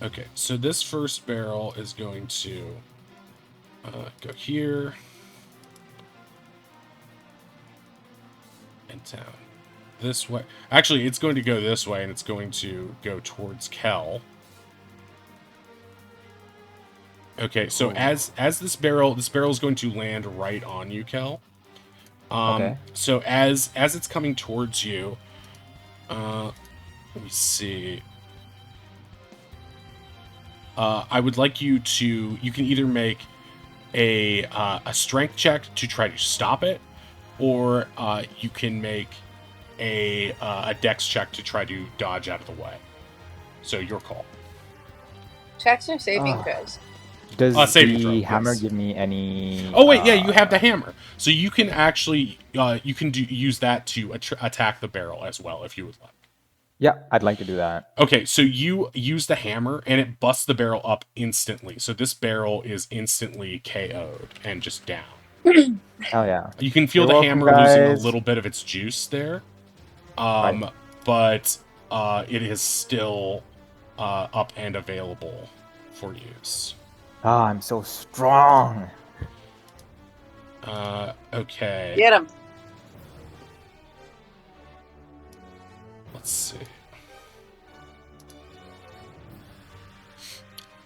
Okay, so this first barrel is going to go here and down this way. Actually, it's going to go this way, and it's going to go towards Kel. Okay, so as this barrel is going to land right on you, Kel. Okay. So as it's coming towards you, let me see. I would like you to. You can either make a strength check to try to stop it, or you can make a dex check to try to dodge out of the way. So your call. Checks or saving throws? Does the hammer give me any... Oh, wait, yeah, you have the hammer. So you can actually, use that to attack the barrel as well, if you would like. Yeah, I'd like to do that. Okay, so you use the hammer and it busts the barrel up instantly. So this barrel is instantly KO'd and just down. Hell yeah. You can feel You're the welcome, hammer losing a guys. little bit of its juice there. Right. But it is still up and available for use. Ah, I'm so strong. Okay. Get him. Let's see.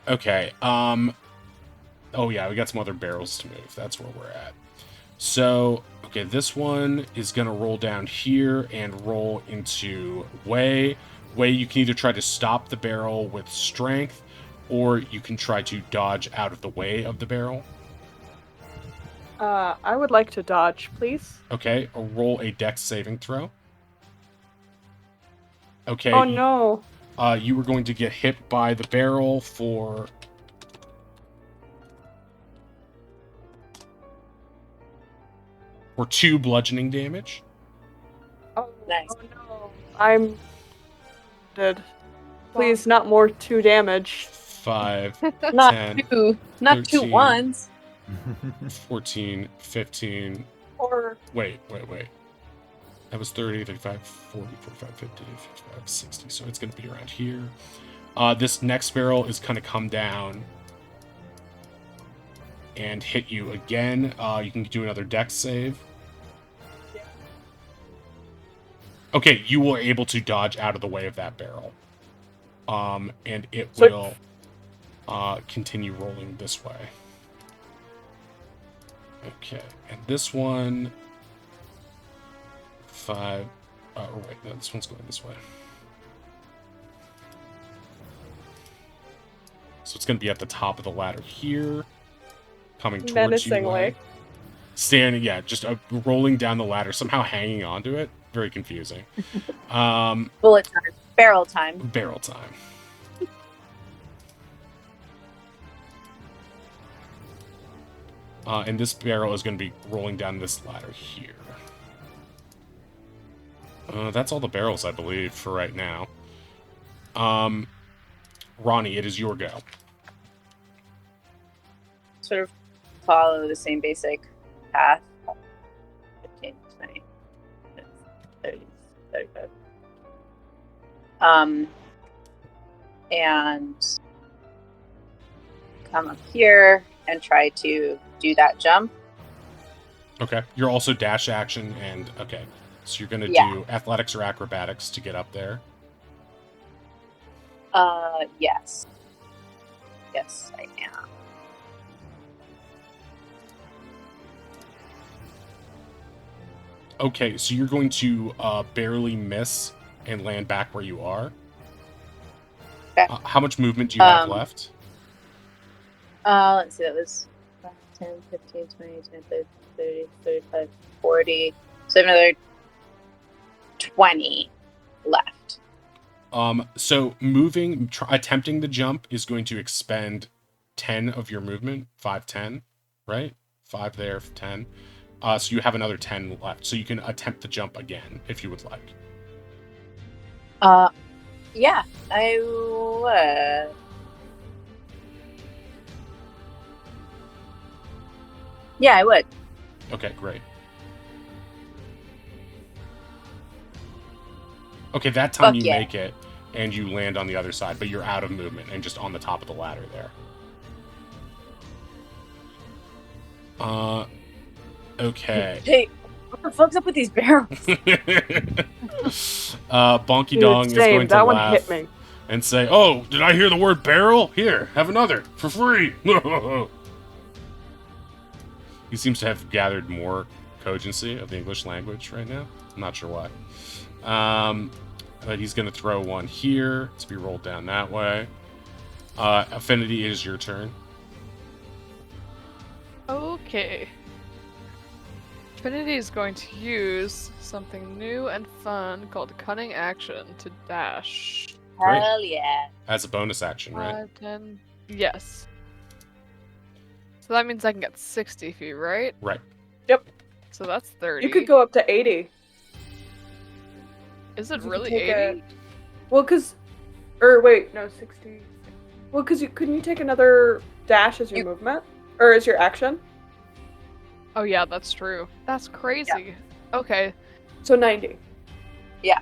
Okay. Oh yeah, we got some other barrels to move. That's where we're at. So, okay, this one is gonna roll down here and roll into Way. Way, you can either try to stop the barrel with strength, or you can try to dodge out of the way of the barrel. I would like to dodge, please. Okay, or roll a dex saving throw. Okay. Oh no. You were going to get hit by the barrel for... for 2 bludgeoning damage. Oh, Nice. oh no. I'm dead. Please, not more 2 damage. 5, Not 10, 2. Not 2 13. ones. 14, 15... Or Wait. That was 30, 35, 40, 45, 50, 55, 60. So it's going to be around here. This next barrel is going to come down and hit you again. You can do another dex save. Okay, you were able to dodge out of the way of that barrel. And it will continue rolling this way. Okay, and this one... 5... oh, wait, no, this one's going this way. So it's going to be at the top of the ladder here. Coming towards you. menacingly. Standing, yeah, just rolling down the ladder, somehow hanging onto it. Very confusing. Bullet time. Barrel time. Barrel time. And this barrel is going to be rolling down this ladder here. That's all the barrels, I believe, for right now. Ronnie, it is your go. Sort of follow the same basic path. 15, 20, 30, 35. And come up here and try to do that jump. Okay. You're also dash action and... okay. So you're going to Yeah. do athletics or acrobatics to get up there. Yes. Yes, I am. Okay, so you're going to barely miss and land back where you are. Okay. How much movement do you have left? Let's see, that was 5, 10, 15, 20, 20, 30, 35, 40. So I have another 20 left. So attempting the jump is going to expend 10 of your movement. 5, 10, right? 5 there, 10. So you have another 10 left. So you can attempt the jump again if you would like. Yeah, I would. Yeah, I would. Okay, great. Okay, that time Fuck you yeah. make it, and you land on the other side, but you're out of movement and just on the top of the ladder there. Okay. Hey, what the fuck's up with these barrels? Bonky Dong is going to that one laugh hit me. and say, "Oh, did I hear the word barrel? Here, have another for free." He seems to have gathered more cogency of the English language right now. I'm not sure why. But he's going to throw one here to be rolled down that way. Affinity, it is your turn. Okay. Trinity is going to use something new and fun called Cunning Action to dash. Great. Hell yeah. As a bonus action, right? 5, 10. Yes. So that means I can get 60 feet, right? Right. So that's 30. You could go up to 80. Is it You could really take 80? Well, because, or wait, no, 60. Well, because couldn't you take another dash as your movement, or as your action? Oh yeah, that's true. That's crazy. Okay. So 90. Yeah.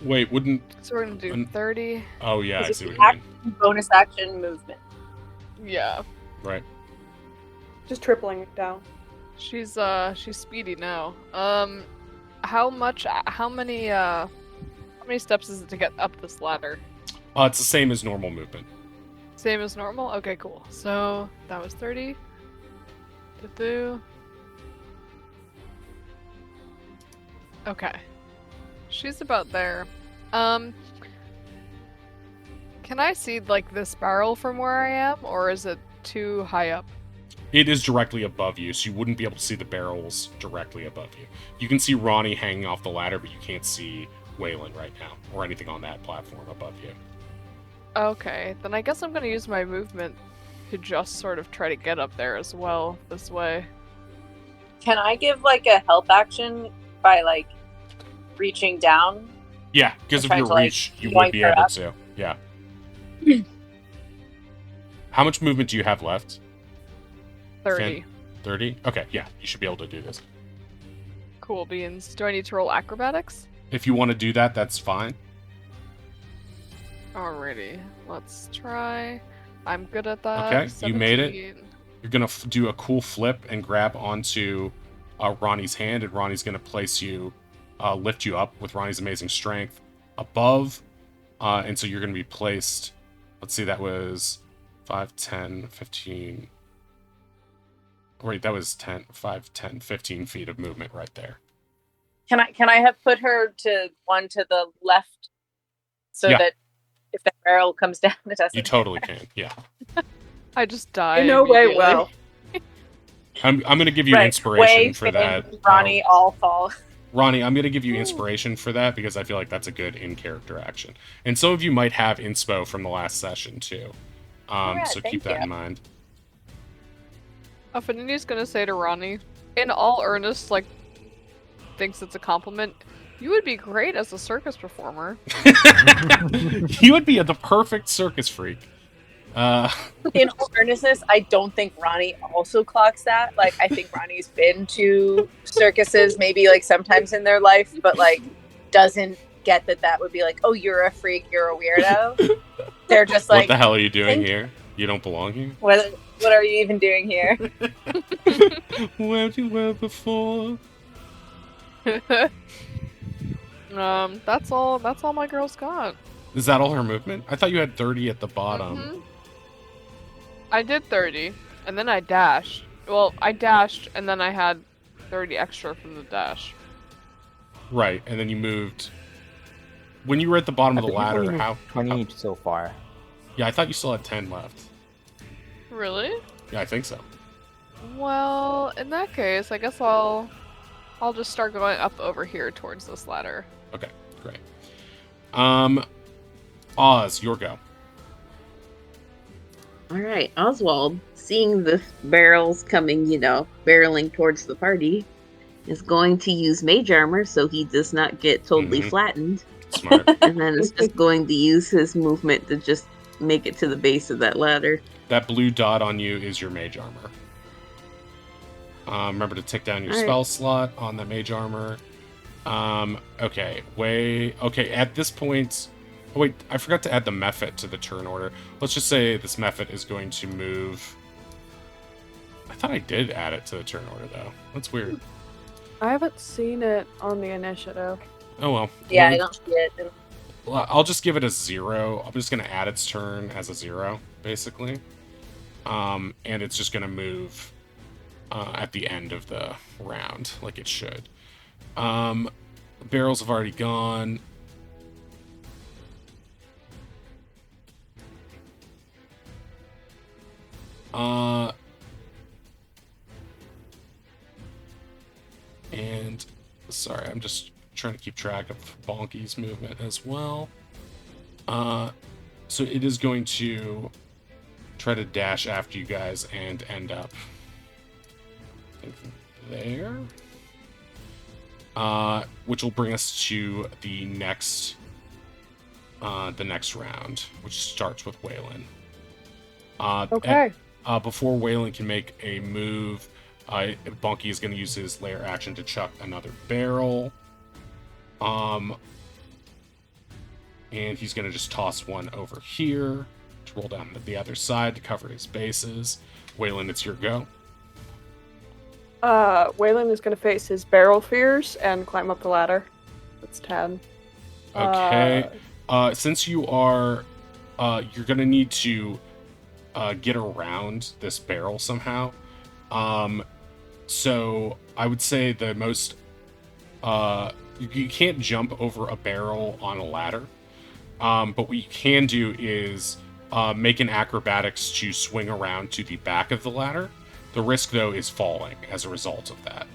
Wait, wouldn't... So we're gonna do 30. Oh, yeah, I Is see it what you mean. action, bonus action, movement? Yeah. Right. Just tripling it down. She's speedy now. How many steps is it to get up this ladder? It's the same as normal movement. Same as normal? Okay, cool. So that was 30. Do. Okay. She's about there. Can I see like this barrel from where I am, or is it too high up? It is directly above you, so you wouldn't be able to see the barrels directly above you. You can see Ronnie hanging off the ladder, but you can't see Waylon right now, or anything on that platform above you. Okay, then I guess I'm gonna use my movement to just sort of try to get up there as well, this way. Can I give like a help action by like reaching down? Yeah, because of trying your to, like, reach, you would yoink be her able up. to. Yeah. How much movement do you have left? 30. 30? Okay, yeah, you should be able to do this. Cool beans. Do I need to roll acrobatics? If you want to do that, that's fine. Alrighty, let's try. I'm good at that. Okay, you made it. 17. You're going to do a cool flip and grab onto Ronnie's hand, and Ronnie's going to place you, lift you up with Ronnie's amazing strength above. And so you're going to be placed, let's see, that was 5, 10, 15. Wait, that was 10, 5, 10, 15 feet of movement right there. Can I have put her to one to the left so Yeah. that if that barrel comes down, it doesn't? You totally can, yeah. I just die. You know way immediately. well. I'm going to give you Right. inspiration Way, for Finn, that. Ronnie all fall. Ronnie, I'm going to give you inspiration for that because I feel like that's a good in-character action. And some of you might have inspo from the last session, too. Alright, So thank keep that you. in mind. Affinity's gonna say to Ronnie, in all earnest, like, thinks it's a compliment. You would be great as a circus performer. You would be the perfect circus freak. In all earnestness, I don't think Ronnie also clocks that. Like, I think Ronnie's been to circuses maybe like sometimes in their life, but like doesn't get that would be like, oh, you're a freak, you're a weirdo. They're just What like, the hell are you doing think- here? You don't belong here? what are you even doing here? Where you were before? That's all my girl's got. Is that all her movement? I thought you had 30 at the bottom. Mhm. I did 30, and then I dashed. Well, I dashed, and then I had 30 extra from the dash. Right, and then you moved. When you were at the bottom of the ladder, how? 20 so far. Yeah, I thought you still had 10 left. Really? Yeah, I think so. Well, in that case, I guess I'll just start going up over here towards this ladder. Okay, great. Oz, your go. Alright, Oswald, seeing the barrels coming, barreling towards the party, is going to use mage armor so he does not get totally flattened. Smart. And then is just going to use his movement to just make it to the base of that ladder. That blue dot on you is your mage armor. Remember to tick down your All right. spell slot on the mage armor. Okay, at this point... Oh, wait, I forgot to add the Mephit to the turn order. Let's just say this Mephit is going to move... I thought I did add it to the turn order, though. That's weird. I haven't seen it on the initiative. Oh, well. Yeah, Well, I don't see it. Well, I'll just give it a 0. I'm just going to add its turn as a 0, basically. And it's just going to move at the end of the round, like it should. Barrels have already gone. And sorry, I'm just trying to keep track of Bonky's movement as well. So it is going to try to dash after you guys and end up there. Which will bring us to the next the next round, which starts with Waylon. Okay. Before Waylon can make a move, Bonky is going to use his lair action to chuck another barrel. And he's going to just toss one over here to roll down to the other side to cover his bases. Waylon, it's your go. Waylon is going to face his barrel fears and climb up the ladder. That's 10. Okay. Since you are, you're going to need to get around this barrel somehow. So I would say the most, you can't jump over a barrel on a ladder. But what you can do is make an acrobatics to swing around to the back of the ladder. The risk, though, is falling as a result of that.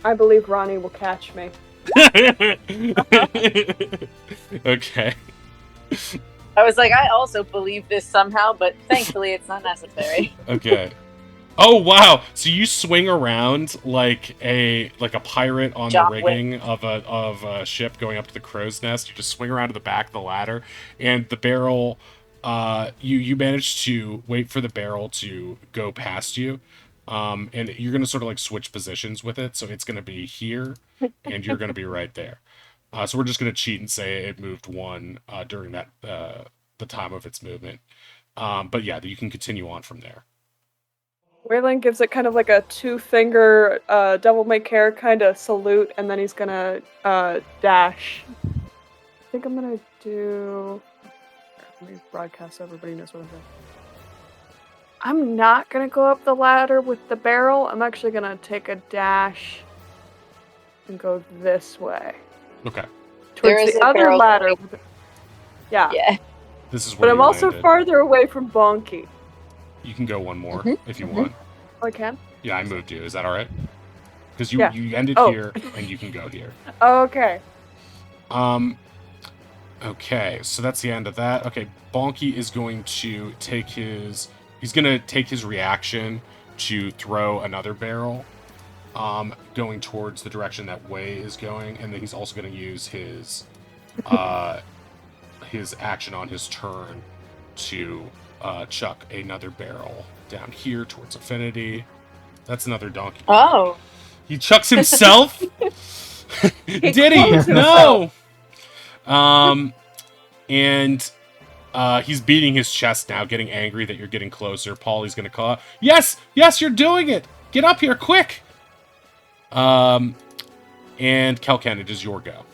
I believe Ronnie will catch me. Okay. I was like, I also believe this somehow, but thankfully it's not necessary. Okay. Oh wow! So you swing around like a pirate on John the rigging of a ship going up to the crow's nest. You just swing around to the back of the ladder, and the barrel. You manage to wait for the barrel to go past you, and you're gonna sort of like switch positions with it. So it's gonna be here, and you're gonna be right there. So we're just gonna cheat and say it moved one during that the time of its movement. But yeah, you can continue on from there. Waylon gives it kind of like a 2-finger devil may care kind of salute, and then he's gonna dash. I think I'm gonna do. Let me broadcast so everybody knows what I'm doing. I'm not gonna go up the ladder with the barrel. I'm actually gonna take a dash and go this way. Okay. There Towards is the a other barrel ladder. coming. Yeah. Yeah. This is where But I'm you also landed. farther away from Bonky. You can go one more if you mhm. want. Oh, I can? Yeah, I moved you. Is that all right? Because you Yeah. you ended Oh. here and you can go here. Oh, okay. Okay, so that's the end of that. Okay, Bonky is going to take his reaction to throw another barrel, going towards the direction that Wei is going, and then he's also going to use his action on his turn to chuck another barrel down here towards Affinity. That's another donkey. Oh. He chucks himself? Did he? closed No! And he's beating his chest now, getting angry that you're getting closer. Paulie's gonna call out, yes, you're doing it! Get up here, quick! And Kelken, it is your go.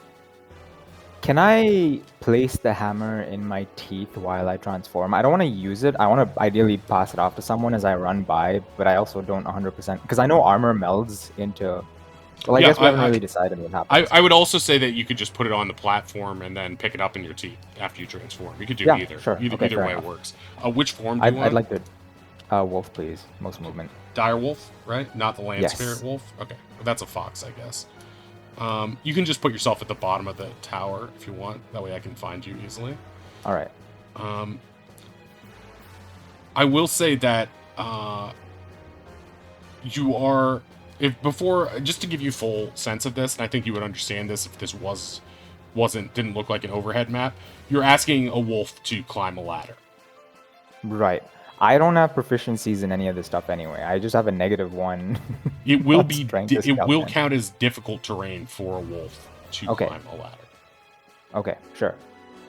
Can I place the hammer in my teeth while I transform? I don't want to use it. I want to ideally pass it off to someone as I run by, but I also don't 100%... Because I know armor melds into... Well, I Yeah, guess we haven't really decided what happens. I would also say that you could just put it on the platform and then pick it up in your teeth after you transform. You could do Yeah, either. sure. Either, Okay, either fair way enough. it works. Which form do you want? I'd like to... wolf, please. Most movement. Dire wolf, right? Not the land Yes. spirit wolf? Okay. That's a fox, I guess. You can just put yourself at the bottom of the tower if you want. That way I can find you easily. All right. I will say that you are... just to give you full sense of this, and I think you would understand this if this didn't look like an overhead map, you're asking a wolf to climb a ladder. Right. I don't have proficiencies in any of this stuff anyway. I just have a -1. It will on be strength it or will skeleton. count as difficult terrain for a wolf to Okay. climb a ladder. Okay, sure.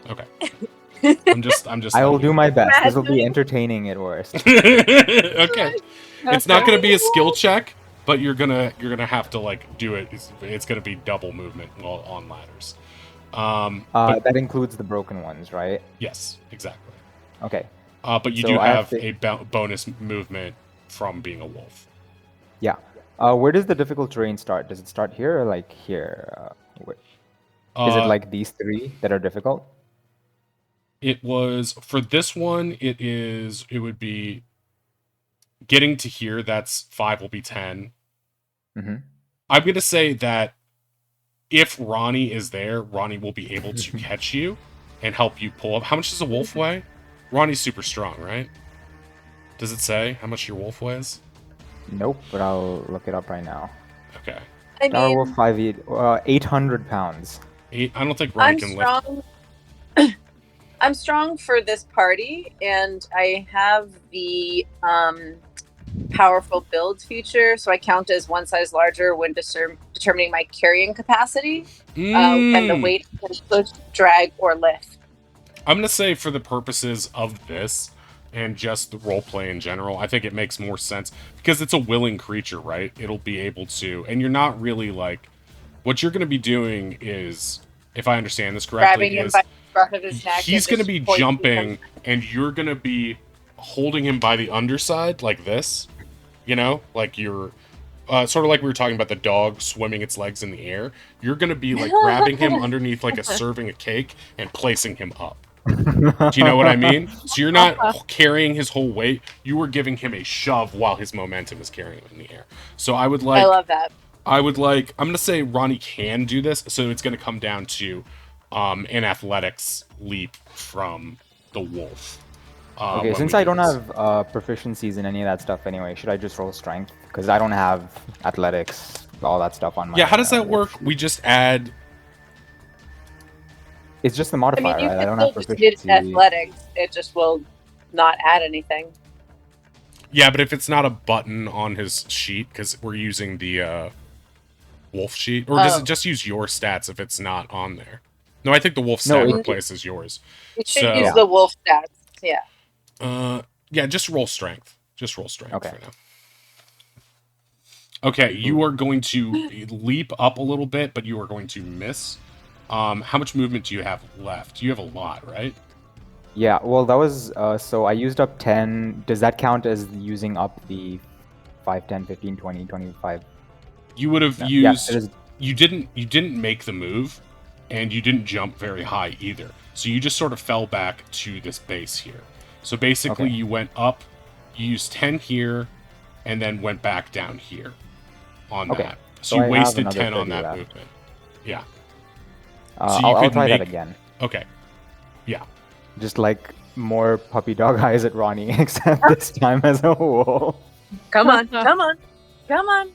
Okay. I'm just I will letting do you my best. This will be Imagine. entertaining at worst. Okay. It's not going to be a skill check, but you're gonna have to like do it. It's going to be double movement while on ladders. But That includes the broken ones, right? yes, exactly. Okay. But you So do I have have to- a bonus movement from being a wolf. Yeah. Where does the difficult terrain start? Does it start here or like here? Is it like these three that are difficult? It was for this one. It would be getting to here. That's 5 will be 10. Mm-hmm. I'm gonna say that if Ronnie is there, Ronnie will be able to catch you and help you pull up. How much does a wolf weigh? Ronnie's super strong, right? Does it say how much your wolf weighs? Nope, but I'll look it up right now. Okay. I Our mean, wolf 800 pounds. 8. I don't think Ronnie I'm can lift. strong. I'm strong for this party, and I have the powerful build feature, so I count as one size larger when determining my carrying capacity, and the weight can push, drag, or lift. I'm gonna say for the purposes of this and just the roleplay in general, I think it makes more sense because it's a willing creature, right? It'll be able to, and you're not really like, what you're gonna be doing is, if I understand this correctly, Grabbing him is by the scruff of his neck. he's and gonna just be pointing jumping, him. and you're gonna be holding him by the underside like this, you know, like you're. Sort of like we were talking about the dog swimming its legs in the air. You're gonna be like grabbing him underneath like a serving of cake and placing him up. Do you know what I mean? So you're not carrying his whole weight. You are giving him a shove while his momentum is carrying him in the air. So I would like. I love that. I'm gonna say Ronnie can do this. So it's gonna come down to an athletics leap from the wolf. Okay, since I don't have proficiencies in any of that stuff anyway, should I just roll strength? Because I don't have athletics, all that stuff on my. Yeah, how does that work? We just add. It's just the I modifier, mean, you right? I can don't still have just proficiency. hit athletics. It just will not add anything. Yeah, but if it's not a button on his sheet, because we're using the wolf sheet, or does it just use your stats if it's not on there? No, I think the wolf stat replaces yours. It should use the wolf stats. Yeah. Yeah, just roll strength. Just roll strength Okay. for now. Okay, you are going to leap up a little bit, but you are going to miss. How much movement do you have left? You have a lot, right? Yeah, well, that was, so I used up 10. Does that count as using up the 5, 10, 15, 20, 25? You would have used... Yeah, you didn't make the move, and you didn't jump very high either. So you just sort of fell back to this base here. So basically, you went up, you used 10 here, and then went back down here on that. So you wasted 10 on that movement. Yeah. So I'll try that again. Okay. Yeah. Just like more puppy dog eyes at Ronnie, except this time as a wolf. Come on, come on, come on.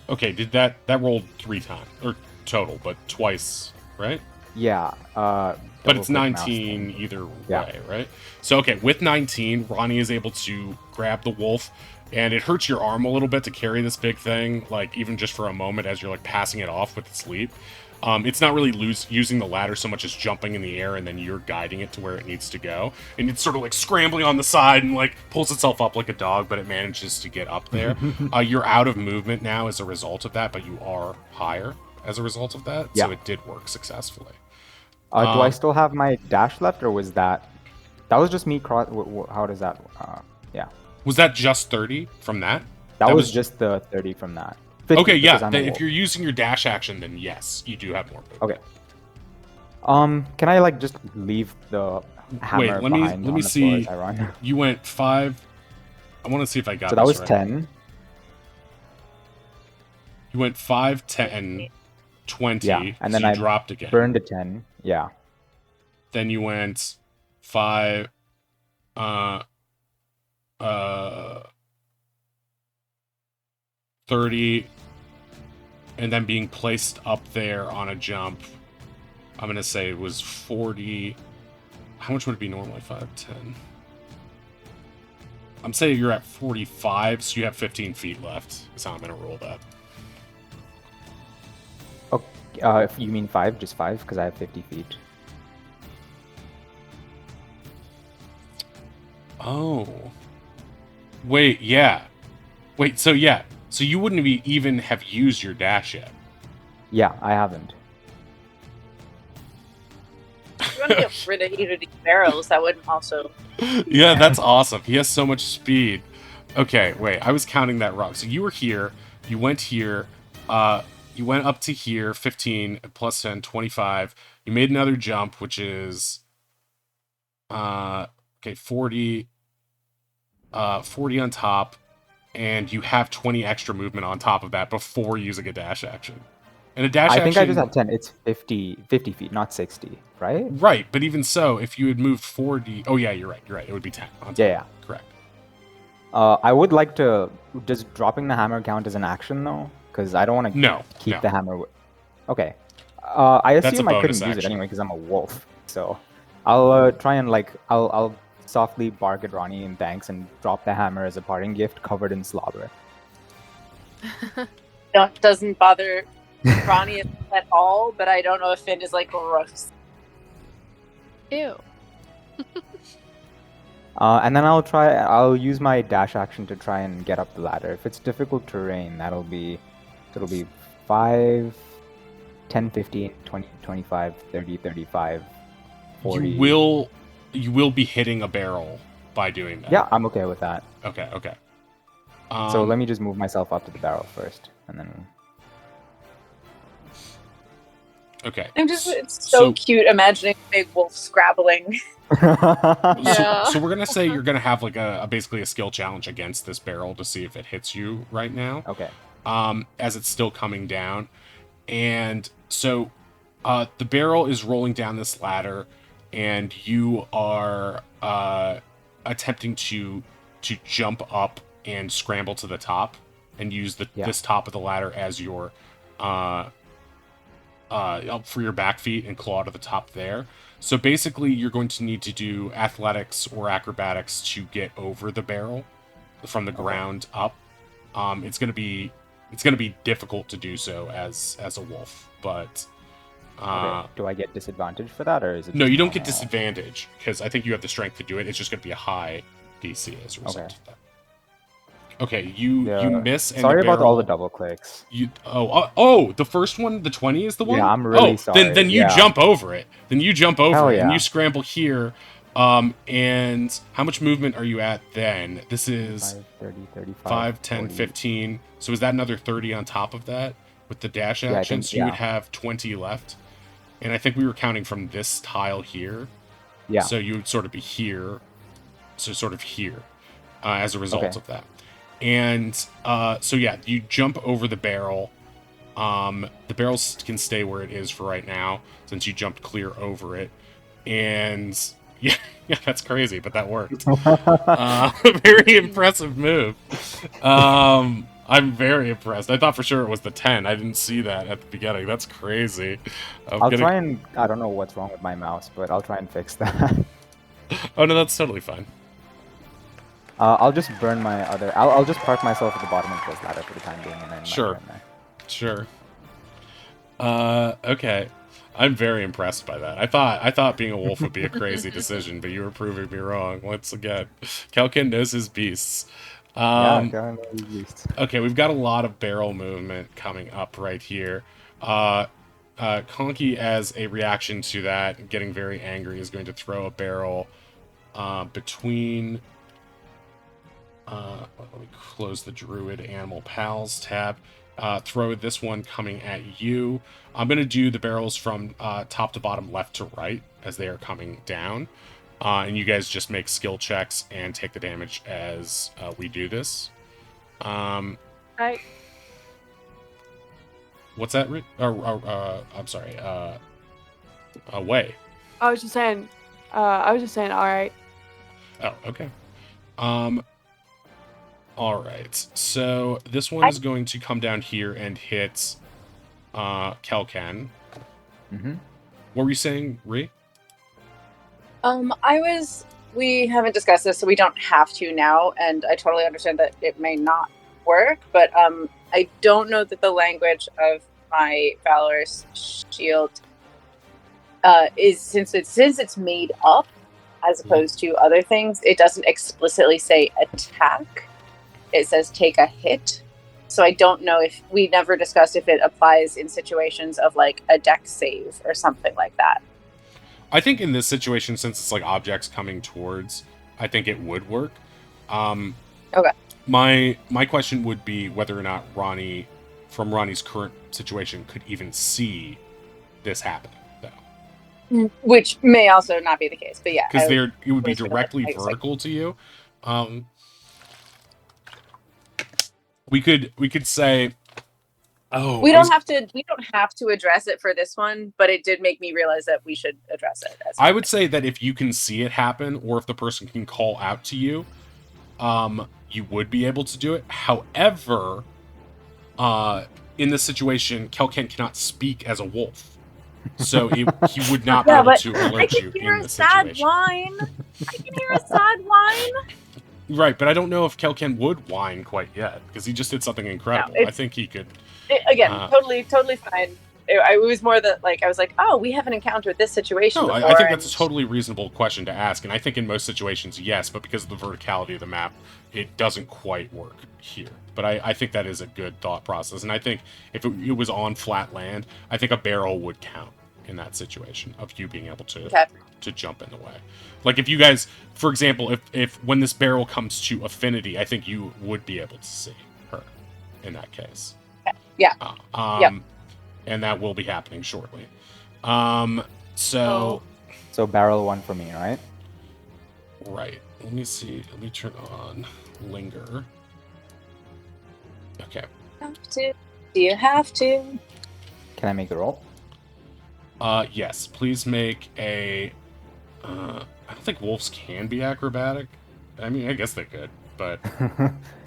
Okay, did that rolled 3 times or total, but twice, right? Yeah. But it's 19 either way, right? So okay, with 19, Ronnie is able to grab the wolf, and it hurts your arm a little bit to carry this big thing, like even just for a moment as you're like passing it off with its leap. It's not really using the ladder so much as jumping in the air and then you're guiding it to where it needs to go. And it's sort of like scrambling on the side and like pulls itself up like a dog, but it manages to get up there. You're out of movement now as a result of that, but you are higher as a result of that. Yeah. So it did work successfully. Do I still have my dash left, or was that was just me cross? How does that? Yeah. Was that just 30 from that? That was just the 30 from that. 50, okay, yeah. If you're using your dash action, then yes, you do have more movement. Okay. Can I like just leave the hammer behind? Let me see. You went 5. I want to see if I got. So that was right. 10. You went 5, 10, 20. Yeah, and then so I dropped again. Burned to 10. Yeah. Then you went 5. 30, and then being placed up there on a jump, I'm going to say it was 40. How much would it be normally? 5, 10. I'm saying you're at 45, so you have 15 feet left, is how I'm going to roll that. Okay, you mean 5? Just 5? Because I have 50 feet. Oh. Wait, yeah. Wait, so yeah. So you wouldn't even have used your dash yet. Yeah, I haven't. If you want to get rid of either of these barrels, that would also... Yeah, that's awesome. He has so much speed. Okay, wait. I was counting that wrong. So you were here. You went here. You went up to here. 15 plus 10, 25. You made another jump, which is... okay, 40... 40 on top. And you have 20 extra movement on top of that before using a dash action. And a dash action... I think I just have 10. It's 50 feet, not 60, right? Right, but even so, if you had moved 40... Oh, yeah, you're right. It would be 10 on top. Yeah. Correct. I would like to... Does dropping the hammer count as an action, though? Because I don't want to keep the hammer... Okay. I That's a assume I couldn't bonus use it action. anyway because I'm a wolf. So I'll try and I'll softly bark at Ronnie in thanks and drop the hammer as a parting gift covered in slobber. Doesn't bother Ronnie at all, but I don't know if Finn is like gross. Ew. And then I'll use my dash action to try and get up the ladder. If it's difficult terrain, it'll be 5, 10, 15, 20, 25, 30, 35, 40. You will be hitting a barrel by doing that. Yeah, I'm okay with that. Okay. So let me just move myself up to the barrel first, and then. Okay. It's so cute imagining a big wolf scrabbling. Yeah. So we're gonna say you're gonna have like basically a skill challenge against this barrel to see if it hits you right now. Okay. As it's still coming down, and so the barrel is rolling down this ladder, and you are attempting to jump up and scramble to the top, and use this top of the ladder as your up for your back feet and claw to the top there. So basically, you're going to need to do athletics or acrobatics to get over the barrel from the ground up. It's gonna be difficult to do so as a wolf, but okay. Do I get disadvantage for that, or is it? No, you don't get disadvantage because I think you have the strength to do it. It's just gonna be a high DC as a result of that. Okay, you miss. And sorry the barrel, about all the double clicks. The first one, the 20 is the one. Yeah, I'm really sorry. Then you jump over it. Then you jump over it and you yeah. scramble here. And how much movement are you at then? This is 5, 30, 35, 5, 10, 40. 15. So is that another 30 on top of that with the dash action? So you would have 20 left. And I think we were counting from this tile here. Yeah. So you would sort of be here. So sort of here as a result of that. And so yeah, you jump over the barrel. The barrel can stay where it is for right now since you jumped clear over it. And yeah, that's crazy, but that worked. Very impressive move. I'm very impressed. I thought for sure it was the 10. I didn't see that at the beginning. That's crazy. I'll try and I don't know what's wrong with my mouse, but I'll try and fix that. Oh no, that's totally fine. I'll just burn my other. I'll just park myself at the bottom of this ladder for the time being, and then Sure. Okay. I'm very impressed by that. I thought being a wolf would be a crazy decision, but you were proving me wrong once again. Godkin knows his beasts. Godkin knows his beasts. Okay, we've got a lot of barrel movement coming up right here. Conky, as a reaction to that, getting very angry, is going to throw a barrel between. Let me close the Druid Animal Pals tab. Throw this one coming at you. I'm going to do the barrels from top to bottom, left to right, as they are coming down. And you guys just make skill checks and take the damage as we do this. What's that? I'm sorry. Way. I was just saying, all right. Oh, okay. All right. So this one is going to come down here and hit Kelkan. Mm-hmm. What were you saying, Ree? We haven't discussed this, so we don't have to now, and I totally understand that it may not work, but I don't know that the language of my Valorous shield is since it's made up as opposed to other things, it doesn't explicitly say attack. It says take a hit. So I don't know if we never discussed if it applies in situations of like a dex save or something like that. I think in this situation, since it's like objects coming towards, I think it would work. Okay. My question would be whether or not Ronnie, from Ronnie's current situation, could even see this happening, though. Which may also not be the case, but yeah. Because it would be directly vertical to you. We could say, we don't have to address it for this one, but it did make me realize that we should address it. I would say that if you can see it happen, or if the person can call out to you, you would be able to do it. However, in this situation, Kelkan cannot speak as a wolf. So he would not be Yeah, able but to I alert can you hear in a this sad situation. whine. I can hear a sad whine. Right, but I don't know if Kelken would whine quite yet, because he just did something incredible. I it's- think he could... Again, totally fine. It was more that, like, I was like, oh, we haven't encountered this situation No, before. I think that's a totally reasonable question to ask, and I think in most situations, yes, but because of the verticality of the map, it doesn't quite work here. But I think that is a good thought process, and I think if it was on flat land, I think a barrel would count in that situation of you being able to jump in the way. Like if you guys, for example, if when this barrel comes to affinity, I think you would be able to see her in that case. Yeah. And that will be happening shortly. So barrel 1 for me, right? Right. Let me see. Let me turn on linger. Okay. Do you have to? Can I make a roll? Yes. Please make a. I don't think wolves can be acrobatic. I mean, I guess they could, but.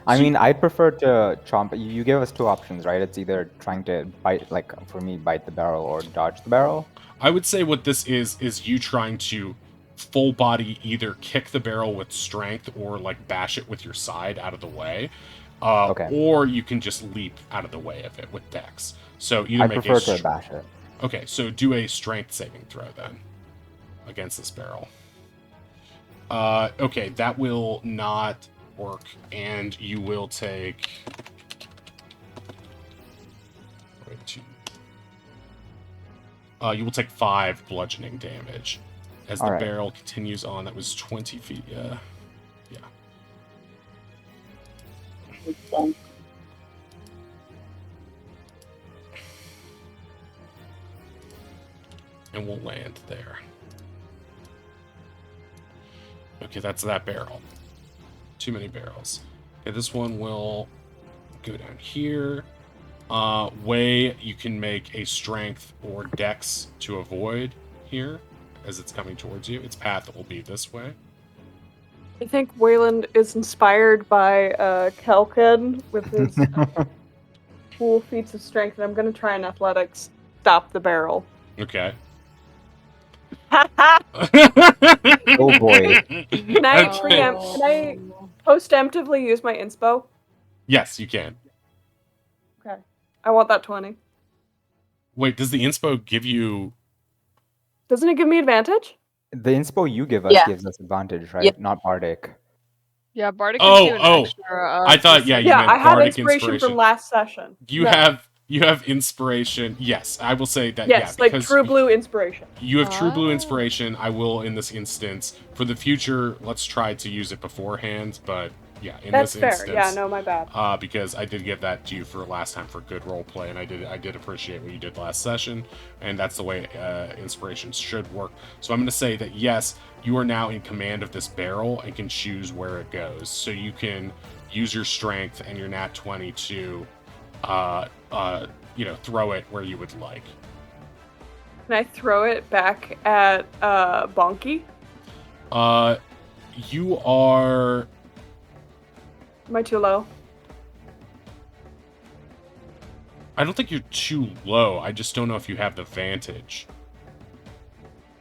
I mean, I prefer to chomp. You gave us 2 options, right? It's either trying to bite, like for me, bite the barrel or dodge the barrel. I would say what this is you trying to full body either kick the barrel with strength or like bash it with your side out of the way. Okay. Or you can just leap out of the way of it with dex. So either I prefer to bash it. Okay, so do a strength saving throw then against this barrel. Okay, that will not work, and you will take. You will take 5 bludgeoning damage as the barrel continues on. That was 20 feet. Yeah. And we'll land there. Okay, that's that barrel. Too many barrels. Okay, this one will go down here. Way, you can make a strength or dex to avoid here as it's coming towards you. Its path will be this way. I think Wayland is inspired by Kelkin with his cool feats of strength, and I'm going to try an athletics stop the barrel. Okay. Oh boy. Can I post-emptively use my inspo? Yes, you can. Okay. I want that 20. Wait, does the inspo give you... Doesn't it give me advantage? The inspo you give us gives us advantage, right? Yep. Not Bardic. Yeah, Bardic gives you an extra... I thought, you meant I had Bardic inspiration from last session. You have inspiration. Yes, I will say that. Yes, yeah, like true blue inspiration. You have true blue inspiration. I will in this instance. For the future, let's try to use it beforehand. But yeah, in That's this fair. instance, Yeah, no, my bad. Because I did give that to you for last time for good role play, and I did appreciate what you did last session, and that's the way inspirations should work. So I'm going to say that yes, you are now in command of this barrel and can choose where it goes. So you can use your strength and your nat 20 to throw it where you would like. Can I throw it back at Bonky? You are... Am I too low? I don't think you're too low. I just don't know if you have the vantage.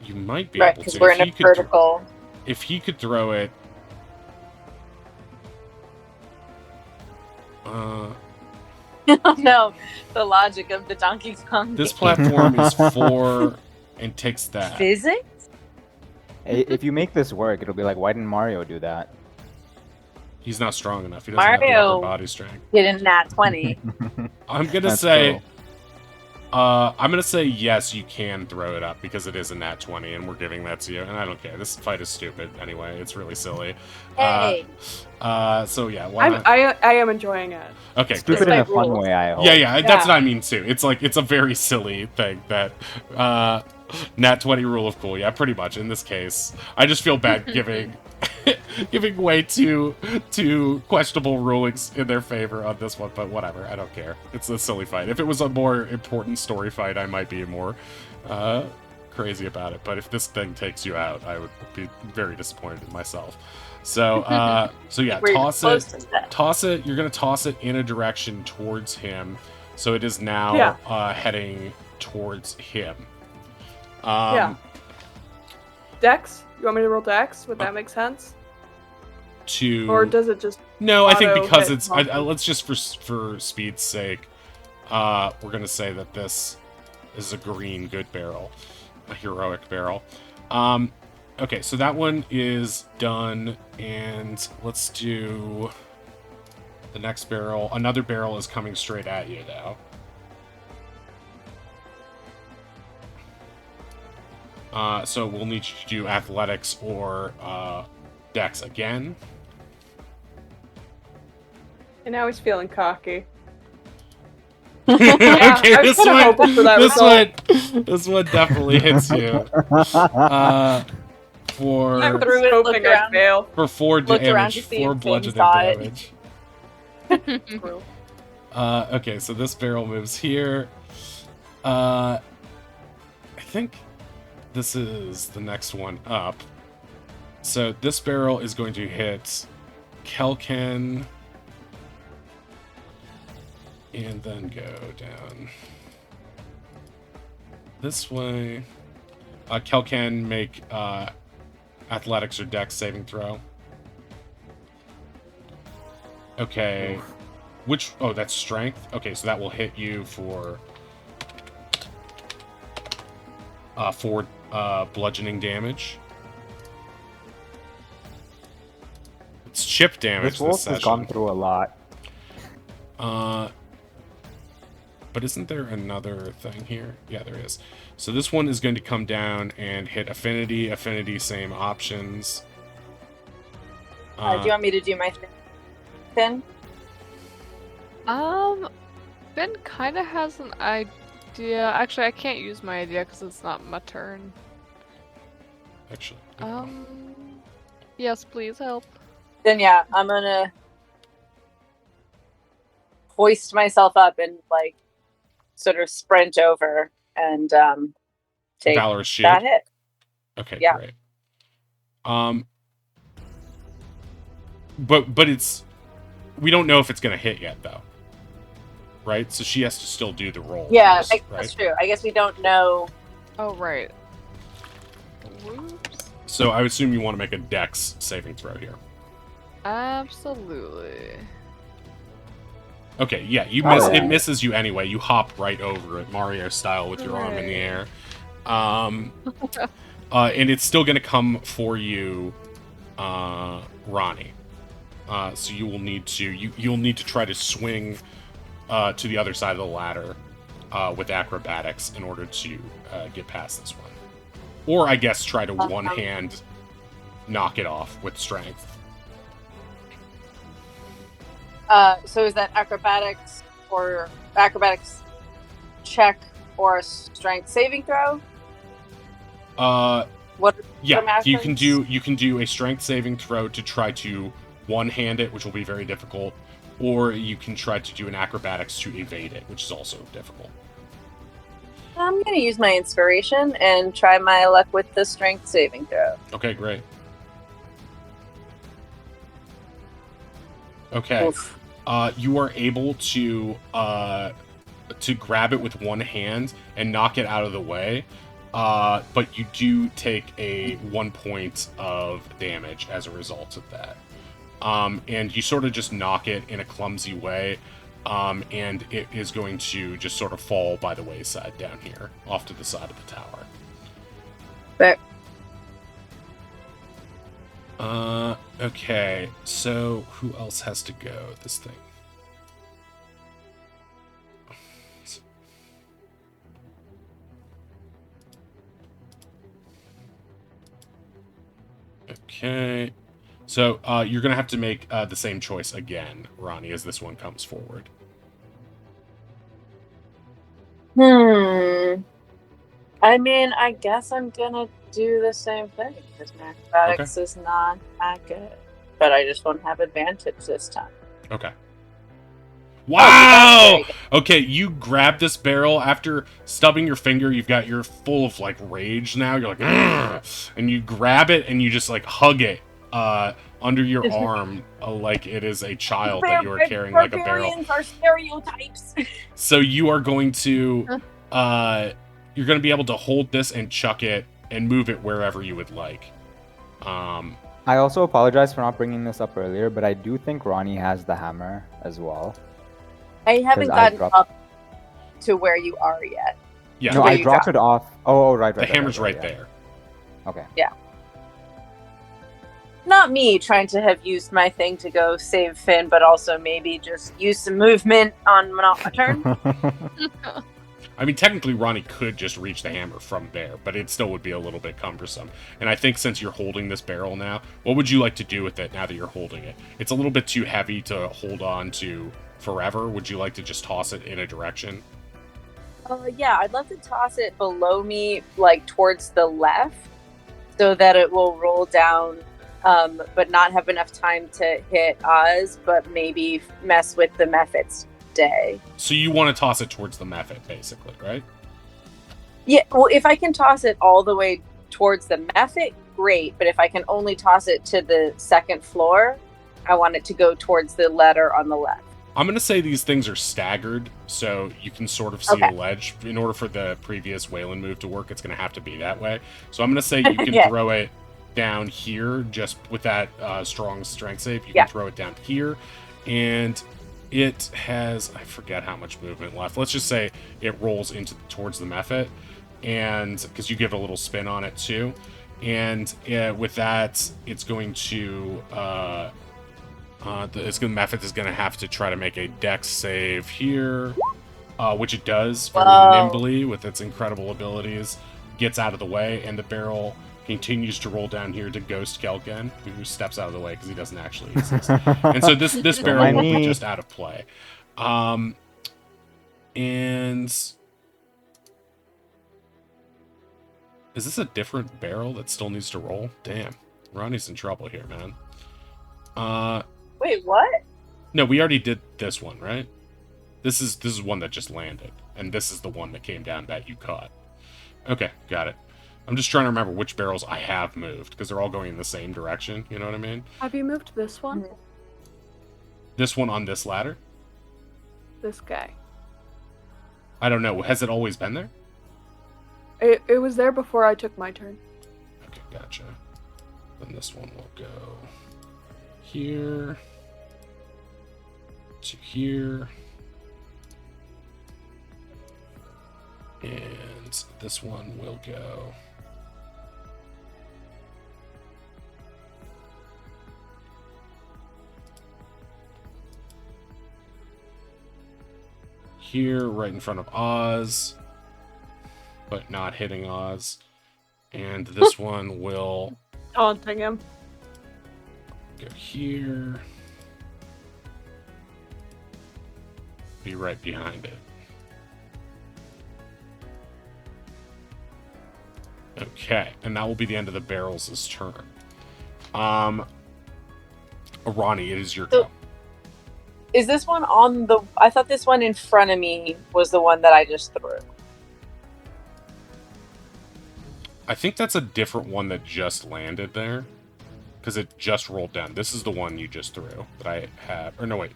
You might be able to. Because we're in a vertical. If he could throw it... No, the logic of the Donkey Kong. This platform is 4 and takes that. Physics? If you make this work, it'll be like, why didn't Mario do that? He's not strong enough. He doesn't have the upper body strength. Get in nat 20. I'm gonna say... I'm gonna say yes, you can throw it up because it is a nat 20, and we're giving that to you. And I don't care. This fight is stupid anyway. It's really silly. Hey. So yeah, why not? I am enjoying it. Okay, stupid in a fun way. I hope. Yeah, that's what I mean too. It's like it's a very silly thing that nat 20 rule of cool. Yeah, pretty much in this case. I just feel bad giving way to questionable rulings in their favor on this one, but whatever. I don't care. It's a silly fight. If it was a more important story fight, I might be more crazy about it. But if this thing takes you out, I would be very disappointed in myself. So yeah, toss it. You're gonna toss it in a direction towards him. So it is now heading towards him. Yeah. Dex? You want me to roll Dex? Would that make sense? Or does it just No, I think because hit it's Bonky? let's just for speed's sake, we're gonna say that this is a green good barrel, a heroic barrel. Okay, so that one is done, and let's do the next barrel. Another barrel is coming straight at you now. So we'll need you to do athletics or dex again. And now he's feeling cocky. Okay, I was this kinda hoping for that result. this one definitely hits you. For I was Threw it, hoping looked I'd around. fail. for 4 Looked around damage, to see 4 if Finn bludgeoning saw it. damage. True. Okay, so this barrel moves here. I think this is the next one up. So this barrel is going to hit Kelken and then go down this way. Kelken, make athletics or dex saving throw. Okay. Which... Oh, that's strength? Okay, so that will hit you for 4 bludgeoning damage. It's chip damage This wolf has gone session. through a lot. But isn't there another thing here? Yeah, there is. So this one is going to come down and hit affinity. Affinity, same options. Do you want me to do my thing, Finn? Ben kind of has an idea. Actually, I can't use my idea because it's not my turn. Actually. Yes, please help. Then yeah, I'm gonna hoist myself up and like sort of sprint over and take Valorous shield. that hit. Okay, Yeah. great. But it's... We don't know if it's going to hit yet, though. Right? So she has to still do the roll. Yeah, first, right? that's true. I guess we don't know. Oh, right. Whoops. So I would assume you want to make a dex saving throw here. Absolutely. Okay, yeah, you All miss. right. It misses you anyway. You hop right over it, Mario style, with your arm in the air. And it's still going to come for you, Ronnie. So you will need to you'll need to try to swing to the other side of the ladder with acrobatics in order to get past this one, or I guess try to one hand knock it off with strength. So is that acrobatics check or a strength saving throw? What? Yeah, you can actions? do a strength saving throw to try to one hand it, which will be very difficult, or you can try to do an acrobatics to evade it, which is also difficult. I'm gonna use my inspiration and try my luck with the strength saving throw. Okay, great. Okay. Oof. You are able to grab it with one hand and knock it out of the way, but you do take a 1 point of damage as a result of that. And you sort of just knock it in a clumsy way, and it is going to just sort of fall by the wayside down here, off to the side of the tower. But Okay, so who else has to go? This thing. Okay, so you're gonna have to make the same choice again, Ronnie, as this one comes forward. I mean, I guess I'm gonna do the same thing because my acrobatics is not that good, but I just won't have advantage this time. Okay. Oh, Wow! that's Okay, you grab this barrel after stubbing your finger. You're full of like rage now. You're like, "Ugh!" And you grab it and you just like hug it under your arm like it is a child that you are carrying like a barrel. Barbarians are stereotypes. So you are going to you're going to be able to hold this and chuck it and move it wherever you would like. I also apologize for not bringing this up earlier, but I do think Ronnie has the hammer as well. I haven't 'Cause I gotten dropped- up to where you are yet. Yeah, No, where I you dropped it off. Oh, right. the hammer's right yeah. there. Okay. Not me trying to have used my thing to go save Finn, but also maybe just use some movement on my turn. I mean, technically, Ronnie could just reach the hammer from there, but it still would be a little bit cumbersome. And I think since you're holding this barrel now, what would you like to do with it now that you're holding it? It's a little bit too heavy to hold on to forever. Would you like to just toss it in a direction? Yeah, I'd love to toss it below me, like towards the left, so that it will roll down, but not have enough time to hit Oz, but maybe mess with the Mephit's day. So you want to toss it towards the Mephit, basically, right? Yeah, well, if I can toss it all the way towards the Mephit, great. But if I can only toss it to the second floor, I want it to go towards the letter on the left. I'm going to say these things are staggered, so you can sort of see the ledge. In order for the previous Wayland move to work, it's going to have to be that way. So I'm going to say you can Yeah. throw it down here, just with that strong strength save. You can throw it down here, and it has, I forget how much movement left. Let's just say it rolls towards the Mephit, and because you give a little spin on it too. And with that, it's going to... Mephit is going to have to try to make a dex save here, which it does very nimbly with its incredible abilities. Gets out of the way, and the barrel continues to roll down here to ghost Kelken, who steps out of the way because he doesn't actually exist. And so this barrel will be just out of play. And is this a different barrel that still needs to roll? Damn, Ronnie's in trouble here, man. Wait, what? No, we already did this one, right? This is one that just landed, and this is the one that came down that you caught. Okay, got it. I'm just trying to remember which barrels I have moved, because they're all going in the same direction, you know what I mean? Have you moved this one? This one on this ladder? This guy. I don't know. Has it always been there? It was there before I took my turn. Okay, gotcha. Then this one will go here to here. And this one will go here, right in front of Oz, but not hitting Oz. And this one will Taunting him. go here. Be right behind it. Okay, and that will be the end of the barrels' turn. Ronnie, it is your go. Is this one on the... I thought this one in front of me was the one that I just threw. I think that's a different one that just landed there. Because it just rolled down. This is the one you just threw that I have. Or no, wait.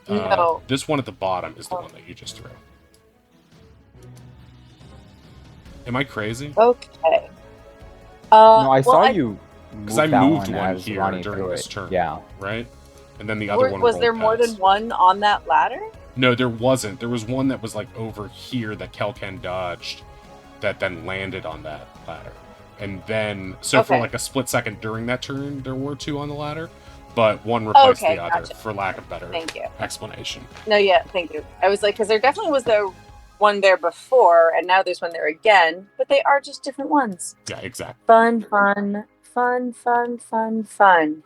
No. This one at the bottom is the one that you just threw. Am I crazy? Okay. No, I saw you. Because I moved one here Ronnie during this turn. Yeah. Right? And then the other one Was there rolled more past. than one on that ladder? No, there wasn't. There was one that was like over here that Kelken dodged that then landed on that ladder. And then, so for like a split second during that turn, there were two on the ladder, but one replaced the other, gotcha. for lack of better Thank you. explanation. No, yeah, thank you. I was like, because there definitely was the one there before, and now there's one there again, but they are just different ones. Yeah, exactly. Fun, fun, fun, fun, fun, fun.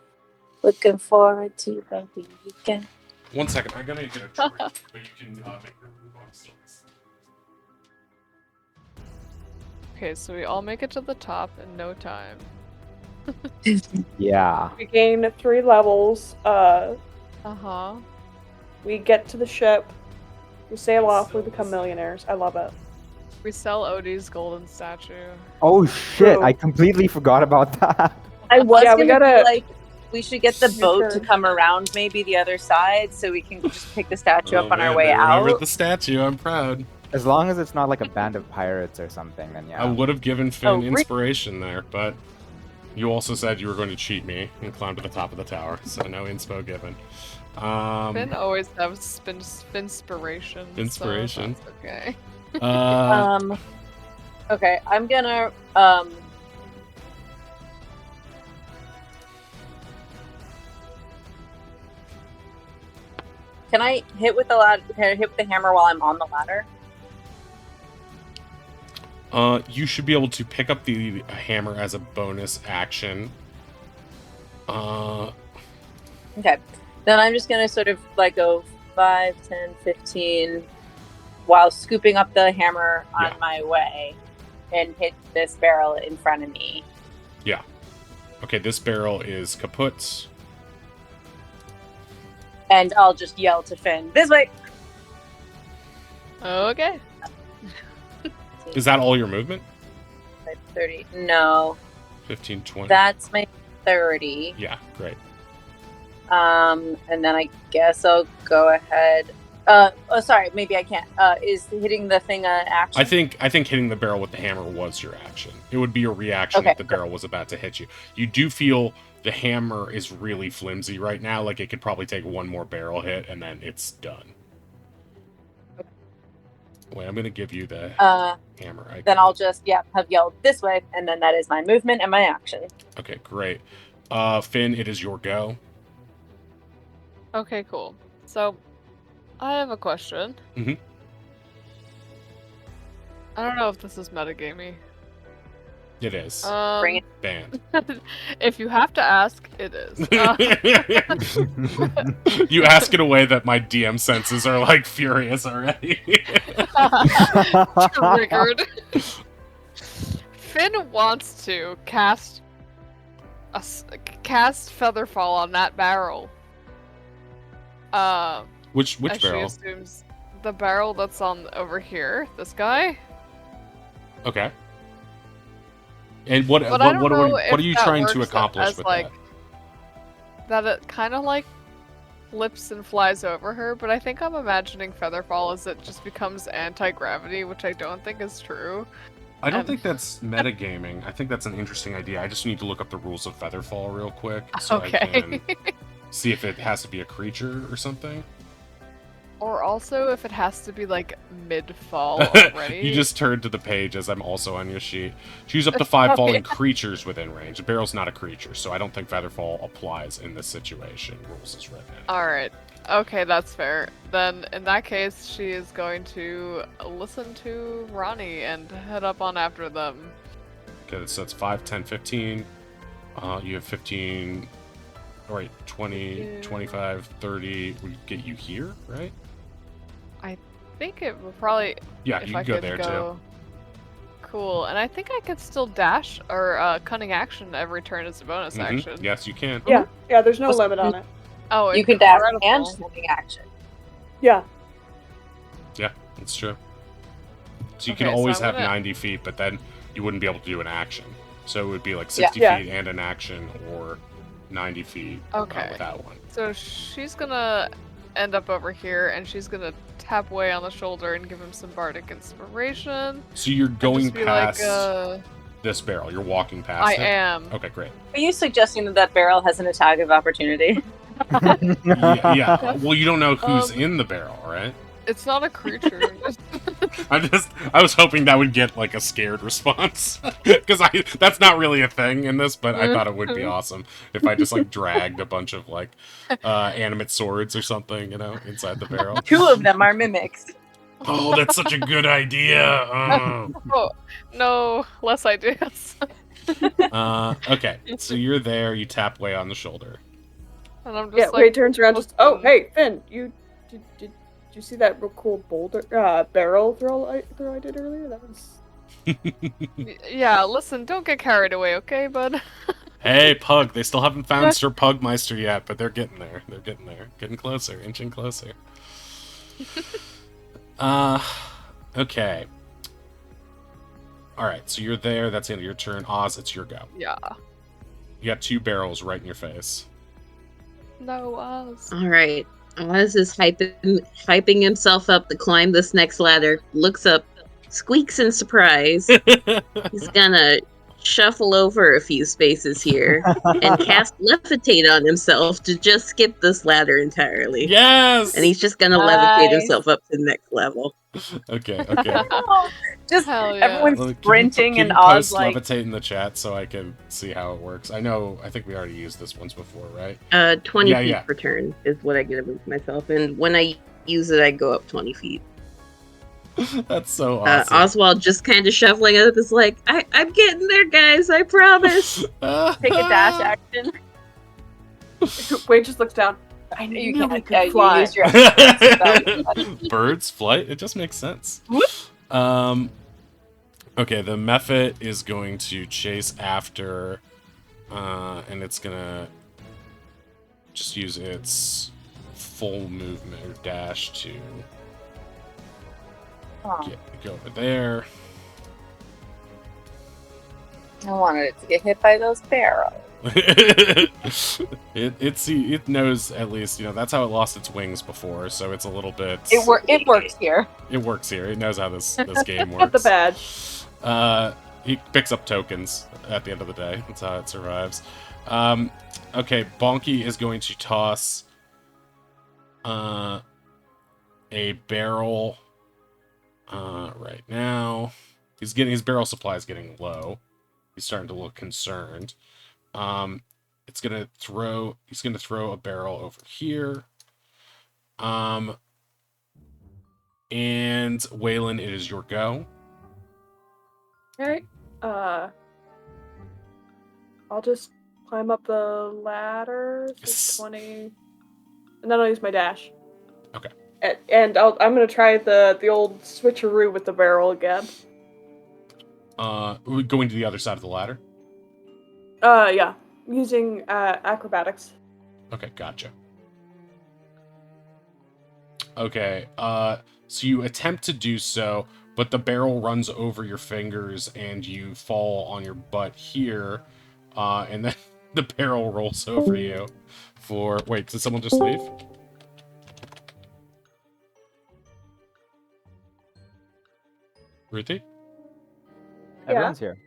Looking forward to the weekend. 1 second, I'm gonna get a drink, but you can make your move on still. Okay, so we all make it to the top in no time. Yeah. We gain 3 levels. Uh-huh. We get to the ship. We sail off. We become millionaires. I love it. We sell Odie's golden statue. Oh shit! True. I completely forgot about that. I was Yeah, we gonna gotta- be like, we should get the Your boat to turn. come around maybe the other side so we can just pick the statue up on our way Remember out. the statue, I'm proud. As long as it's not like a band of pirates or something, then yeah. I would have given Finn Oh, inspiration there, but you also said you were going to cheat me and climb to the top of the tower, so no inspo given. Finn always has inspiration. Inspiration. So that's okay. Okay, I'm gonna Can I hit with the hit with the hammer while I'm on the ladder? You should be able to pick up the hammer as a bonus action. Okay. Then I'm just gonna sort of like go 5, 10, 15 while scooping up the hammer on my way and hit this barrel in front of me. Yeah. Okay, this barrel is kaput. And I'll just yell to Finn, this way! Okay. Is that all your movement? 30. No. 15, 20. That's my 30. Yeah, great. And then I guess I'll go ahead. Sorry, maybe I can't. Is hitting the thing an action? I think hitting the barrel with the hammer was your action. It would be a reaction if the barrel was about to hit you. You do feel the hammer is really flimsy right now. Like, it could probably take one more barrel hit, and then it's done. Wait, I'm going to give you the hammer icon. Then I'll just, have yelled this way, and then that is my movement and my action. Okay, great. Finn, it is your go. Okay, cool. So, I have a question. Mm-hmm. I don't know if this is metagamey. It is. Bring it. Banned. If you have to ask, it is. You ask in a way that my DM senses are, like, furious already. Triggered. Finn wants to cast Featherfall on that barrel. Which as barrel? She assumes the barrel that's on over here. This guy. Okay. And what are you trying to accomplish with that? That it kind of like flips and flies over her, but I think I'm imagining Featherfall as it just becomes anti-gravity, which I don't think is true. I don't think that's metagaming. I think that's an interesting idea. I just need to look up the rules of Featherfall real quick so I can see if it has to be a creature or something. Or also if it has to be like mid-fall already. You just turned to the page as I'm also on your sheet. Choose up to 5 falling creatures within range. The barrel's not a creature, so I don't think Featherfall applies in this situation. Rules is written. Alright. Okay, that's fair. Then, in that case, she is going to listen to Ronnie and head up on after them. Okay, so that's 5, 10, 15. You have 15... Alright, 20, 25, 30. We get you here, right? I think it would probably... Yeah, you can go there, too. Cool, and I think I could still dash or cunning action every turn as a bonus action. Yes, you can. Yeah, there's no limit on it. Oh, you can dash and cunning action. Yeah. Yeah, that's true. So you can always have 90 feet, but then you wouldn't be able to do an action. So it would be like 60 feet and an action, or 90 feet without one. So she's gonna end up over here, and she's gonna tap Way on the shoulder and give him some bardic inspiration. So you're going past like, this barrel. You're walking past it? I am. Okay, great. Are you suggesting that barrel has an attack of opportunity? Yeah. Well, you don't know who's in the barrel, right? It's not a creature. I was hoping that would get like a scared response, because that's not really a thing in this, but I thought it would be awesome if I just like dragged a bunch of like animate swords or something, inside the barrel. 2 of them are mimics. Oh, that's such a good idea. Oh, no, less ideas. Okay, so you're there. You tap Way on the shoulder. And I'm just Way turns around. Hey, Finn, did you see that real cool boulder barrel throw I did earlier? That was. Yeah, listen, don't get carried away, okay, bud? Hey, Pug, they still haven't found Sir Pugmeister yet, but they're getting there. They're getting there. Getting closer, inching closer. Okay. Alright, so you're there. That's the end of your turn. Oz, it's your go. Yeah. You got 2 barrels right in your face. No, Oz. All right. Oz is hyping himself up to climb this next ladder, looks up, squeaks in surprise. He's gonna shuffle over a few spaces here and cast Levitate on himself to just skip this ladder entirely. Yes. And he's just gonna levitate himself up to the next level. Okay. Just Hell yeah. everyone's Well, sprinting can and you Oz post like. levitate in the chat so I can see how it works? I think we already used this once before, right? 20 Yeah, feet yeah. per turn is what I get of myself, and when I use it, I go up 20 feet. That's so awesome. Oswald just kind of shuffling up is like, I'm getting there, guys, I promise. Take a dash action. Wade just looks down. I You knew can't. we could fly. You use your Birds flight. It just makes sense. Okay, the Mephit is going to chase after, and it's gonna just use its full movement or dash to go over there. I wanted it to get hit by those barrels. It knows, at least, that's how it lost its wings before, so it's a little bit. It works here. It works here. It knows how this game works. Got the badge. He picks up tokens at the end of the day. That's how it survives. Okay, Bonky is going to toss a barrel right now. His barrel supply is getting low. He's starting to look concerned. He's gonna throw a barrel over here. And Waylon, it is your go. Alright. I'll just climb up the ladder. So 20. And then I'll use my dash. Okay. And I'm gonna try the old switcheroo with the barrel again. Going to the other side of the ladder? Yeah. Using acrobatics. Okay, gotcha. Okay, so you attempt to do so, but the barrel runs over your fingers and you fall on your butt here, and then the barrel rolls over you for... Wait, did someone just leave? Ruthie? Everyone's here.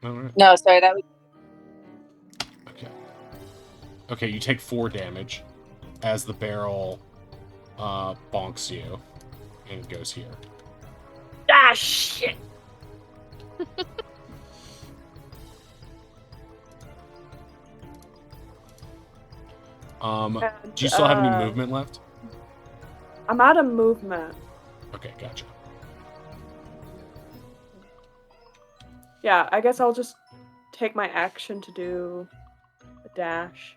All right. No, sorry, that was. Okay, you take 4 damage as the barrel bonks you, and it goes here. Ah, shit! Do you still have any movement left? I'm out of movement. Okay, gotcha. Yeah, I guess I'll just take my action to do a dash.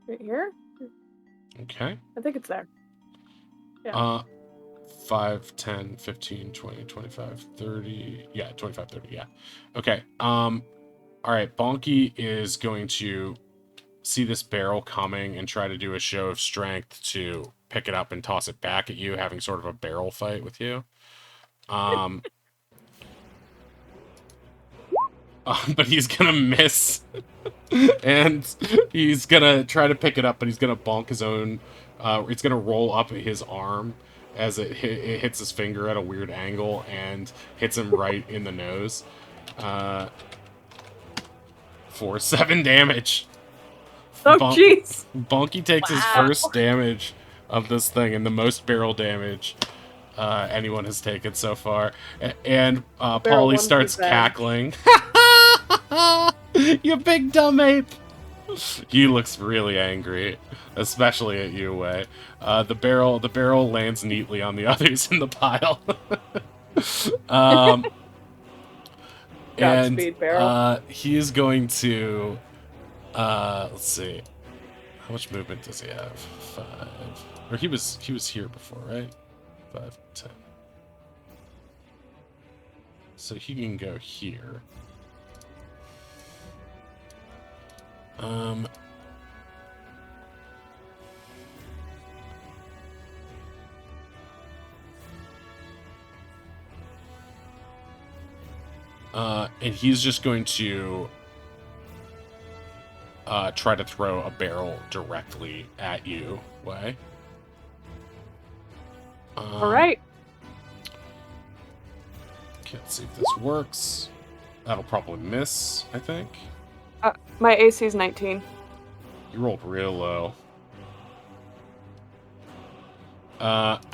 Right here? Okay. I think it's there. Yeah. 5, 10, 15, 20, 25, 30. Yeah, 25, 30, yeah. Okay. All right, Bonky is going to see this barrel coming and try to do a show of strength to pick it up and toss it back at you, having sort of a barrel fight with you. But he's gonna miss. And he's gonna try to pick it up, but he's gonna bonk his own. It's gonna roll up his arm as it hits his finger at a weird angle and hits him right in the nose. For 7 damage. Oh, jeez! Bonky takes his first damage of this thing, and the most barrel damage anyone has taken so far. And Polly starts cackling. You big dumb ape! He looks really angry, especially at you, Way. The barrel lands neatly on the others in the pile. Godspeed, barrel. He is going to let's see. How much movement does he have? 5. Or he was here before, right? 5, 10. So he can go here. And he's just going to try to throw a barrel directly at you, Way. All right. Okay, let's see if this works. That'll probably miss, I think. My AC is 19. You rolled real low.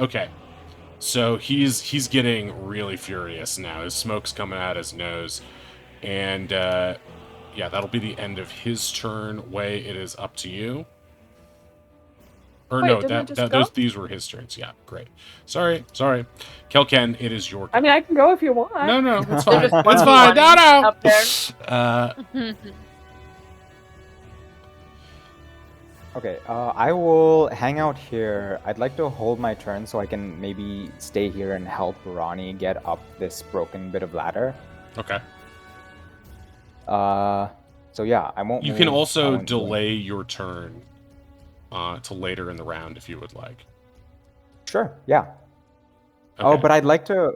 Okay. So he's getting really furious now. His smoke's coming out his nose. And, yeah, that'll be the end of his turn. Way, it is up to you. Or Wait, no, didn't it just go? these were his turns. Yeah, great. Sorry. Kelken, it is your turn. I mean, I can go if you want. No, it's fine. Just It's fine. No. up there. Okay, I will hang out here. I'd like to hold my turn so I can maybe stay here and help Ronnie get up this broken bit of ladder. Okay. So yeah, I won't. You move. can I also won't do delay your turn to later in the round if you would like. it. Sure. Yeah. Okay. Oh, but I'd like to.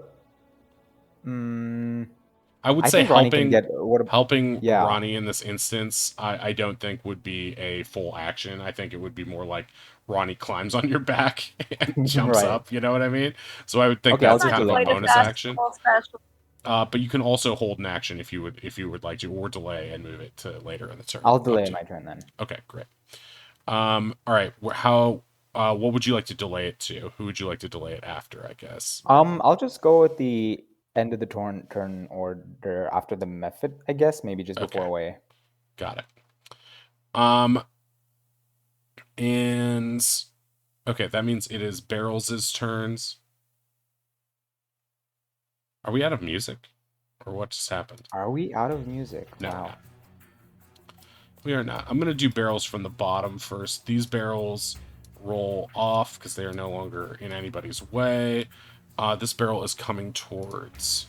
I would I say think Ronnie can helping Yeah. Ronnie in this instance, I don't think would be a full action. I think it would be more like Ronnie climbs on your back and jumps Right. up. You know what I mean? So I would think Okay, I'll that's just kind of delay a my bonus turn. action. But you can also hold an action if you would like to, or delay and move it to later in the turn. I'll Up delay to my you. turn then. Okay, great. All right. What would you like to delay it to? Who would you like to delay it after? I guess. I'll just go with the end of the turn order after the method. I guess maybe just before Okay. Way. Got it. And okay, that means it is Barrels' turns. Are we out of music? Or what just happened? Are we out of music? No, Wow. we're not. We are not. I'm going to do barrels from the bottom first. These barrels roll off because they are no longer in anybody's way. This barrel is coming towards...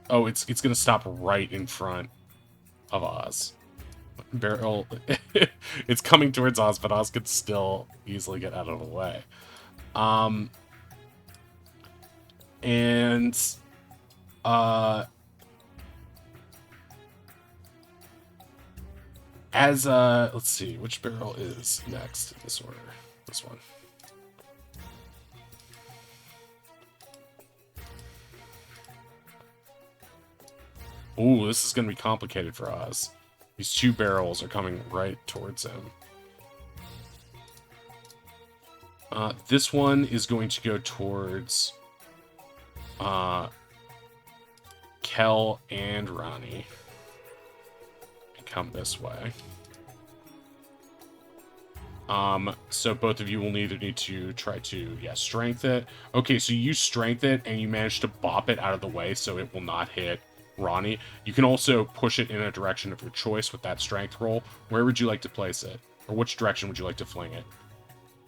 Oh, it's going to stop right in front of Oz. Barrel... It's coming towards Oz, but Oz could still easily get out of the way. Let's see, which barrel is next in this order? This one. Ooh, this is going to be complicated for Oz. These two barrels are coming right towards him. This one is going to go towards Kel and Ronnie. And come this way. So both of you will need to try to, strength it. Okay, so you strength it and you manage to bop it out of the way so it will not hit Ronnie. You can also push it in a direction of your choice with that strength roll. Where would you like to place it? Or which direction would you like to fling it?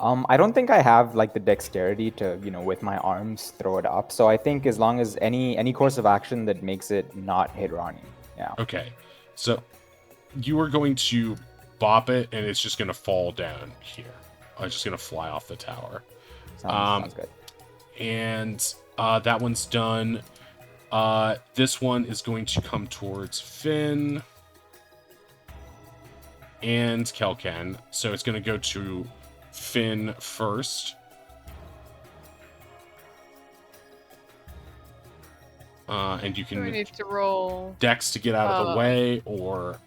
I don't think I have like the dexterity to, with my arms throw it up. So I think as long as any course of action that makes it not hit Ronnie. Yeah. Okay. So you are going to bop it and it's just going to fall down here. It's just going to fly off the tower. Sounds good. And that one's done. This one is going to come towards Finn and Kelken. So it's going to go to Finn first. And you can We need to roll. Dex to get out of the way, or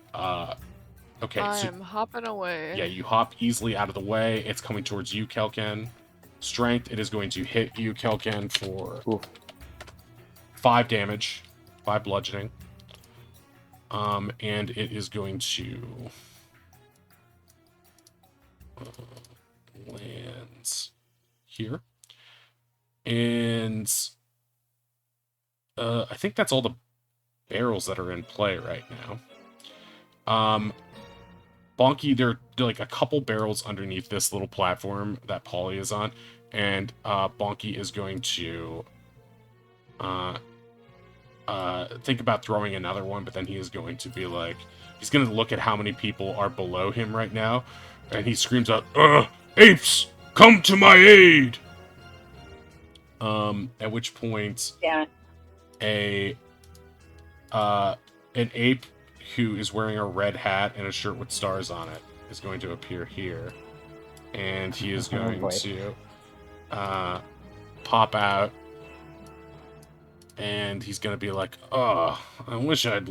okay. I'm hopping away. Yeah, you hop easily out of the way. It's coming towards you, Kelken. Strength, it is going to hit you, Kelken, for 5 damage, 5 bludgeoning. And it is going to land here. And I think that's all the barrels that are in play right now. Bonky, there are like a couple barrels underneath this little platform that Polly is on, and Bonky is going to think about throwing another one, but then he is going to be like, he's going to look at how many people are below him right now, and he screams out, apes, come to my aid! At which point, Yeah. a an ape who is wearing a red hat and a shirt with stars on it is going to appear here, and he is going to pop out, and he's going to be like, "Oh, I wish I'd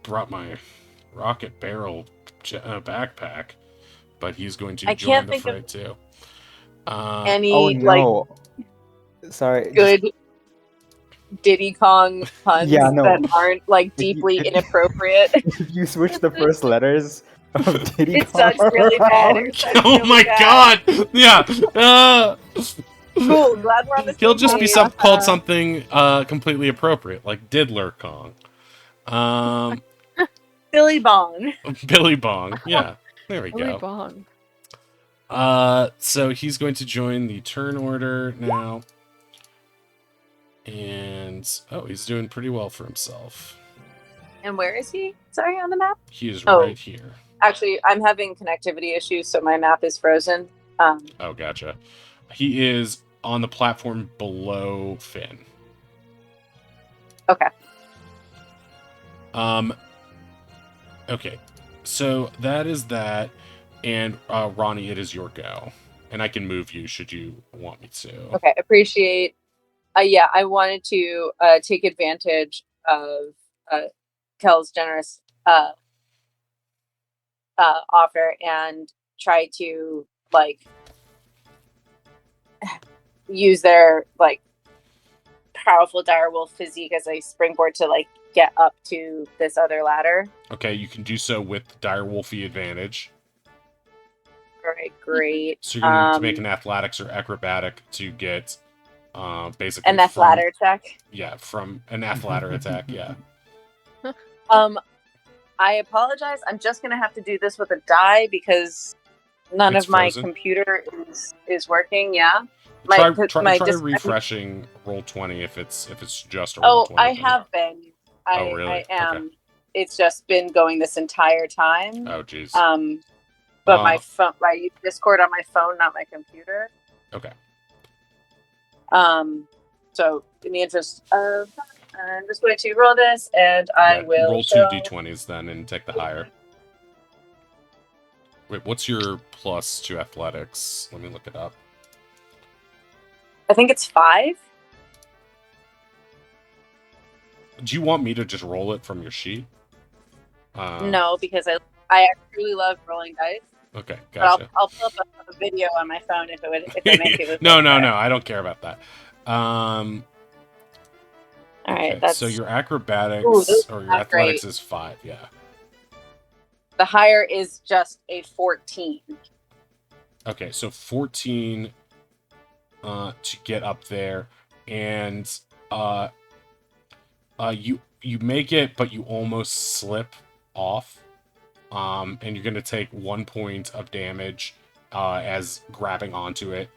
brought my rocket barrel backpack," but he's going to join the fray too. Any Sorry. good Diddy Kong puns that aren't like If you- deeply inappropriate? If you switch the first letters of Diddy It Kong sucks really bad. around- It sucks Oh really my bad. god! Yeah. Cool. Glad we're on the same He'll just be page. called something completely appropriate, like Diddler Kong. Billy Bong. Billy Bong. Yeah. There we Billy go. Bong. So he's going to join the turn order now. And he's doing pretty well for himself. And where is he? Sorry, on the map? He is right here. Actually, I'm having connectivity issues, so my map is frozen. Oh, gotcha. He is on the platform below Finn. Okay. Okay. So that is that. And Ronnie, it is your go. And I can move you should you want me to. Okay, appreciate. Yeah, I wanted to take advantage of Kel's generous offer and try to like use their like powerful direwolf physique as a springboard to like get up to this other ladder. Okay, you can do so with direwolfy advantage. All right, great. So you're going to make an athletics or acrobatic to get basically and that's ladder check. Yeah, from an ladder attack. Yeah. I apologize. I'm just gonna have to do this with a die because none It's of my frozen. computer is working. Yeah. Try refreshing Roll20 if it's just a Roll20. I have been. Really? I am. Okay. It's just been going this entire time. Oh, jeez. But my phone, I use Discord on my phone, not my computer. Okay. So in the interest of I'm just going to roll this, and I will roll show... 2 d20s then and take the higher. Wait, what's your plus to athletics? Let me look it up. I think it's 5. Do you want me to just roll it from your sheet? No, because I truly love rolling dice. Okay, gotcha. But I'll pull up a video on my phone if it makes it. No, I don't care about that. All right, okay, so your acrobatics or your athletics is 5, yeah. The higher is just a 14. Okay, so 14 to get up there, and you make it, but you almost slip off, and you're gonna take 1 point of damage as grabbing onto it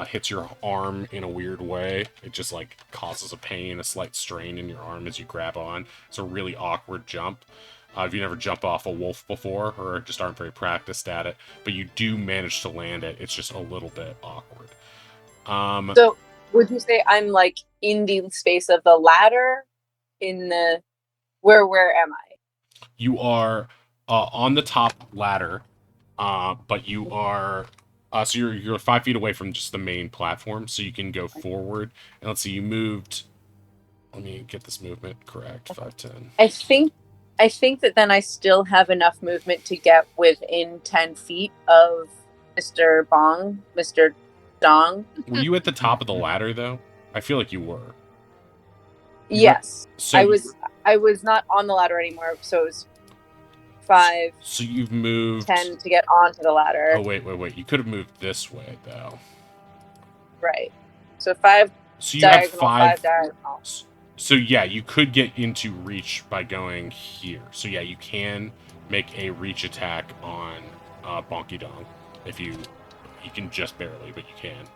hits your arm in a weird way. It just like causes a pain, a slight strain in your arm as you grab on. It's a really awkward jump. If you never jump off a wolf before or just aren't very practiced at it, but you do manage to land it, it's just a little bit awkward. So would you say I'm like in the space of the ladder? In the where am I? You are on the top ladder, but you are so you're 5 feet away from just the main platform, so you can go forward. And let's see, you moved. Let me get this movement correct. 5, 10. I think that then I still have enough movement to get within 10 feet of Mr. Bong, Mr. Dong. Were you at the top of the ladder though? I feel like you were. Yes. So I was not on the ladder anymore, so it was 5. So you've moved 10 to get onto the ladder. Oh wait. You could have moved this way though. Right. So 5. So you have 5. 5 diagonal. So yeah, you could get into reach by going here. So yeah, you can make a reach attack on Bonky Dong if you can just barely, but you can.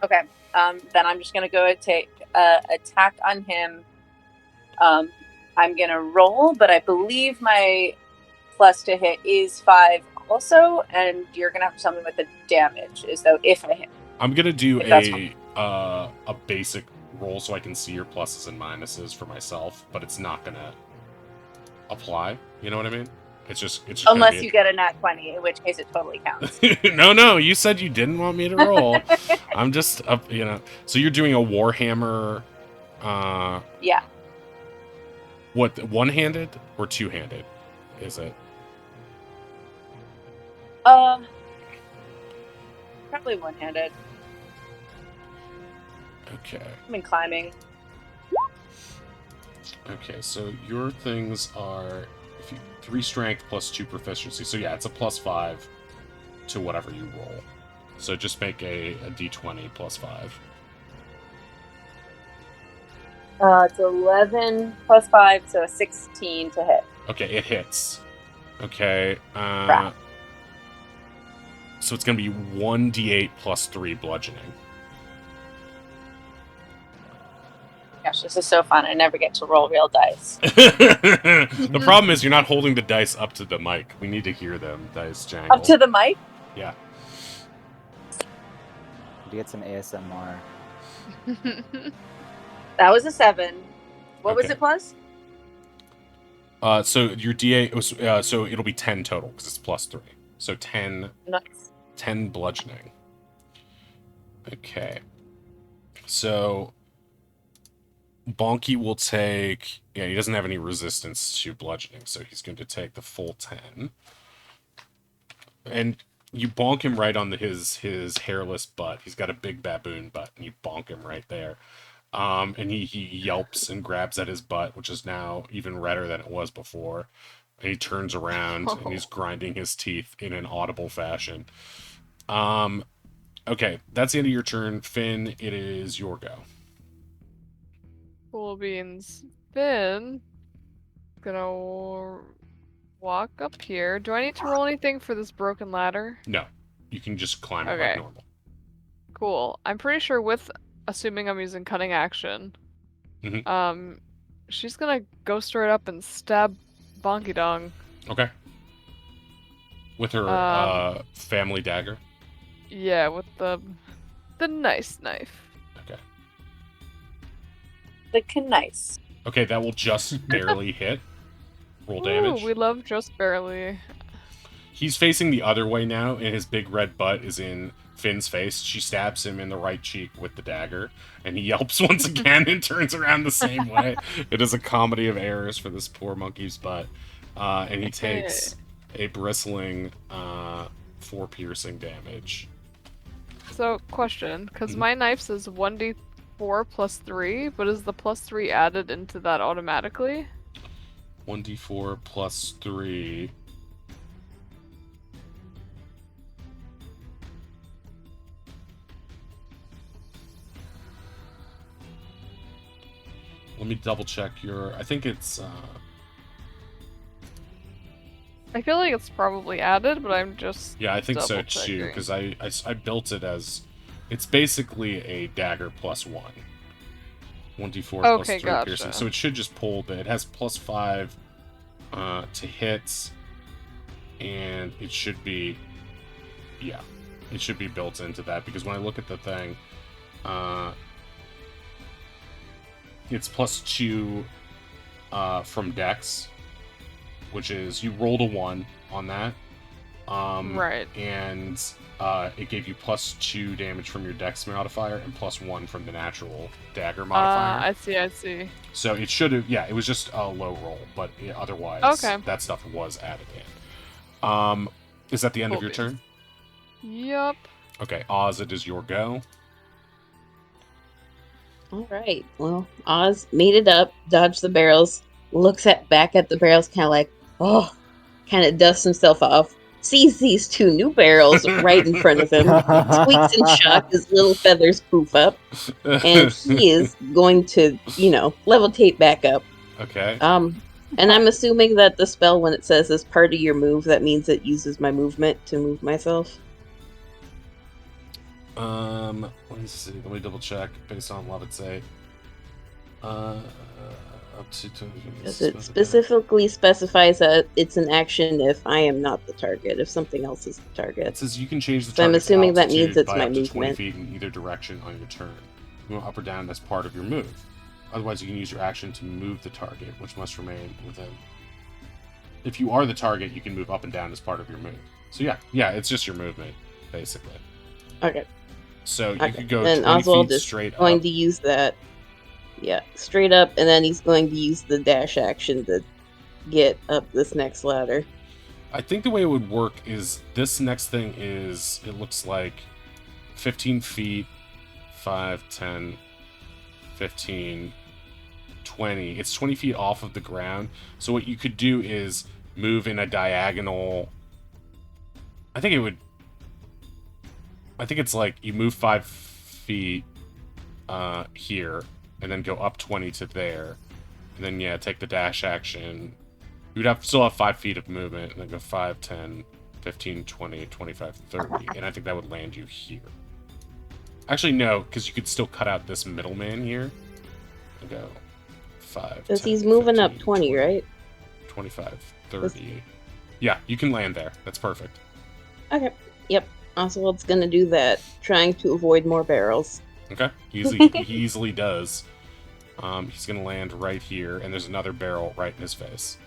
Okay. Then I'm just gonna go take attack on him. I'm gonna roll, but I believe my plus to hit is 5 also, and you're gonna have to tell me what the damage is though if I hit. I'm gonna do a basic roll so I can see your pluses and minuses for myself, but it's not gonna apply. You know what I mean? It's just Unless you get a nat 20, in which case it totally counts. No, you said you didn't want me to roll. I'm just up, you know. So you're doing a Warhammer. Yeah. What, one-handed or two-handed? Is it? Probably one-handed. Okay. I mean, climbing. Okay, so your things are 3 strength plus 2 proficiency. So yeah, it's a +5 to whatever you roll. So just make a d20 +5. It's 11 plus 5, so a 16 to hit. Okay, it hits. Okay. So it's going to be 1d8 plus 3 bludgeoning. Gosh, this is so fun. I never get to roll real dice. The problem is you're not holding the dice up to the mic. We need to hear them dice jangle. Up to the mic? Yeah. You get some ASMR. That was a 7. What was Okay. it plus? So your d8 was so it'll be 10 total because it's +3. So 10. Nice. 10 bludgeoning. Okay. So Bonky will take... Yeah, he doesn't have any resistance to bludgeoning, so he's going to take the full 10. And you bonk him right on his hairless butt. He's got a big baboon butt, and you bonk him right there. And he yelps and grabs at his butt, which is now even redder than it was before. And he turns around, and he's grinding his teeth in an audible fashion. Okay, that's the end of your turn. Finn, it is your go. Cool beans. Finn, gonna walk up here. Do I need to roll anything for this broken ladder? No, you can just climb it like Okay. normal. Cool. I'm pretty sure assuming I'm using cunning action, she's gonna go straight up and stab Bonky Dong. Okay. With her family dagger? Yeah, with the nice knife. Okay. The nice. Okay, that will just barely hit. Roll damage. Ooh, we love just barely. He's facing the other way now, and his big red butt is in Finn's face. She stabs him in the right cheek with the dagger, and he yelps once again and turns around the same way. It is a comedy of errors for this poor monkey's butt. And he takes a bristling 4 piercing damage. So, question, because my knife says 1d4 plus 3, but is the plus 3 added into that automatically? 1d4 plus 3. Let me double check your... I think it's... I feel like it's probably added, but I'm just Yeah, I think so double-checking. too, because I built it as... It's basically a dagger plus 1. 1d4 plus 3 gotcha. piercing. So it should just pull, but it has plus 5 to hits, and it should be... Yeah, it should be built into that, because when I look at the thing, it's plus 2 from Dex, which is you rolled a 1 on that. Right. And it gave you plus 2 damage from your Dex modifier and plus 1 from the natural dagger modifier. I see. So it should have, yeah, it was just a low roll, but otherwise that stuff was added in. Is that the end of your turn? Yup. Okay, Oz, it is your go. All right. Well, Oz made it up, dodged the barrels, looks back at the barrels, kind of like, oh, kind of dusts himself off, sees these 2 new barrels right in front of him, squeaks in shock, his little feathers poof up, and he is going to, levitate back up. Okay. And I'm assuming that the spell, when it says as part of your move, that means it uses my movement to move myself. Let me see. Let me double check based on levitate. Up to Because it specifically specifies that it's an action if I am not the target, if something else is the target. It says you can change the So I'm target's assuming that altitude means it's by my up to 20 movement. feet in either direction on your turn. move up or down as part of your move. Otherwise, you can use your action to move the target, which must remain within. If you are the target, you can move up and down as part of your move. So yeah, it's just your movement, basically. Okay. So you could go and 20 Oswald feet is straight going up. to use that. Yeah, straight up, and then he's going to use the dash action to get up this next ladder. I think the way it would work is this next thing is, it looks like 15 feet, 5, 10, 15, 20. It's 20 feet off of the ground. So what you could do is move in a diagonal. I think it's like you move 5 feet here, and then go up 20 to there. And then, yeah, take the dash action. You would still have 5 feet of movement, and then go 5, 10, 15, 20, 25, 30. And I think that would land you here. Actually, no, because you could still cut out this middleman here. And go 5, Because 10, he's moving 15, up 20, right? 25, 30. Yeah, you can land there. That's perfect. Okay. Yep. Oswald's going to do that, trying to avoid more barrels. Okay. He easily does. He's going to land right here, and there's another barrel right in his face.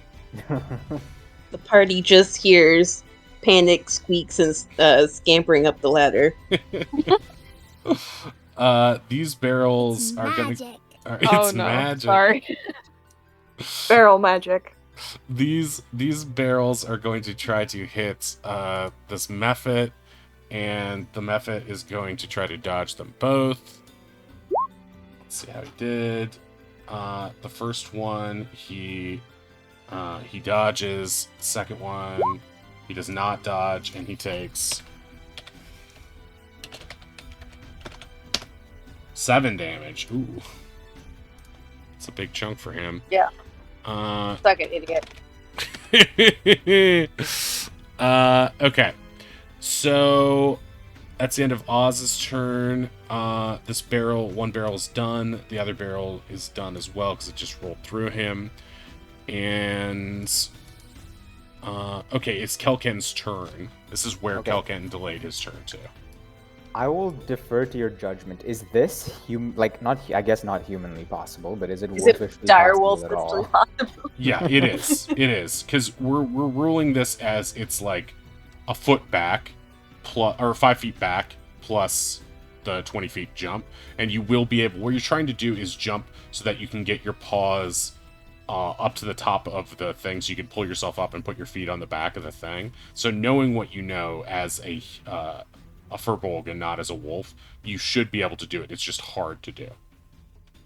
The party just hears panic squeaks and scampering up the ladder. These barrels are going to... Oh no, magic. sorry. Barrel magic. These barrels are going to try to hit this Mephit, and the Mephit is going to try to dodge them both. Let's see how he did. The first one, he dodges. The second one, he does not dodge, and he takes 7 damage. Ooh. It's a big chunk for him. Yeah. Suck it, idiot. Okay. So that's the end of Oz's turn. One barrel is done. The other barrel is done as well because it just rolled through him. And okay, it's Kelken's turn. This is where Kelken delayed his turn too. I will defer to your judgment. Is this I guess not humanly possible, but is it wolfishly direwolfishly possible? Yeah, it is. It is, because we're ruling this as it's like a foot back, or 5 feet back plus the 20 feet jump, and you will be able. What you're trying to do is jump so that you can get your paws up to the top of the thing, so you can pull yourself up and put your feet on the back of the thing. So knowing what you know as a furbolg and not as a wolf, you should be able to do it. It's just hard to do.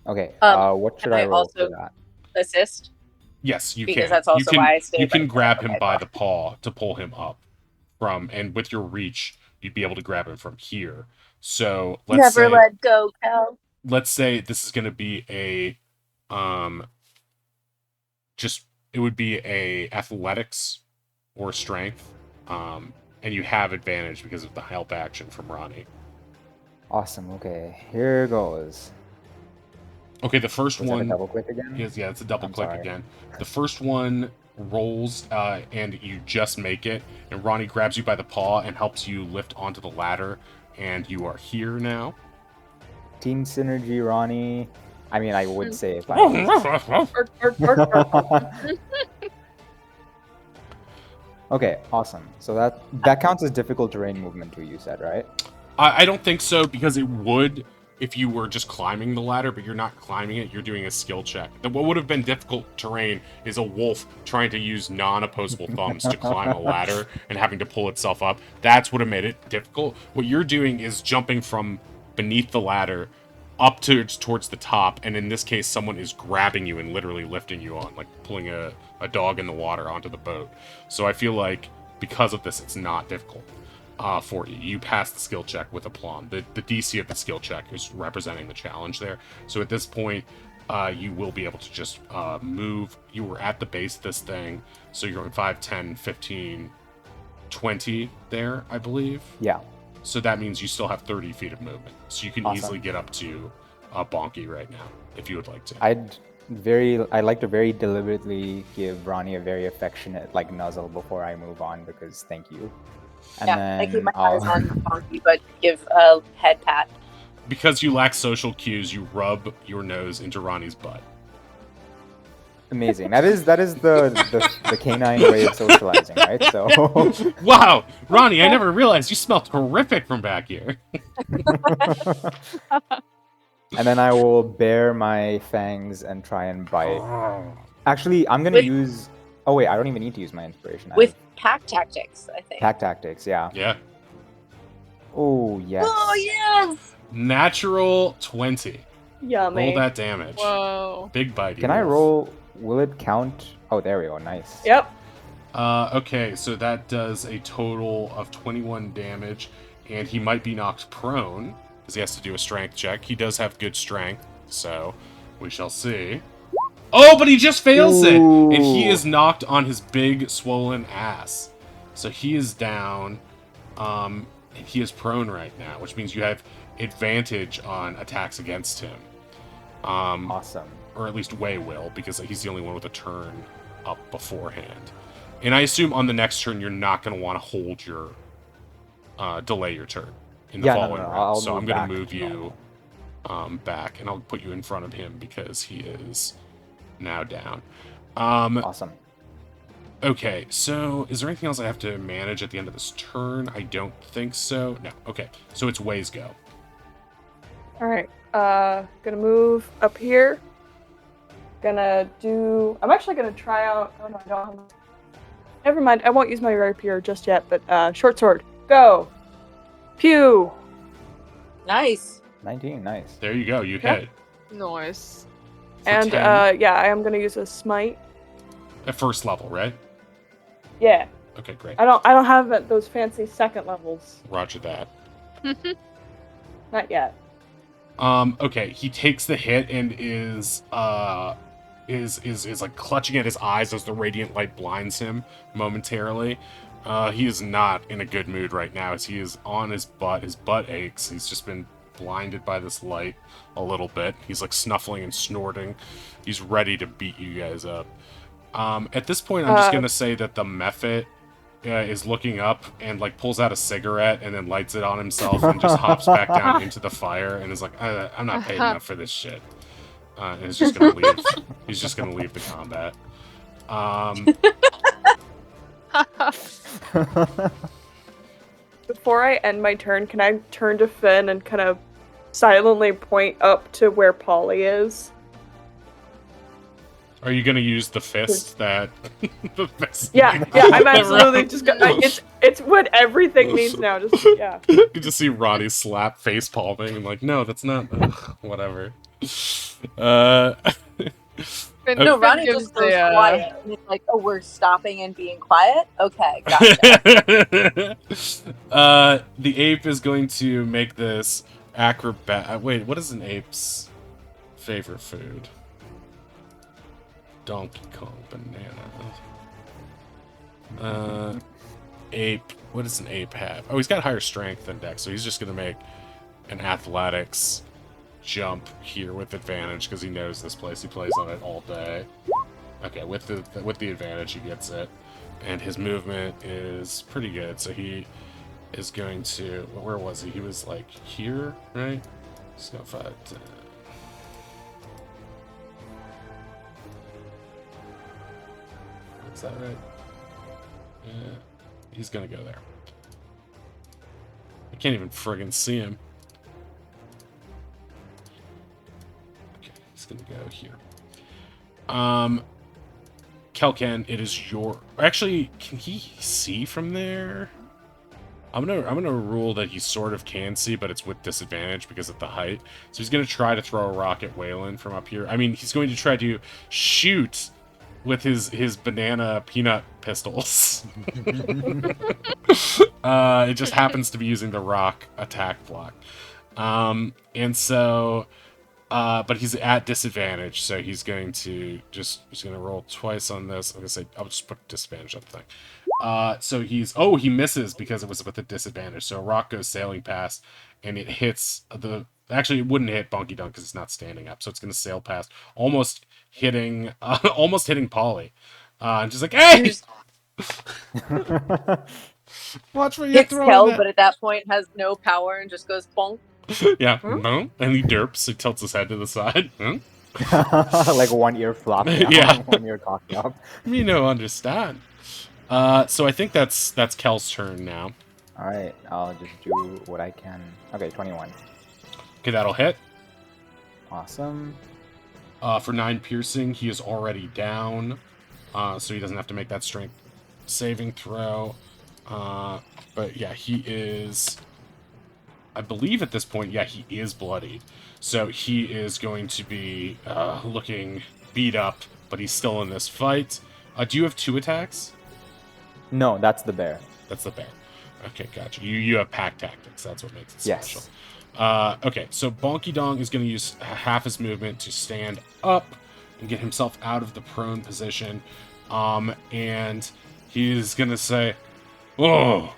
Okay. What should I roll for that? Assist? Yes, you because can. That's also why I stayed. You can grab him by the paw to pull him up from, and with your reach, you'd be able to grab him from here. So let's Never let go, Cal. Let's say this is going to be a, it would be a athletics or strength, and you have advantage because of the help action from Ronnie. Awesome. Okay, here goes. Okay, the first one. That a double click again? Yeah, it's a double click again. The first one rolls, and you just make it. And Ronnie grabs you by the paw and helps you lift onto the ladder, and you are here now. Team synergy, Ronnie. I mean, I would say if I. Okay, awesome. So that counts as difficult terrain movement too, you said, right? I don't think so, because it would if you were just climbing the ladder, but you're not climbing it, you're doing a skill check. What would have been difficult terrain is a wolf trying to use non-opposable thumbs to climb a ladder and having to pull itself up. That's what have made it difficult. What you're doing is jumping from beneath the ladder up towards the top, and in this case, someone is grabbing you and literally lifting you on, like pulling a dog in the water onto the boat. So I feel like because of this, it's not difficult. For you. You pass the skill check with aplomb. The DC of the skill check is representing the challenge there. So at this point, you will be able to just move. You were at the base of this thing, so you're going 5, 10, 15, 20 there, I believe. Yeah. So that means you still have 30 feet of movement. So you can easily get up to Bonky right now, if you would like to. I'd like to very deliberately give Ronnie a very affectionate nuzzle before I move on, because thank you. And yeah, then I keep my eyes on Bonky, but give a head pat. because you lack social cues, you rub your nose into Ronnie's butt. Amazing. That is the canine way of socializing, right? So Wow, Ronnie, I never realized you smell terrific from back here. and then I will bare my fangs and try and bite. Actually, I'm gonna With- use. Oh wait, I don't even need to use my inspiration. I With have pack tactics, I think. pack tactics. Yeah. Yeah. Oh yes. Oh yes! Natural 20. Yummy. Roll that damage. Whoa. Big bitey. Can I wolf. roll? Will it count? Oh, there we go. Nice. Yep. Okay, so that does a total of 21 damage, and he might be knocked prone, because he has to do a strength check. He does have good strength, so we shall see. Oh, but he just fails it! And he is knocked on his big, swollen ass. So he is down, and he is prone right now, which means you have advantage on attacks against him. Awesome. Or at least Wei will, because he's the only one with a turn up beforehand. And I assume on the next turn you're not going to want to hold your delay your turn in the following round. I'll so move I'm going back. to move you back, and I'll put you in front of him because he is now down. Awesome. Okay, so is there anything else I have to manage at the end of this turn? I don't think so. No. Okay, so it's Wei's go. All right. Gonna move up here. Gonna do. I'm actually gonna try out. Oh no, I don't have. Never mind. I won't use my rapier just yet. But short sword. Go. Pew. Nice. 19. Nice. There you go. You Yeah. hit. Nice. For And 10 yeah, I am gonna use a smite. at first level, right? Yeah. Okay, great. I don't have those fancy second levels. Roger that. Not yet. Okay, he takes the hit and is like clutching at his eyes as the radiant light blinds him momentarily. He is not in a good mood right now as he is on his butt. His butt aches. He's just been blinded by this light a little bit. He's like snuffling and snorting. He's ready to beat you guys up. At this point, I'm just gonna say that the Mephit is looking up and like pulls out a cigarette and then lights it on himself and just hops back down into the fire and is like, I'm not paid enough for this shit. And is just gonna leave. He's just gonna leave the combat. Before I end my turn, can I turn to Finn and kind of silently point up to where Polly is? Are you gonna use the fist that the fist? Yeah, I'm absolutely just gonna. It's what everything means now. Just yeah. You can just see Ronnie slap face palming and like, no, that's not. Whatever. No, Ronnie gives just goes the, quiet. And it's like, oh, we're stopping and being quiet? Okay, gotcha. The ape is going to make this acrobat. Wait, what is an ape's favorite food? Donkey Kong banana. Ape. What does an ape have? Oh, he's got higher strength than Dex, so he's just going to make an athletics jump here with advantage because he knows this place. He plays on it all day. Okay, with the advantage, he gets it, and his movement is pretty good. So he is going to. Where was he? He was like here, right? He's gonna fight. Is that right? Yeah, he's gonna go there. I can't even friggin' see him. Okay, he's gonna go here. Kelken, it is your. Actually, can he see from there? I'm gonna rule that he sort of can see, but it's with disadvantage because of the height. So he's gonna try to throw a rock at Waylon from up here. I mean, he's going to try to shoot with his banana peanut pistols. It just happens to be using the rock attack block. And so, but he's at disadvantage, so he's going to he's going to roll twice on this. I'm going to say, I'll just put disadvantage on the thing. So he misses because it was with a disadvantage. So a rock goes sailing past, and it hits actually it wouldn't hit Bonky Dunk because it's not standing up. So it's going to sail past, almost hitting Polly. And just like, hey! Watch where you're Hits throwing Kel, that. but at that point has no power and just goes bonk. Yeah, no, and he derps. He tilts his head to the side. Huh? Like one ear flopped down, Yeah. one ear cocked up. Me no understand. So I think that's Kel's turn now. All right, I'll just do what I can. Okay, 21. Okay, that'll hit. Awesome. For 9 piercing, he is already down, so he doesn't have to make that strength saving throw. But yeah, he is... I believe at this point, yeah, he is bloodied. So he is going to be looking beat up, but he's still in this fight. Do you have 2 attacks? No, that's the bear. That's the bear. Okay, gotcha. You have pack tactics. That's what makes it special. Yes. Okay, so Bonky Dong is going to use half his movement to stand up and get himself out of the prone position. And he's going to say, "Oh,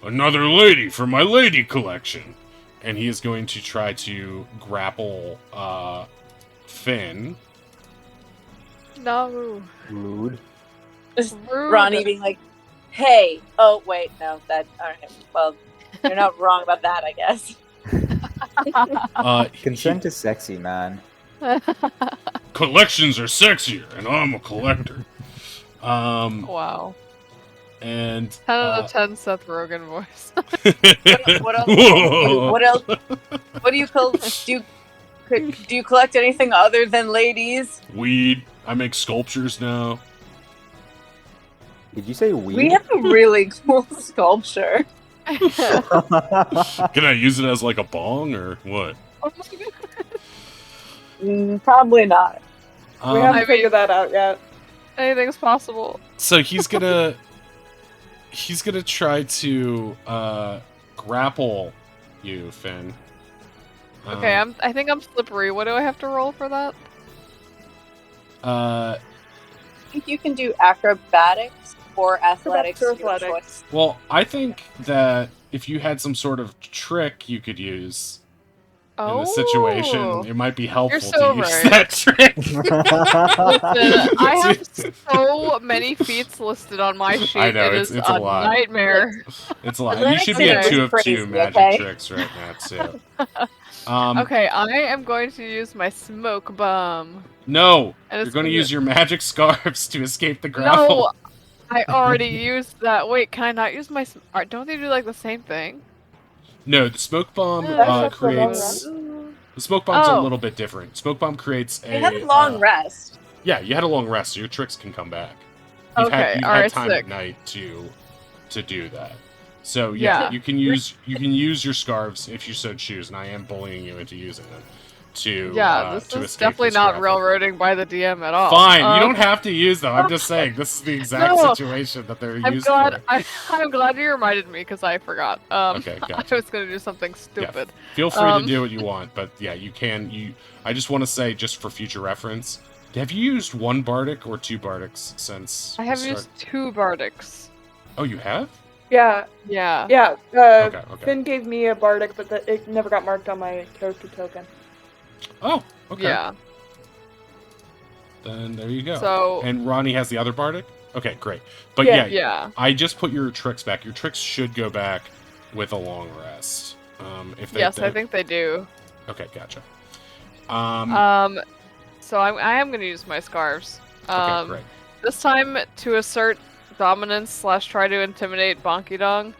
another lady for my lady collection." And he is going to try to grapple Finn. No. Rude. Rude. Ronnie being like, "Hey, oh wait, no, that. All right, well, you're not wrong about that, I guess." Consent is sexy, man. Collections are sexier, and I'm a collector. Wow. And 10 out of 10 Seth Rogen voice. What else? Whoa. What else? What do you do you collect anything other than ladies? Weed. I make sculptures now. Did you say weed? We have a really cool sculpture. Can I use it as like a bong or what? Probably not. We haven't figured that out yet. Anything's possible. So he's gonna try to grapple you, Finn. Okay, I think I'm slippery. What do I have to roll for that? I think you can do acrobatics or athletics. Or your athletics. choice. Well, I think that if you had some sort of trick you could use in the situation, it might be helpful so to use right. that trick. Listen, I have so many feats listed on my sheet. I know, it it's is a lot. Nightmare. It's a lot. And you should be at Athletics 2 of 2 crazy, magic okay? tricks right now, too. Okay, I am going to use my smoke bomb. No! And You're it's going to gonna- use your magic scarves to escape the grapple. No, I already used that. Wait, can I not use my? Don't they do like the same thing? No, the smoke bomb That's just the long creates... The smoke bomb's a Oh. little bit different. Smoke bomb creates a... You had a long rest. Yeah, you had a long rest, so your tricks can come back. Okay, You've alright, had time sick. at night to do that. So yeah, Yeah. you can use your scarves if you so choose, and I am bullying you into using them to Yeah, to this is escape definitely this not grapple. railroading by the DM at all. Fine, you don't have to use them. I'm just saying this is the exact No, situation that they're I'm used glad. for. I'm glad you reminded me because I forgot. Okay, gotcha. I was gonna do something stupid. Feel free to Um, do what you want, but yeah, you can. I just want to say, just for future reference, have you used 1 bardic or 2 bardics since? I have the used start? 2 bardics. Oh, you have? Yeah, Yeah. yeah. Okay. Finn gave me a bardic, but it never got marked on my character token. Oh, okay. Yeah. Then there you go. So And Ronnie has the other bardic? Okay, great. But yeah, yeah. I just put your tricks back. Your tricks should go back with a long rest. If they, Yes, I think they do. Okay, gotcha. So I am gonna use my scarves. Okay, great. This time to assert dominance / try to intimidate Bonky Dong.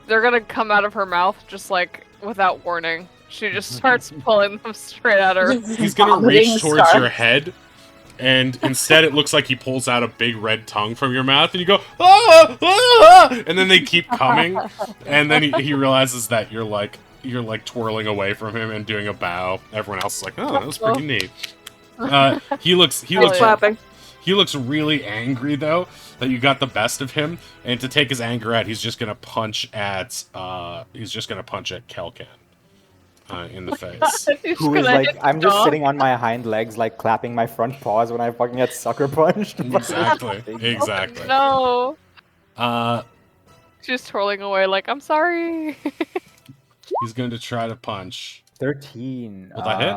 They're gonna come out of her mouth just like without warning. She just starts pulling them straight at her. He's gonna Vomiting reach towards scarf. your head, and instead it looks like he pulls out a big red tongue from your mouth, and you go, "Ah! Ah!" And then they keep coming, and then he realizes that you're like twirling away from him and doing a bow. Everyone else is like, "Oh, that was pretty neat." He looks Clapping. He looks really angry though that you got the best of him, and to take his anger out, he's just gonna punch at Kelkan in the face. He's Who is gonna like, hit I'm just Dong. sitting on my hind legs, like clapping my front paws when I fucking get sucker punched. Exactly. No. Uh, She's twirling away like, I'm sorry. he's going to try to punch. 13. Will that hit?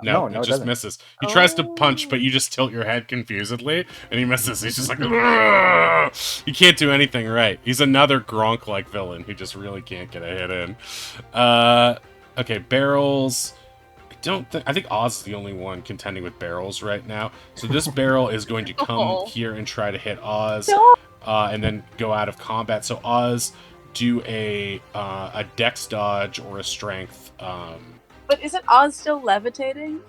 No, it it just doesn't. misses. He tries to punch, but you just tilt your head confusedly, and he misses. He's just like, "Ugh!" He can't do anything right. He's another Gronk-like villain who just really can't get a hit in. Okay, barrels. I think Oz is the only one contending with barrels right now. So this barrel is going to come Oh. here and try to hit Oz, No. and then go out of combat. So Oz, do a dex dodge or a strength. But isn't Oz still levitating?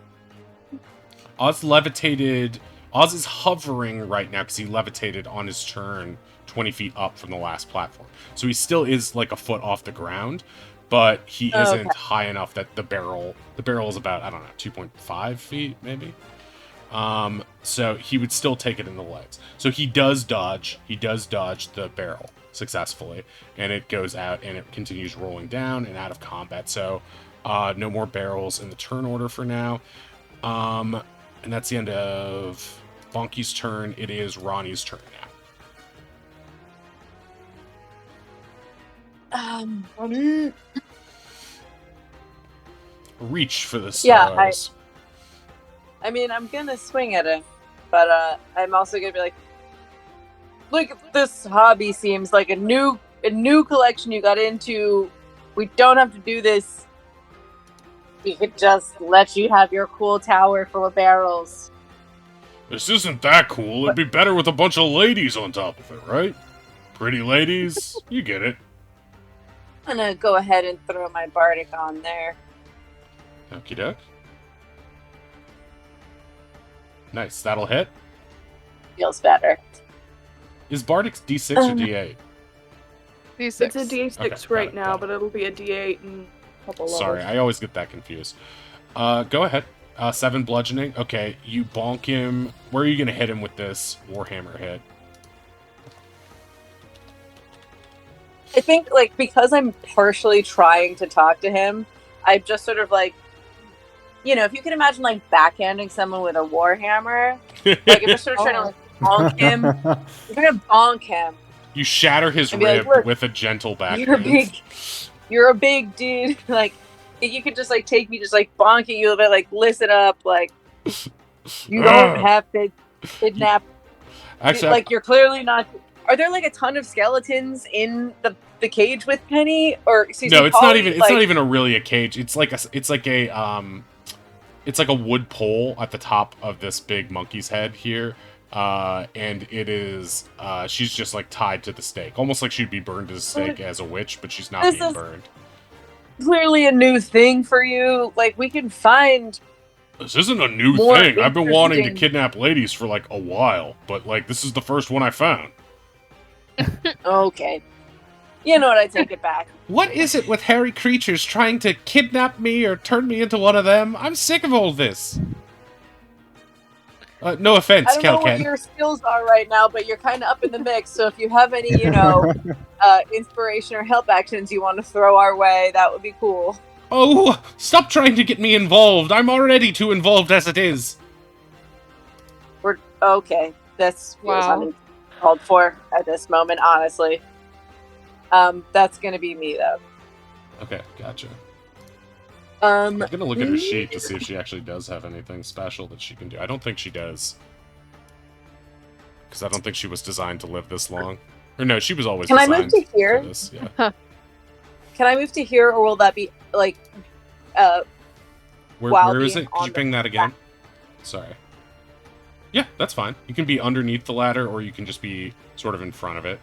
Oz levitated. Oz is hovering right now because he levitated on his turn 20 feet up from the last platform. So he still is like a foot off the ground, but he isn't high enough that the barrel is about, I don't know, 2.5 feet maybe. So he would still take it in the legs. So he does dodge the barrel successfully, and it goes out and it continues rolling down and out of combat. So no more barrels in the turn order for now. And that's the end of Bonky's turn. It is Ronnie's turn now. Reach for the stars. I mean, I'm gonna swing at him, but I'm also gonna be like, look, this hobby seems like a new collection you got into. We don't have to do this. We could just let you have your cool tower full of barrels. This isn't that cool. It'd be better with a bunch of ladies on top of it, right? Pretty ladies. You get it. I'm gonna go ahead and throw my Bardic on there. Okie doke. Nice. That'll hit. Feels better. Is Bardic's D6 or D8? D6. It's a D6 Okay, right got it, now, got it. but it'll be a D8 in a couple Sorry, levels. I always get that confused. Go ahead. 7 bludgeoning. Okay, you bonk him. Where are you going to hit him with this Warhammer hit? I think, like, because I'm partially trying to talk to him, I'm just sort of like, you know, if you can imagine, like, backhanding someone with a Warhammer, like, I'm just sort of trying to, like, bonk him. I'm trying to bonk him. You shatter his And be like, rib "Look, with a gentle backhand. You're a big dude. Like, if you could just, like, take me, just, like, bonk at you a bit, like, listen up, like, you don't have to kidnap. Actually, like, you're clearly not. Are there, like, a ton of skeletons in the cage with Penny? Or, excuse me, no, it's Polly? not even. It's not even really a cage. It's like a wood pole at the top of this big monkey's head here. And it is, she's just like tied to the stake, almost like she'd be burned as a stake as a witch, but she's not being burned. Clearly a new thing for you. Like, we can find. This isn't a new thing. I've been wanting to kidnap ladies for like a while, but like this is the first one I found. Okay. You know what? I take it back. What is it with hairy creatures trying to kidnap me or turn me into one of them? I'm sick of all this. No offense, I don't know what Kelken. your skills are right now, but you're kind of up in the mix. So if you have any, you know, inspiration or help actions you want to throw our way, that would be cool. Oh, stop trying to get me involved. I'm already too involved as it is. We're okay. That's Wow. called for at this moment, honestly. That's gonna be me though. Okay, gotcha. I'm gonna look at her sheet to see if she actually does have anything special that she can do. I don't think she does. Because I don't think she was designed to live this long. Or no, she was always designed Can I move to here? for this. Yeah. Can I move to here, or will that be like Where is it? Could you ping that again? Sorry. Yeah, that's fine. You can be underneath the ladder, or you can just be sort of in front of it.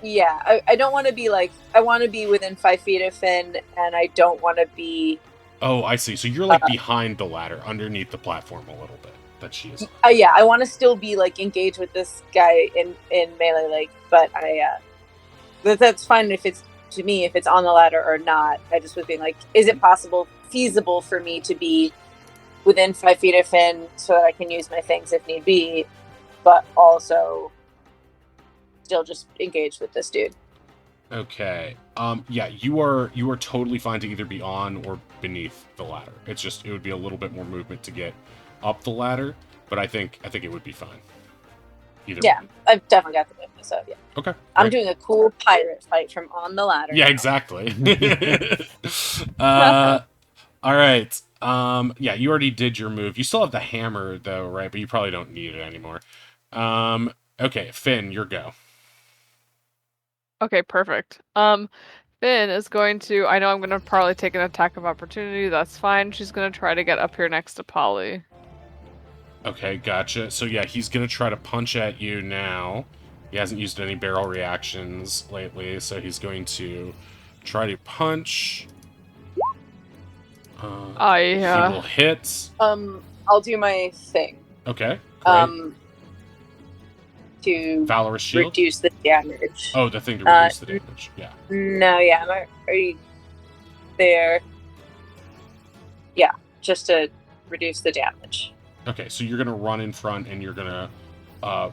Yeah, I don't want to be like, I want to be within 5 feet of Finn, and I don't want to be. Oh, I see. So you're like behind the ladder, underneath the platform a little bit that she is on. Yeah, I want to still be like engaged with this guy in melee, like, but that's fine if it's to me if it's on the ladder or not. I just was being like, is it feasible for me to be within 5 feet of Finn so that I can use my things if need be, but also still just engaged with this dude. Okay. Yeah, you are totally fine to either be on or beneath the ladder. It's just it would be a little bit more movement to get up the ladder, but I think it would be fine. Either yeah, way. I've definitely got the movement, so yeah. Okay. I'm doing a cool pirate fight from on the ladder. Yeah, exactly. All right. Yeah, you already did your move. You still have the hammer though, right? But you probably don't need it anymore. Okay, Finn, your go. Okay, perfect. Finn is going to. I know I'm going to probably take an attack of opportunity. That's fine. She's going to try to get up here next to Polly. Okay, gotcha. So yeah, he's gonna try to punch at you now. He hasn't used any barrel reactions lately, so he's going to try to punch. He will hit. I'll do my thing. Okay, great. To Valorous Shield? reduce the damage. Oh, the thing to reduce the damage. Yeah. No, yeah, I'm already there. Yeah, just to reduce the damage. Okay, so you're gonna run in front and you're gonna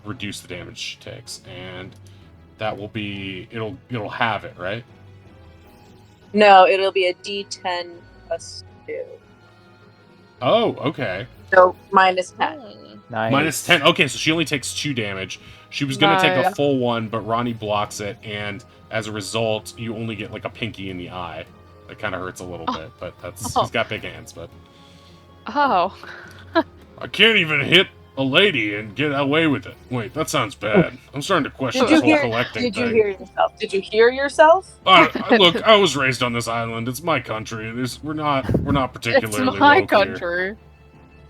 reduce the damage she takes, and that will be it'll have it, right? No, it'll be a D10 plus 2. Oh, okay. So minus 10. Nice. Minus 10. Okay, so she only takes 2 damage. She was gonna take a full 1, but Ronnie blocks it, and as a result, you only get like a pinky in the eye. That kind of hurts a little bit, but he's got big hands, but. Oh. I can't even hit a lady and get away with it. Wait, that sounds bad. I'm starting to question this whole collecting thing. Did you hear yourself? Did you hear yourself? Look, I was raised on this island. It's my country. We're not particularly It's my woke country. Here.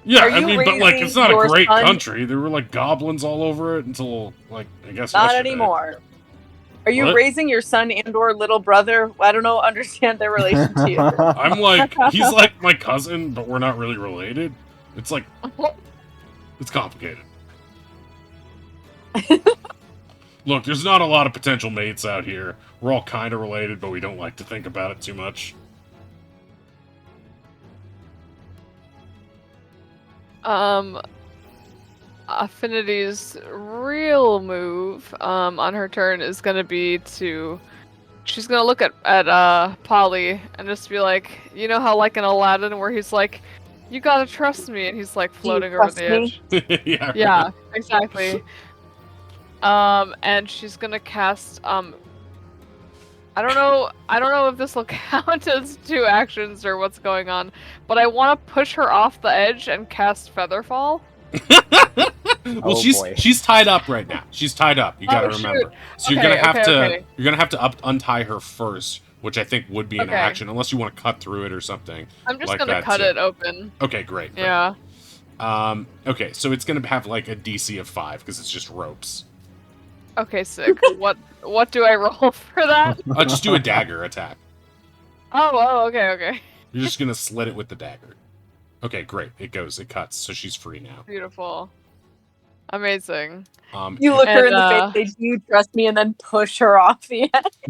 Yeah, Are I you mean, but like, it's not a raising great your son- country. There were like goblins all over it until like I guess Not yesterday. anymore. Are you What? raising your son and/or little brother? I don't know. Understand their relation to you. I'm like, he's like my cousin, but we're not really related. It's like, it's complicated. Look, there's not a lot of potential mates out here. We're all kind of related, but we don't like to think about it too much. Affinity's real move on her turn is gonna be to. She's gonna look at Polly and just be like, you know how like in Aladdin where he's like, you gotta trust me, and he's like floating over the edge. Yeah. Yeah, exactly. And she's gonna cast I don't know if this will count as 2 actions or what's going on, but I want to push her off the edge and cast Featherfall. Well, she's tied up right now. She's tied up. You gotta remember. So you're gonna have to untie her first, which I think would be an action, unless you want to cut through it or something. I'm just like gonna cut it open. Okay, great. Yeah. Okay, so it's gonna have like a DC of 5 because it's just ropes. Okay, sick. What do I roll for that? Just do a dagger attack. Oh, okay. You're just gonna slit it with the dagger. Okay, great. It cuts, so she's free now. Beautiful. Amazing. You look her in the face, say, do you trust me, and then push her off the edge.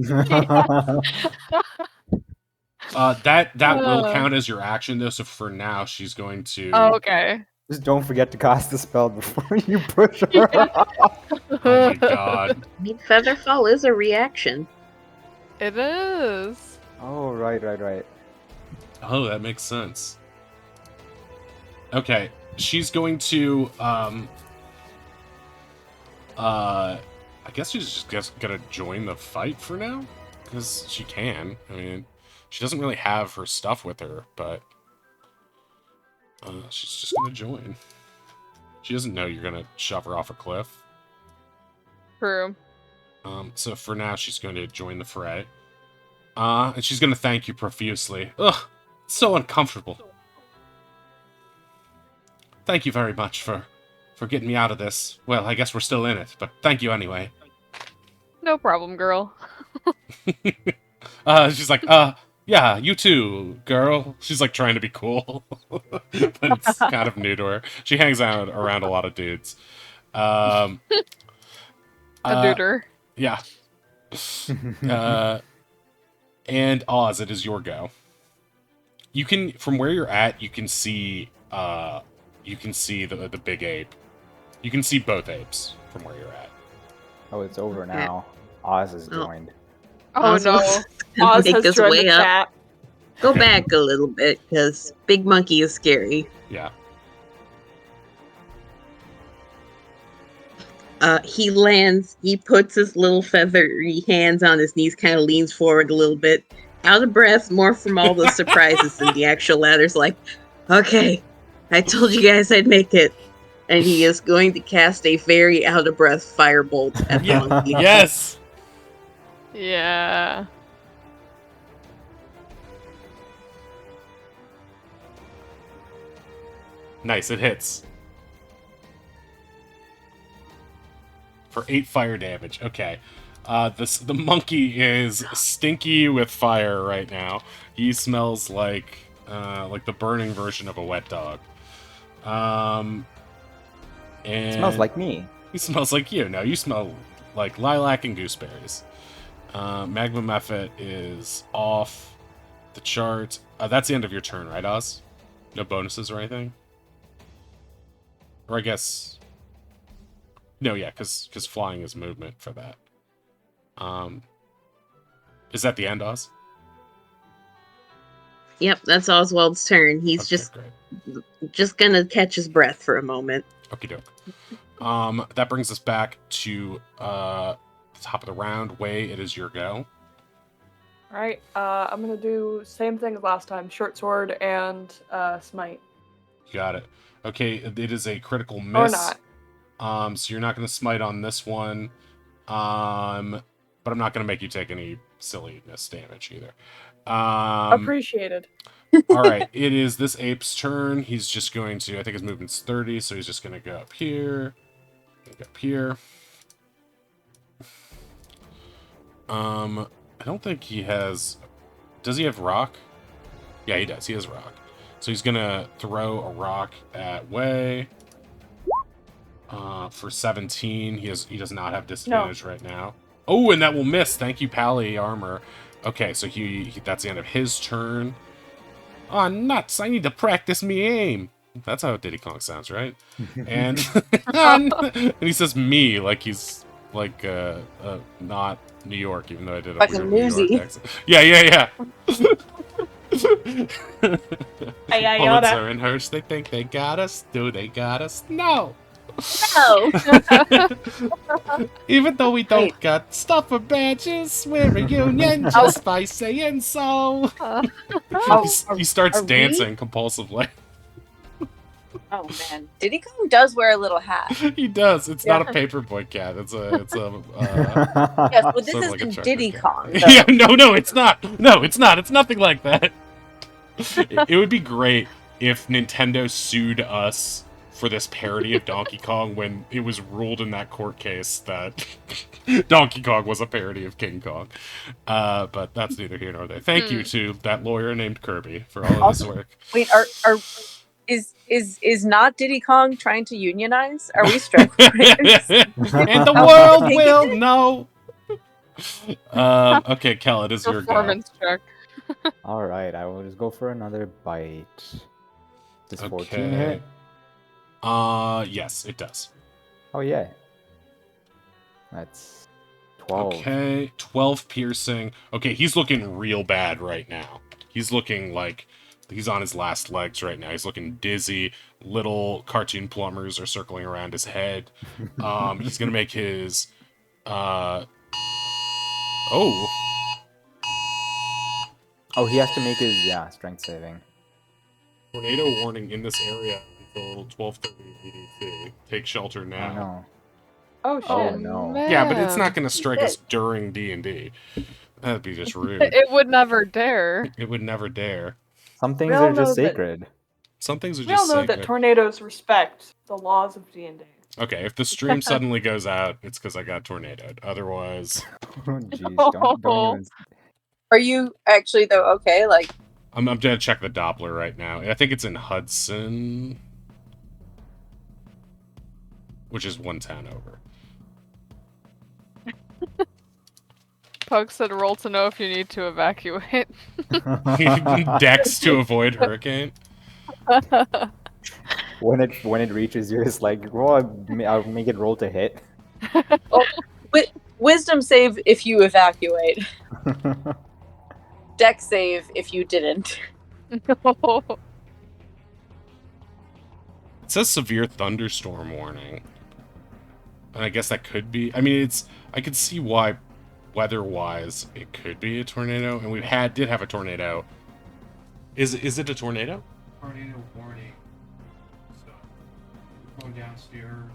That will count as your action though, so for now she's going to... Oh, okay. Just don't forget to cast the spell before you push her. Oh my god. I mean, Featherfall is a reaction. It is. Oh, right. Oh, that makes sense. Okay, she's going to, I guess she's just gonna join the fight for now? Because she can. I mean, she doesn't really have her stuff with her, but... she's just gonna join. She doesn't know you're gonna shove her off a cliff. True. So for now, she's going to join the fray. And she's gonna thank you profusely. Ugh, it's so uncomfortable. Thank you very much for getting me out of this. Well, I guess we're still in it, but thank you anyway. No problem, girl. She's like, yeah, you too, girl. She's like trying to be cool, but it's kind of new to her. She hangs out around a lot of dudes. A duder. Yeah. And Oz, it is your go. You can, from where you're at, you can see the big ape. You can see both apes from where you're at. Oh, it's over now. Oz is joined. Oh Oz no. Oz Make has this joined way the up. chat. Go back a little bit, because Big Monkey is scary. Yeah. He lands, he puts his little feathery hands on his knees, kind of leans forward a little bit, out of breath, more from all the surprises than the actual ladder's like, okay, I told you guys I'd make it. And he is going to cast a very out of breath firebolt at the monkey. Yes! Yeah. Nice, it hits. For 8 fire damage. Okay. The monkey is stinky with fire right now. He smells like the burning version of a wet dog. And It smells like me. He smells like you. No, you smell like lilac and gooseberries. Magma Mephit is off the chart. That's the end of your turn, right, Oz? No bonuses or anything? Or I guess... No, yeah, because flying is movement for that. Is that the end, Oz? Yep, that's Oswald's turn. He's Okay, just gonna catch his breath for a moment. Okie doke. That brings us back to the top of the round. Way, it is your go. Alright, I'm gonna do same thing as last time. Short sword and smite. You got it. Okay, it is a critical miss. Or not. So you're not going to smite on this one. But I'm not going to make you take any silliness damage either. Appreciated. All right, it is this ape's turn. He's just going to, I think his movement's 30, so he's just going to go up here. Go up here. I don't think he has... Does he have rock? Yeah, he does. He has rock. So he's going to throw a rock at Way. For 17, he does not have disadvantage right now. Oh, and that will miss. Thank you, Pally Armor. Okay, so he that's the end of his turn. Oh, nuts! I need to practice me aim. That's how Diddy Kong sounds, right? And and he says "me" like he's like not New York, even though I did a like weird a New York newsie. accent. Yeah. Poets are in hurts. They think they got us. Do they got us? No. No. Even though we don't got stuffer badges, we're a union just by saying so. He starts dancing compulsively. Oh man, Diddy Kong does wear a little hat. He does. It's not a paperboy cat. It's a Yes, but this sort of is like a Diddy trucker Kong. cat. Yeah, no, it's not. No, it's not. It's nothing like that. It would be great if Nintendo sued us for this parody of Donkey Kong when it was ruled in that court case that Donkey Kong was a parody of King Kong. But that's neither here nor there. Thank you to that lawyer named Kirby for all of his work. Wait, is not Diddy Kong trying to unionize? Are we strike breakers? And the world will know. Okay, Kel, it is your go. Performance check. Alright, I will just go for another bite. Does 14 Okay. hit? Yes, it does. Oh yeah. That's 12. Okay, 12 piercing. Okay, he's looking real bad right now. He's looking like he's on his last legs right now. He's looking dizzy. Little cartoon plumbers are circling around his head. He's gonna make his Oh, he has to make his strength saving. tornado warning in this area until 12:30 EDT. Take shelter now. Oh no. Oh shit. Oh no. Yeah, but it's not going to He strike did. us during D&D. That'd be just rude. It would never dare. It would never dare. Some things We all are just know that- sacred. Some things are We all just know sacred. that tornadoes respect the laws of D&D. Okay, if the stream suddenly goes out, it's because I got tornadoed. Otherwise, Oh jeez, don't even... Are you actually though okay? Like, I'm gonna check the Doppler right now. I think it's in Hudson, which is one town over. Pug said roll to know if you need to evacuate. Dex to avoid hurricane. When it reaches you, it's like, well, I'll make it roll to hit. wisdom save if you evacuate. Dex save if you didn't. No. It says severe thunderstorm warning. And I guess that could be... I mean, I could see why, weather-wise, it could be a tornado. And we did have a tornado. Is it a tornado? Tornado warning. So, going downstairs,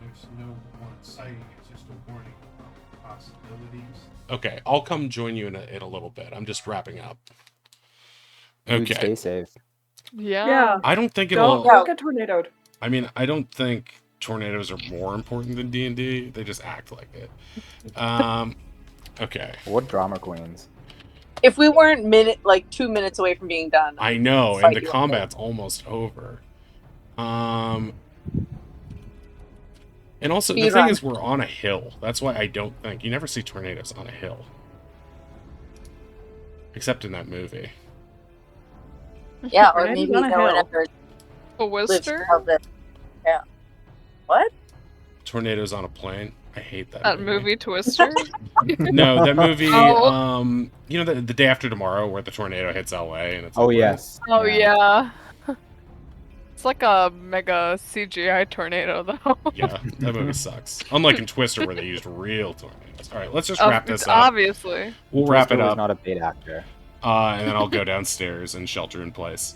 there's no one sighting, it's just a warning of possibilities. Okay, I'll come join you in a little bit. I'm just wrapping up. Dude, Okay. stay safe. Yeah. I don't think Don't it'll. get tornadoed. I mean, I don't think tornadoes are more important than D&D. They just act like it. Okay. What drama queens? If we weren't 2 minutes away from being done, I know, I'd and the fight you. combat's almost over. And also, the Speed thing run. is, we're on a hill. That's why I don't think... You never see tornadoes on a hill. Except in that movie. Yeah, or Tornadoes maybe on a no one hill. ever A lives Wister? above it. Yeah. What? Tornadoes on a plane. I hate that That movie Twister? No, that movie, Oh. you know, the Day After Tomorrow, where the tornado hits LA and it's... Oh yes. Oh yeah. It's like a mega CGI tornado though. Yeah, that movie sucks. Unlike in Twister, where they used real tornadoes. All right, let's just wrap this up. Obviously. We'll wrap Twister it was up. not a paid actor. And then I'll go downstairs and shelter in place.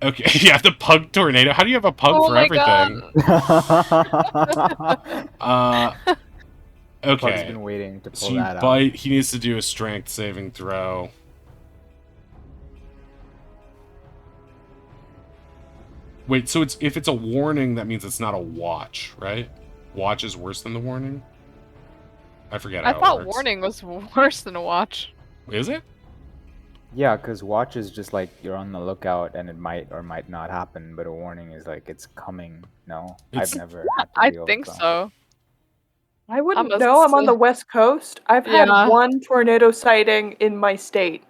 Okay, yeah, the pug tornado. How do you have a pug for everything? Pug's Okay. been waiting to pull So you that out. bite. He needs to do a strength saving throw. Wait, so if it's a warning, that means it's not a watch, right? Watch is worse than the warning? I forget how I thought it works. warning was worse than a watch. Is it? Yeah, because watch is just like you're on the lookout and it might or might not happen, but a warning is like it's coming. No, It's- I've never. Had to I deal think with that. so. I wouldn't I'm a know. I'm on s- the West Coast. I've had Yeah. one tornado sighting in my state.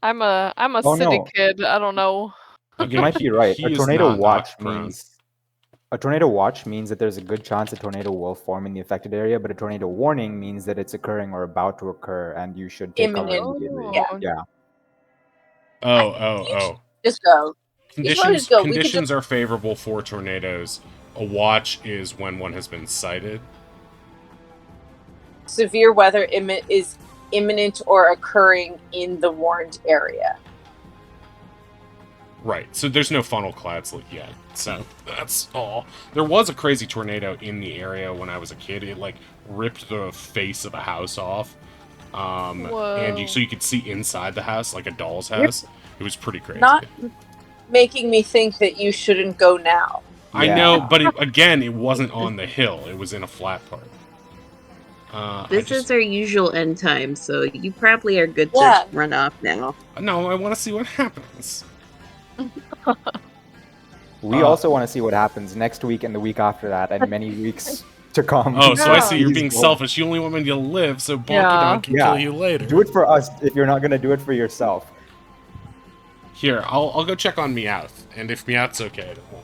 I'm a Oh, city no. kid. I don't know. You might be right. He A is tornado not watch knock prone. means a tornado watch means that there's a good chance a tornado will form in the affected area, but a tornado warning means that it's occurring or about to occur, and you should take cover Imminent. immediately. Yeah. Yeah. Oh. Just go. You should probably Conditions just go. We could conditions are favorable for tornadoes. A watch is when one has been sighted. Severe weather is imminent or occurring in the warned area. Right. So there's no funnel clouds yet. So that's all. There was a crazy tornado in the area when I was a kid. It like ripped the face of a house off. And Whoa. so you could see inside the house like a doll's house. It was pretty crazy. Not making me think that you shouldn't go now. I Yeah. know, but again, it wasn't on the hill. It was in a flat part. This is our usual end time, so you probably are good Yeah. to run off now. No, I want to see what happens. We also want to see what happens next week and the week after that, and many weeks to come. Oh, so I see you're Please being don't. selfish. You only want me to live, so Bonky Yeah. Don can Yeah. kill you later. Do it for us if you're not gonna do it for yourself. Here, I'll go check on Meowth, and if Meowth's okay, then we'll...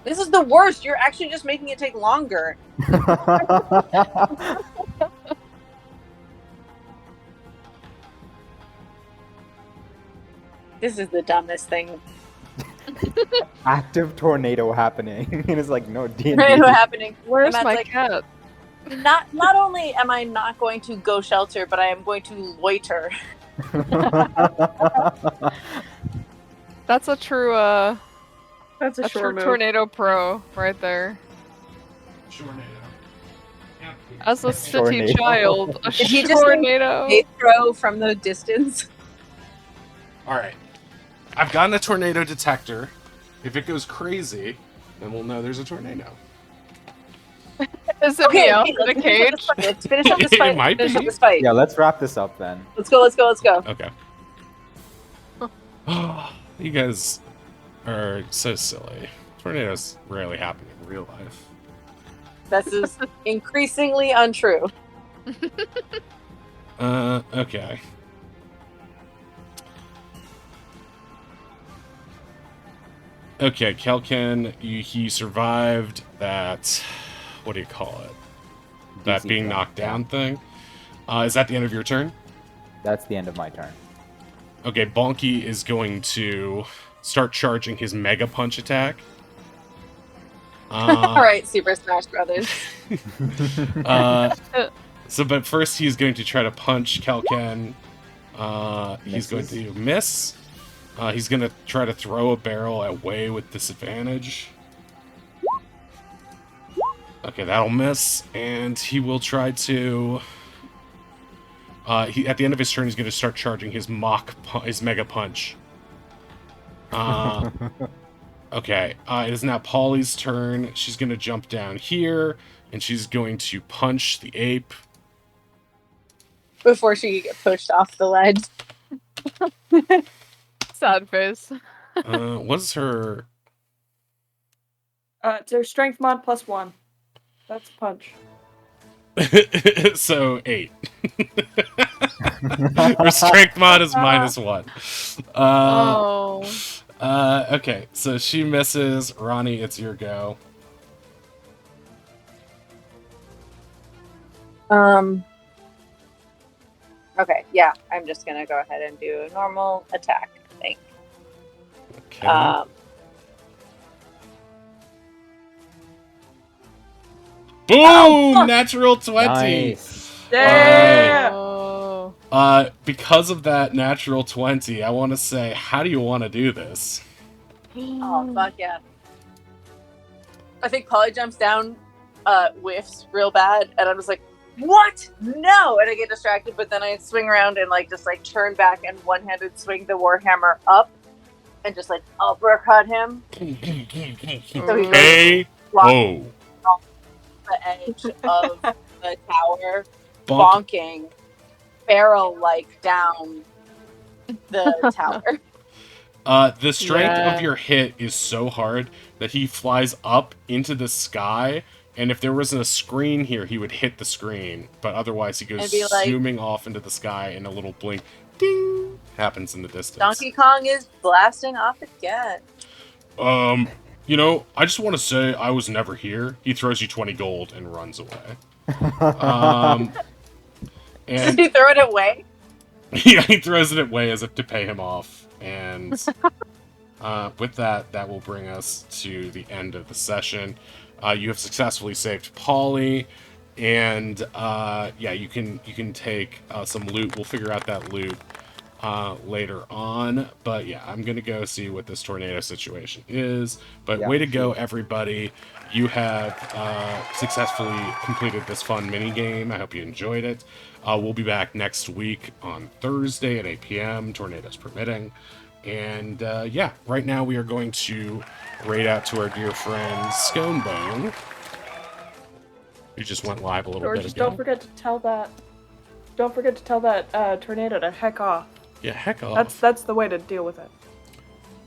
This is the worst. You're actually just making it take longer. This is the dumbest thing. Active tornado happening, and it's like no D&D. Tornado happening. Where's Matt's my like, cat? Not only am I not going to go shelter, but I am going to loiter. That's a true That's a a true short move. tornado pro right there. As a city Tornado. child, a Did he just tornado. They throw from the distance. Alright. I've gotten a tornado detector. If it goes crazy, then we'll know there's a tornado. Is it Okay, Meowth okay, in a cage? let's finish up this It fight. might Finish up be. this fight. Yeah, let's wrap this up then. Let's go. Okay. You guys are so silly. Tornadoes rarely happen in real life. This is increasingly untrue. Okay. Okay, Kelkin, he survived that... What do you call it? That DC being thing, knocked yeah. down thing. Is that the end of your turn? That's the end of my turn. Okay, Bonky is going to start charging his Mega Punch attack. All right, Super Smash Brothers. But first he's going to try to punch Kelken. He's going Misses. to miss. He's going to try to throw a barrel at Way with disadvantage. Okay, that'll miss. And he will try to He at the end of his turn, he's going to start charging his his mega punch. Okay, it is now Polly's turn. She's going to jump down here, and she's going to punch the ape. Before she get pushed off the ledge. Sad face. What's her... It's their strength mod +1. That's punch. So 8. Her strength mod is -1. Okay, so she misses. Ronnie, it's your go. Okay, yeah, I'm just gonna go ahead and do a normal attack, I think. Okay. Boom! Natural 20! Nice. Yeah! Oh. Because of that natural 20, I want to say, how do you want to do this? Oh, fuck yeah. I think Polly jumps down, whiffs real bad, and I'm just like, what? No! And I get distracted, but then I swing around and just turn back and one-handed swing the Warhammer up and just uppercut him. So he goes Hey! Oh! off the edge of the tower, bonking barrel down the tower. The strength of your hit is so hard that he flies up into the sky, and if there wasn't a screen here, he would hit the screen. But otherwise, he goes zooming off into the sky, and a little blink, ding, happens in the distance. Donkey Kong is blasting off again. You know, I just want to say I was never here. He throws you 20 gold and runs away. Does And he throw it away? yeah, he throws it away as if to pay him off. And with that, that will bring us to the end of the session. You have successfully saved Polly, and yeah, you can take some loot. We'll figure out that loot later on. But yeah, I'm gonna go see what this tornado situation is. But Yeah, way to go, everybody! You have successfully completed this fun mini game. I hope you enjoyed it. We'll be back next week on Thursday at 8 p.m. Tornadoes permitting. And yeah, right now we are going to raid out to our dear friend Sconebone, who just went live a little bit ago. Don't forget to tell that. Don't forget to tell that tornado to heck off. Yeah, heck off. That's the way to deal with it.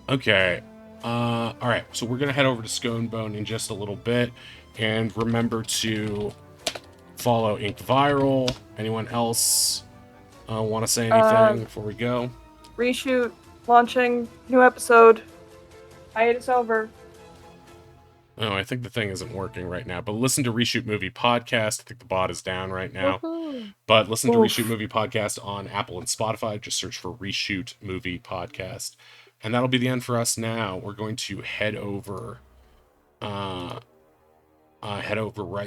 Okay. All right. So we're gonna head over to Sconebone in just a little bit, and remember to follow Inked Viral. Anyone else want to say anything before we go? Reshoot, launching, new episode. Hiatus over. Oh, I think the thing isn't working right now. But listen to Reshoot Movie Podcast. I think the bot is down right now. Woohoo. But listen to Reshoot Movie Podcast on Apple and Spotify. Just search for Reshoot Movie Podcast. And that'll be the end for us now. We're going to head over right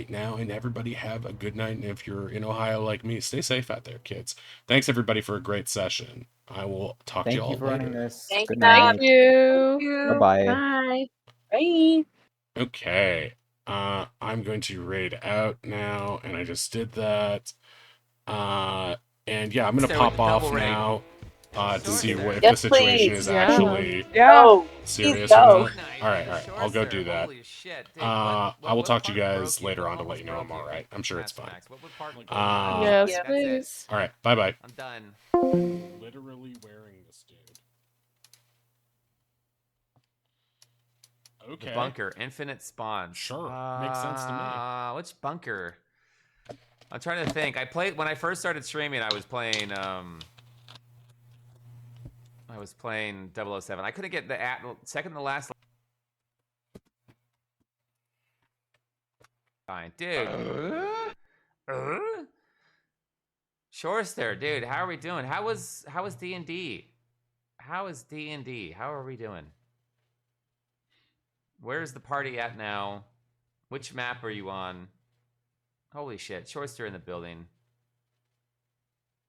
now, and everybody have a good night. And if you're in Ohio like me, stay safe out there, kids. Thanks everybody for a great session. I will talk to you all Thank you for running later. this. Thank Good you. night. Thank you. Bye-bye. Bye. Bye. Okay. I'm going to raid out now, and I just did that. And yeah, I'm gonna So pop it's off double raid. now to see what, if Yes, the situation please. is Yeah. actually Yeah. Oh, serious please or go. not. All right. I'll go do that. I will talk to you guys later on to let you know I'm all right. I'm sure it's fine. Yes, Yeah. please. All right. Bye bye. I'm done. Literally wearing this dude. The Okay. bunker, infinite spawns. Sure, makes sense to me. Which bunker? I'm trying to think. I played when I first started streaming. I was playing 007. I couldn't get the second to last line, dude. Shorester, dude. How are we doing? How is D&D? How is D&D? How are we doing? Where's the party at now? Which map are you on? Holy shit. Shorester in the building.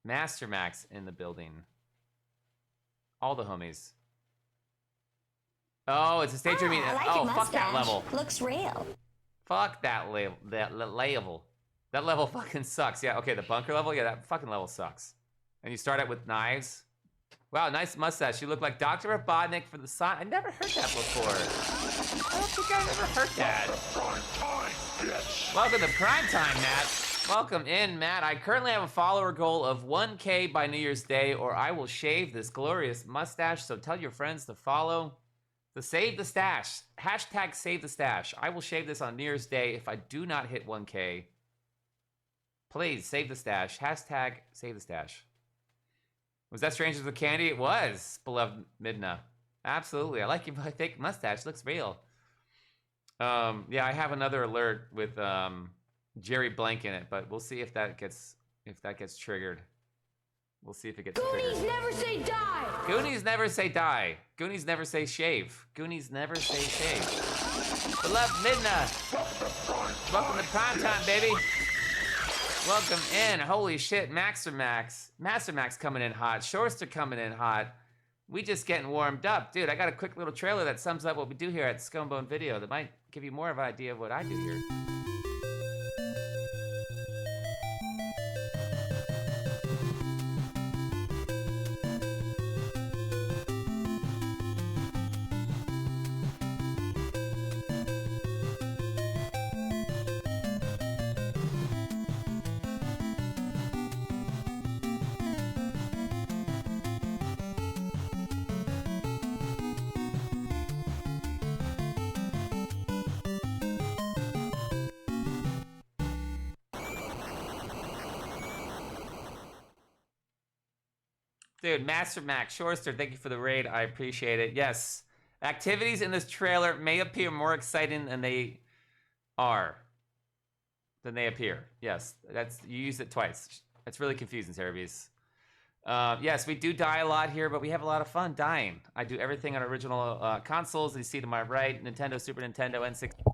Master Max in the building. All the homies. Oh, it's a stage meeting. I like Oh, your fuck that mustache. level. Looks real. Fuck that level. That level fucking sucks. Yeah, okay, the bunker level? Yeah, that fucking level sucks. And you start out with knives. Wow, nice mustache. You look like Dr. Robotnik for the sign. I never heard that before. I don't think I've ever heard that. Welcome to Prime Time, Matt. Welcome in, Matt. I currently have a follower goal of 1K by New Year's Day, or I will shave this glorious mustache. So tell your friends to follow. To save the stash. Hashtag save the stash. I will shave this on New Year's Day if I do not hit 1K. Please, save the stash. Hashtag save the stash. Was that Strangers with Candy? It was, beloved Midna. Absolutely. I like your fake mustache. Looks real. Yeah, I have another alert with Jerry Blank in it, but we'll see if that gets triggered. We'll see if it gets triggered. Goonies never say die! Goonies never say die. Goonies never say shave. Goonies never say shave. Beloved Midna. Welcome to Prime Time, baby. Welcome in. Holy shit, Master Max coming in hot. Shorster coming in hot. We just getting warmed up. Dude, I got a quick little trailer that sums up what we do here at Skull and Bone Video that might give you more of an idea of what I do here. Dude, Master Max, Shorster, thank you for the raid. I appreciate it. Yes, activities in this trailer may appear more exciting than they are. Than they appear. Yes, you used it twice. It's really confusing, Cerebees. Yes, we do die a lot here, but we have a lot of fun dying. I do everything on original consoles. You see to my right, Nintendo, Super Nintendo, N64.